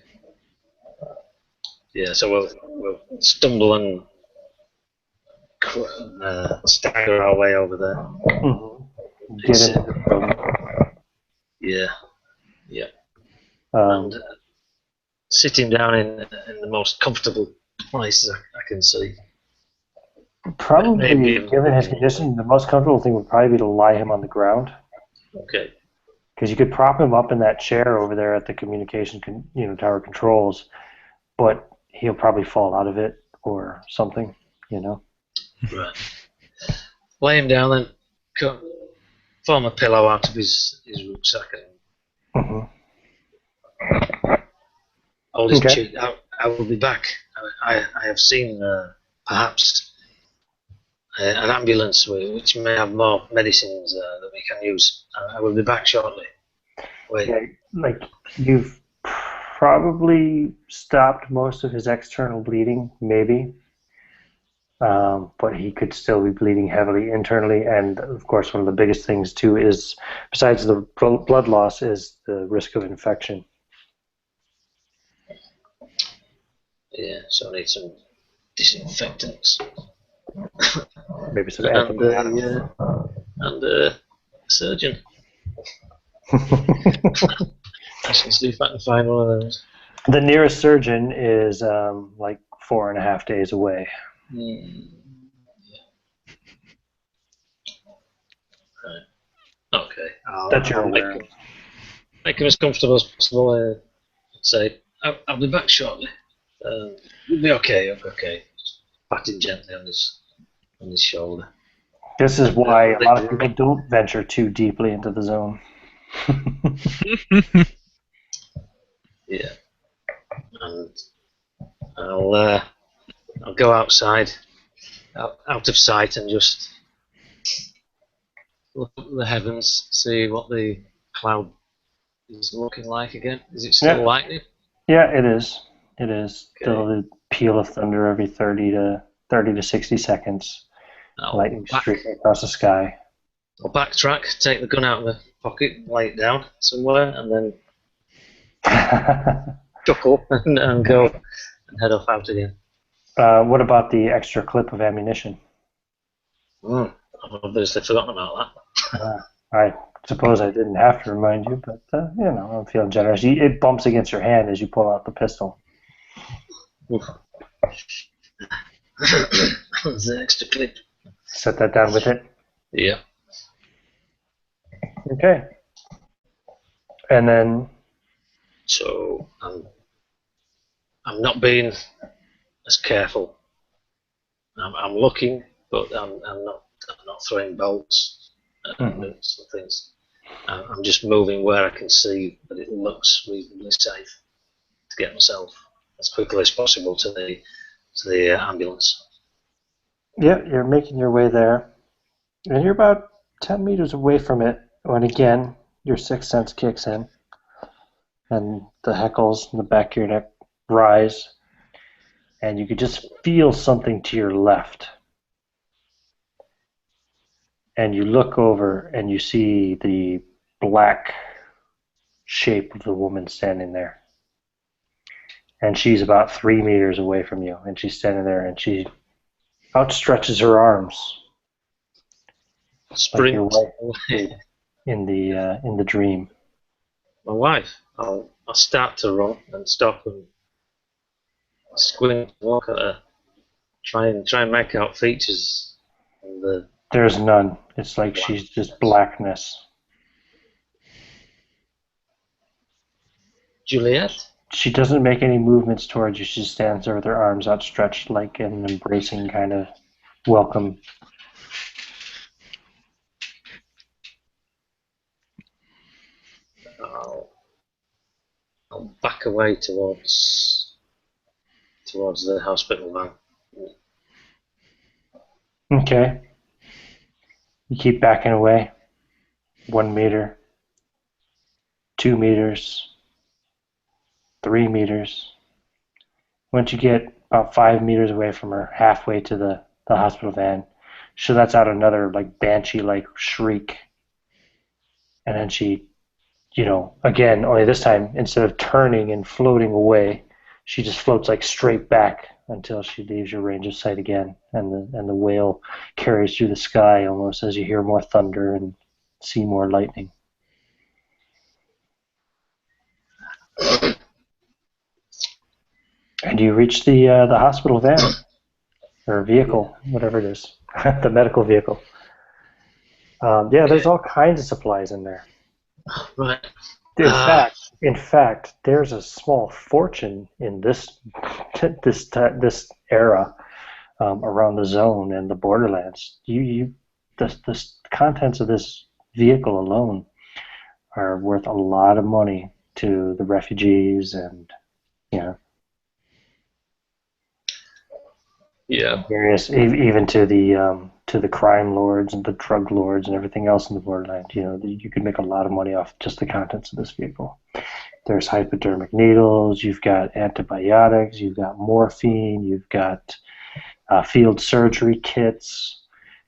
Yeah. So we'll stumble and stagger our way over there. Get into the building. Yeah. And sitting down in the most comfortable place I can see. Probably, given his condition, the most comfortable thing would probably be to lie him on the ground. Okay. Because you could prop him up in that chair over there at the communication tower controls, but he'll probably fall out of it or something, Right. Lay him down then. Form a pillow out of his rucksack and hold his cheek. I will be back. I have seen perhaps an ambulance which may have more medicines that we can use. I will be back shortly. Wait. Yeah, you've probably stopped most of his external bleeding, maybe. But he could still be bleeding heavily internally, and of course one of the biggest things too is, besides the blood loss, is the risk of infection. Yeah, so I need some disinfectants. Maybe some antibiotics. And a surgeon. I should see if I can find one of those. The nearest surgeon is 4.5 days away. Right. Okay. That you're aware of. Make him as comfortable as possible. Say, I'll be back shortly. You'll be okay. Okay. Just pat him gently on his shoulder. This is why a lot of people don't venture too deeply into the zone. Yeah. And I'll I'll go outside, out of sight, and just look up at the heavens, see what the cloud is looking like again. Is it still lightning? Yeah, it is. It is. Okay. The peal of thunder every 30 to 60 seconds. Lightning streaking across the sky. I'll backtrack, take the gun out of my pocket, lay it down somewhere, and then chuckle and go and head off out again. What about the extra clip of ammunition? I've obviously forgotten about that. I suppose I didn't have to remind you, but I'm feeling generous. It bumps against your hand as you pull out the pistol. There's the extra clip. Set that down with it. Yeah. Okay. And then. So I'm not being as careful. I'm looking, but I'm not throwing bolts and some things. I'm just moving where I can see that it looks reasonably safe to get myself as quickly as possible to the ambulance. Yeah, you're making your way there, and you're about 10 meters away from it when again your sixth sense kicks in, and the heckles in the back of your neck rise, and you could just feel something to your left. And you look over and you see the black shape of the woman standing there. And she's about 3 meters away from you, and she's standing there and she outstretches her arms. Sprint like your wife in the dream. My wife. I'll start to run and stop and squint, walk at her, try and make out features. There's none. It's like she's just blackness. Juliet? She doesn't make any movements towards you. She stands there with her arms outstretched like an embracing kind of welcome. I'll back away towards the hospital van. Okay. You keep backing away. 1 meter, 2 meters, 3 meters. Once you get about 5 meters away from her, halfway to the hospital van, she lets out another like banshee-like shriek. And then she, again, only this time, instead of turning and floating away, she just floats like straight back until she leaves your range of sight again. And the wail carries through the sky almost as you hear more thunder and see more lightning. And you reach the hospital van, or vehicle, whatever it is, the medical vehicle. There's all kinds of supplies in there. Right. In fact, there's a small fortune in this era around the zone and the borderlands. The contents of this vehicle alone are worth a lot of money to the refugees and various, even to the crime lords and the drug lords and everything else in the borderland. You could make a lot of money off just the contents of this vehicle. There's hypodermic needles, you've got antibiotics, you've got morphine, you've got field surgery kits,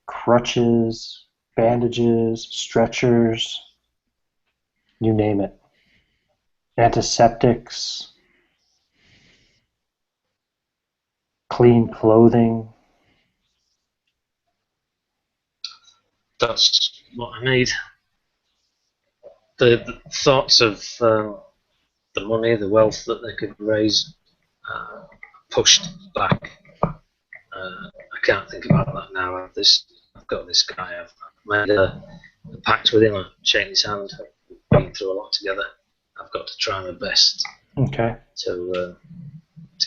crutches, bandages, stretchers, you name it. Antiseptics, clean clothing. That's what I need. The thoughts of the money, the wealth that they could raise, pushed back. I can't think about that now. I've got this guy. I've made a pact with him. I've shaken his hand. We've been through a lot together. I've got to try my best. Okay. To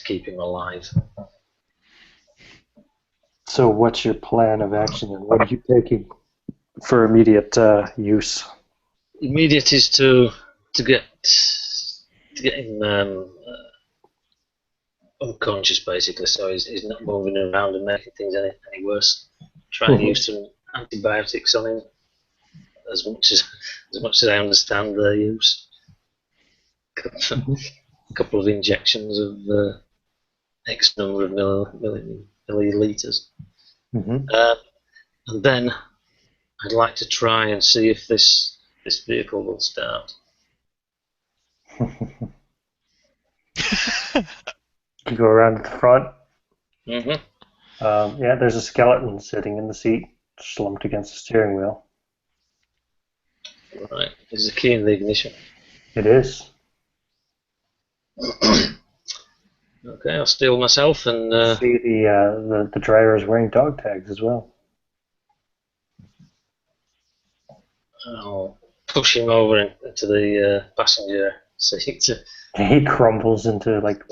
keep him alive. So what's your plan of action, and what are you taking for immediate use? Immediate is to get him unconscious basically, so he's not moving around and making things any worse. Try and use some antibiotics on him, as much as I understand their use. A couple of injections of X number of milliliters. And then I'd like to try and see if this vehicle will start. You go around to the front. Mm-hmm. Yeah, there's a skeleton sitting in the seat, slumped against the steering wheel. Right. Is the key in the ignition? It is. Okay, I'll steel myself and. See the driver is wearing dog tags as well. I'll push him over into the passenger seat. He crumbles into like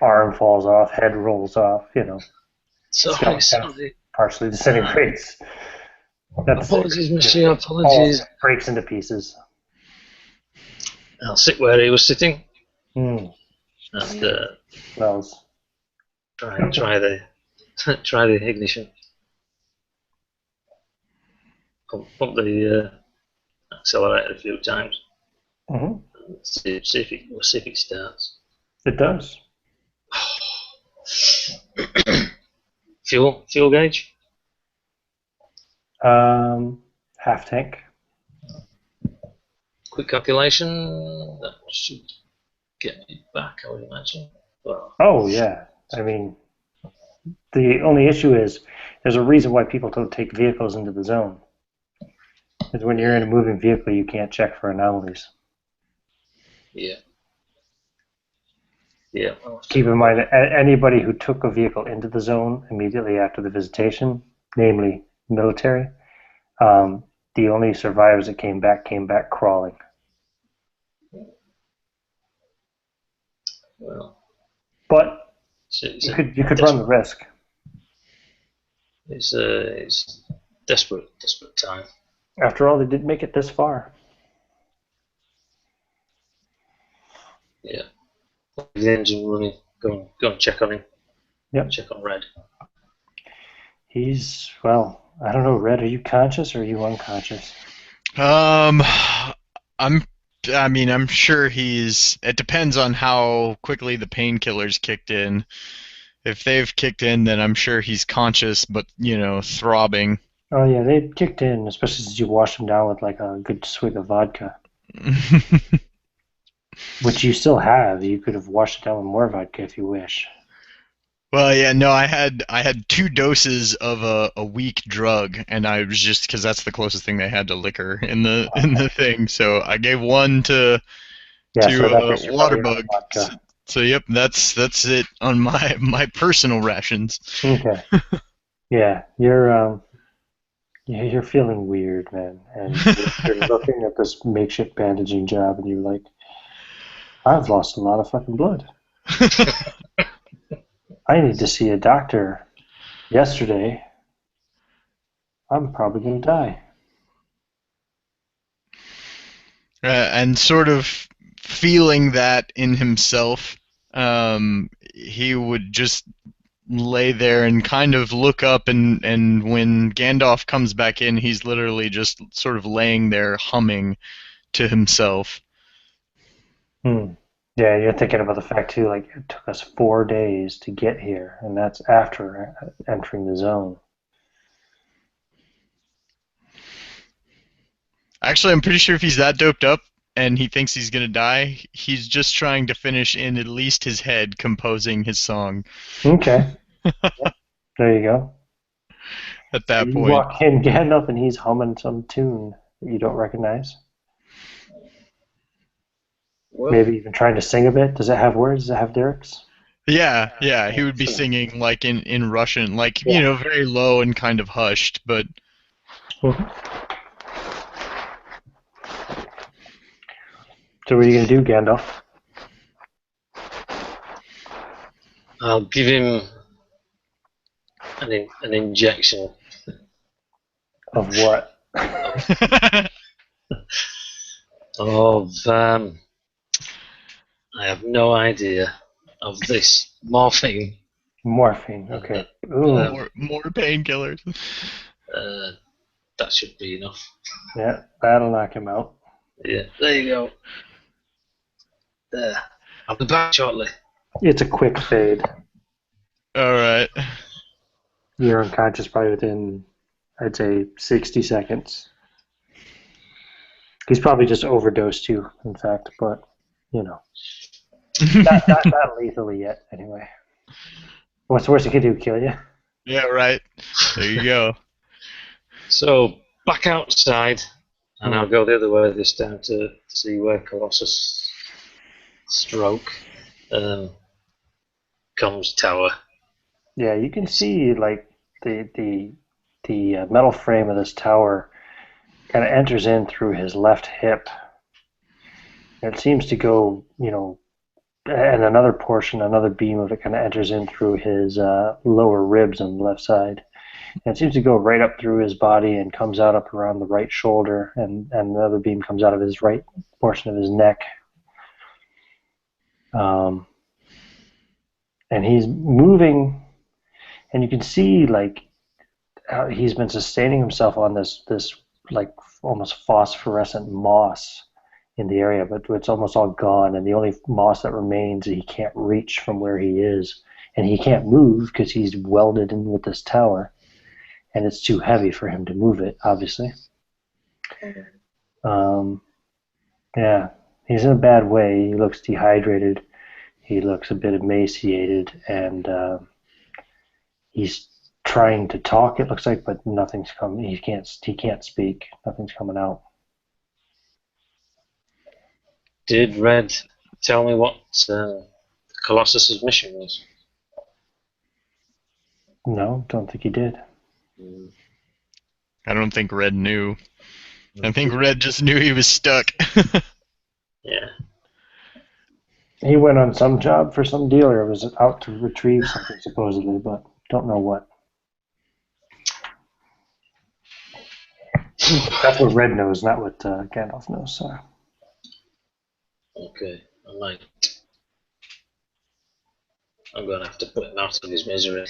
arm falls off, head rolls off. Sorry. Partially disintegrates. Apologies, monsieur. Apologies. Breaks into pieces. I'll sit where he was sitting. And smells. Try the ignition. Pump the accelerator a few times. See if it starts. It does. Fuel gauge. Half tank. Quick calculation. That should get me back, I would imagine. Well. Oh yeah. I mean, the only issue is there's a reason why people don't take vehicles into the zone. Because when you're in a moving vehicle, you can't check for anomalies. Yeah. Keep in mind, anybody who took a vehicle into the zone immediately after the visitation, namely military, the only survivors that came back crawling. Well, but you could run the risk. It's desperate time. After all, they did make it this far. Yeah. The engine running. Go and check on him. Yep. Check on Red. He's, well, I don't know, Red, are you conscious or are you unconscious? I'm sure he's. It depends on how quickly the painkillers kicked in. If they've kicked in, then I'm sure he's conscious, but throbbing. Oh yeah, they kicked in, especially since you washed him down with like a good swig of vodka. Which you still have. You could have washed it down with more vodka if you wish. Well, yeah, no, I had 2 doses of a weak drug, and I was just because that's the closest thing they had to liquor in the thing. So I gave one to Waterbug. So yep, that's it on my personal rations. Okay. Yeah, you're feeling weird, man, and you're looking at this makeshift bandaging job, and you're like, I've lost a lot of fucking blood. I need to see a doctor yesterday. I'm probably going to die. And sort of feeling that in himself, he would just lay there and kind of look up, and when Gandalf comes back in, he's literally just sort of laying there humming to himself. Yeah, you're thinking about the fact too, like it took us 4 days to get here, and that's after entering the zone. Actually, I'm pretty sure if he's that doped up and he thinks he's gonna die, he's just trying to finish in at least his head composing his song. Okay. Yep. There you go. At that you point. You walk in Gandalf and he's humming some tune that you don't recognize. Well, maybe even trying to sing a bit. Does it have words? Does it have lyrics? Yeah. He would be singing like in Russian, like very low and kind of hushed, but. So what are you gonna do, Gandalf? I'll give him an injection. Of what? Of I have no idea of this Morphine. Morphine. Okay. Ooh. More painkillers. That should be enough. Yeah, that'll knock him out. Yeah, there you go. There. I'll be back shortly. It's a quick fade. All right. You're unconscious probably within, I'd say, 60 seconds. He's probably just overdosed you, in fact, but, you know. not lethally yet, anyway. What's the worst he could do, kill you? Yeah, right. There you go. So, back outside, and I'll go the other way this time to see where Colossus stroke comes tower. Yeah, you can see, like, the metal frame of this tower kind of enters in through his left hip. It seems to go, you know, and another beam of it kind of enters in through his lower ribs on the left side. And it seems to go right up through his body and comes out up around the right shoulder, and another beam comes out of his right portion of his neck. And he's moving, and you can see, like, how he's been sustaining himself on this like almost phosphorescent moss in the area, but it's almost all gone, and the only moss that remains he can't reach from where he is, and he can't move because he's welded in with this tower, and it's too heavy for him to move it, obviously. Yeah, he's in a bad way. He looks dehydrated. He looks a bit emaciated, and he's trying to talk, it looks like, but nothing's coming. He can't speak. Nothing's coming out. Did Red tell me what Colossus's mission was? No, don't think he did. I don't think Red knew. I think Red just knew he was stuck. Yeah. He went on some job for some dealer. Was out to retrieve something, supposedly, but don't know what. That's what Red knows, not what Gandalf knows. So. Okay, I'm going to have to put him out of his misery.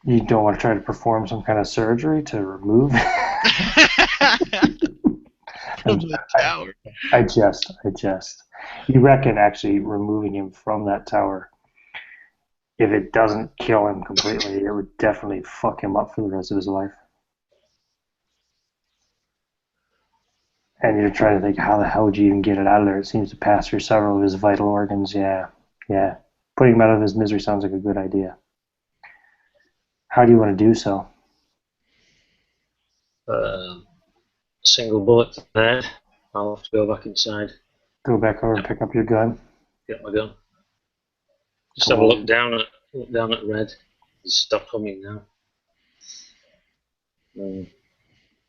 You don't want to try to perform some kind of surgery to remove From the tower. I jest. You reckon actually removing him from that tower, if it doesn't kill him completely, it would definitely fuck him up for the rest of his life. And you're trying to think, how the hell would you even get it out of there? It seems to pass through several of his vital organs. Yeah. Putting him out of his misery sounds like a good idea. How do you want to do so? Single bullet to the head. I'll have to go back inside. Go back over and pick up your gun. Get my gun. Just have a look down at Red. He's stopped humming now.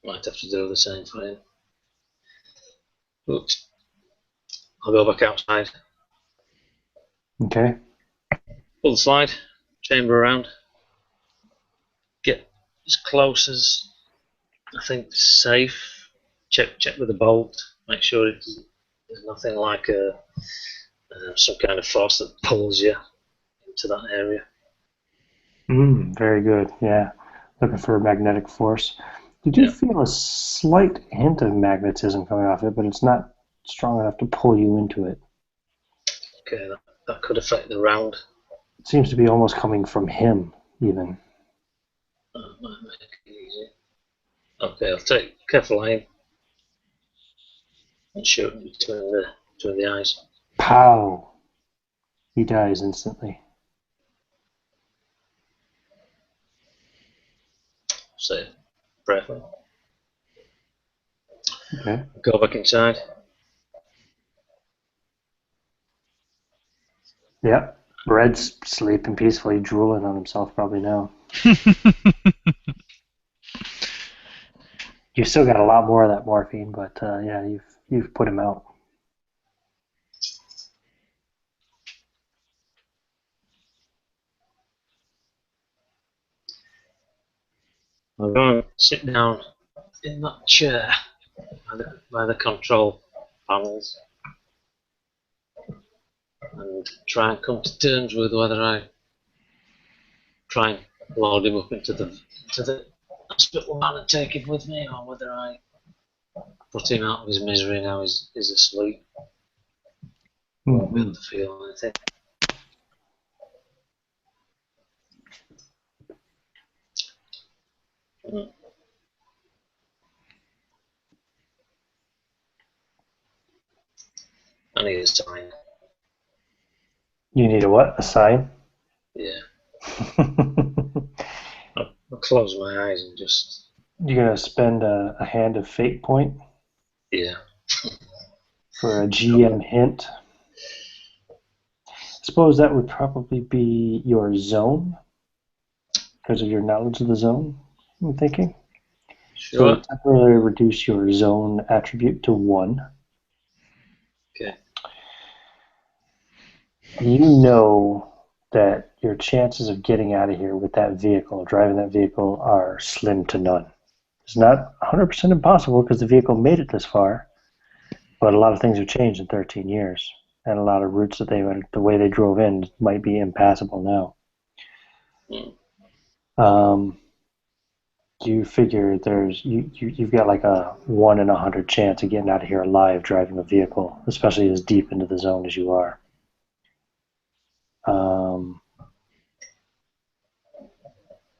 Might have to do the same for him. Oops. I'll go back outside. Okay. Pull the slide. Chamber around. Get as close as I think safe. Check with the bolt. Make sure there's nothing like some kind of force that pulls you into that area. Very good. Yeah. Looking for a magnetic force. Did you feel a slight hint of magnetism coming off it, but it's not strong enough to pull you into it? Okay, that could affect the round. It seems to be almost coming from him, even. That might make it easy. Okay, I'll take careful aim and shoot him between the eyes. Pow! He dies instantly. Say prayerfully. Okay. Go back inside. Yep. Red's sleeping peacefully, drooling on himself probably now. You've still got a lot more of that morphine, but yeah, you've put him out. I'll go and sit down in that chair by the control panels. and try and come to terms with whether I try and load him up into the hospital van and take him with me, or whether I put him out of his misery now he's asleep. Won't be able to feel anything. I need a sign. You need a what? A sign? Yeah. I'll close my eyes and just... You're going to spend a hand of fate point? Yeah. For a GM hint? I suppose that would probably be your zone, because of your knowledge of the zone, I'm thinking. Sure. So it'll temporarily reduce your zone attribute to 1. Okay. You know that your chances of getting out of here with that vehicle, driving that vehicle, are slim to none. It's not 100% impossible because the vehicle made it this far, but a lot of things have changed in 13 years, and a lot of routes that they went, the way they drove in, might be impassable now. You figure you've got like a 1 in 100 chance of getting out of here alive driving a vehicle, especially as deep into the zone as you are.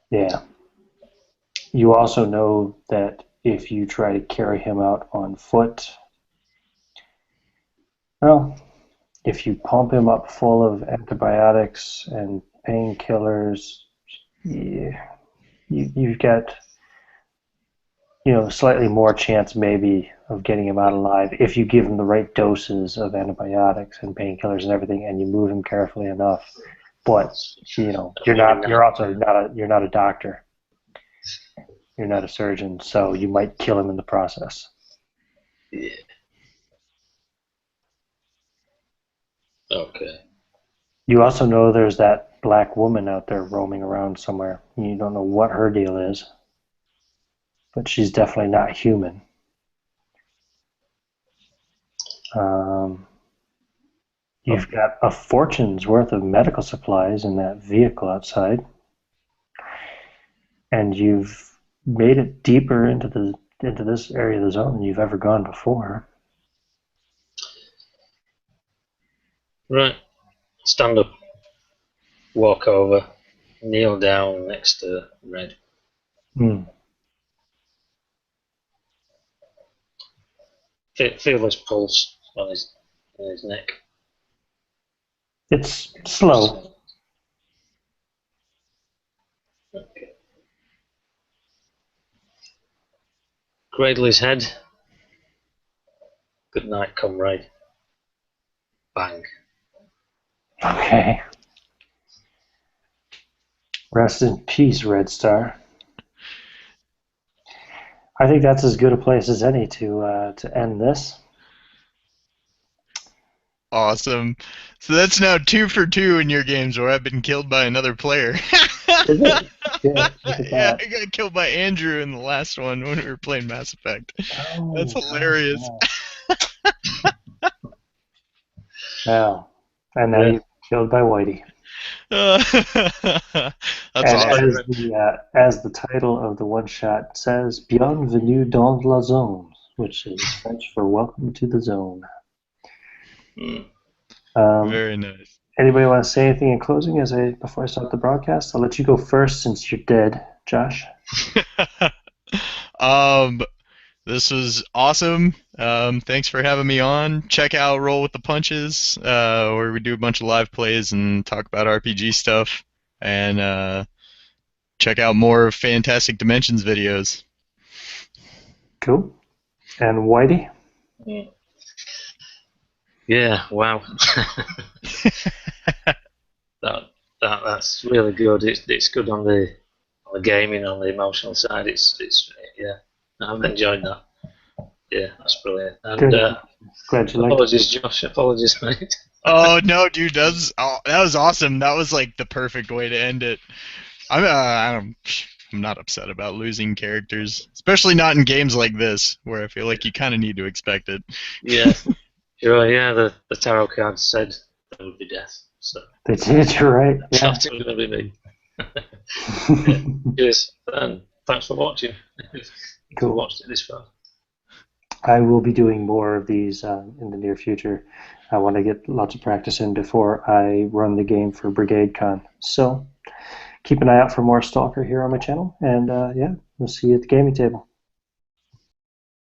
Yeah. You also know that if you try to carry him out on foot, well, if you pump him up full of antibiotics and painkillers, you've got slightly more chance maybe of getting him out alive if you give him the right doses of antibiotics and painkillers and everything, and you move him carefully enough. But you're not a doctor. You're not a surgeon, so you might kill him in the process. Yeah. Okay. You also know there's that black woman out there roaming around somewhere. You don't know what her deal is, but she's definitely not human. You've got a fortune's worth of medical supplies in that vehicle outside, and you've made it deeper into this area of the zone than you've ever gone before. Right. Stand up. Walk over. Kneel down next to Red. Feel his pulse on his neck. It's slow. Okay. Cradle his head. Good night, comrade. Bang. Okay. Rest in peace, Red Star. I think that's as good a place as any to end this. Awesome. So that's now 2 for 2 in your games where I've been killed by another player. Is it? Yeah, look at Yeah, that. I got killed by Andrew in the last one when we were playing Mass Effect. Oh, That's hilarious. Wow. And now you're killed by Whitey. That's awesome. As the title of the one-shot says, Bienvenue dans la zone, which is French for welcome to the zone. Very nice. Anybody want to say anything in closing before I start the broadcast? I'll let you go first since you're dead, Josh. This was awesome. Thanks for having me on. Check out Roll with the Punches, where we do a bunch of live plays and talk about RPG stuff. And check out more Fantastic Dimensions videos. Cool. And Whitey? Yeah, wow. That's really good. It's good on the gaming, on the emotional side. It's yeah. I've enjoyed that. Yeah, that's brilliant. And glad you liked apologies, Josh. Apologies, mate. Oh no, dude, that was awesome. That was like the perfect way to end it. I'm not upset about losing characters, especially not in games like this where I feel like you kind of need to expect it. Yeah, sure. Yeah, the tarot card said would be death. So They did, you're right. I Yeah. thought it was going to be me. Cheers, and thanks for watching. If you Cool. watched it this far. I will be doing more of these in the near future. I want to get lots of practice in before I run the game for Brigade Con. So keep an eye out for more Stalker here on my channel, and yeah, we'll see you at the gaming table.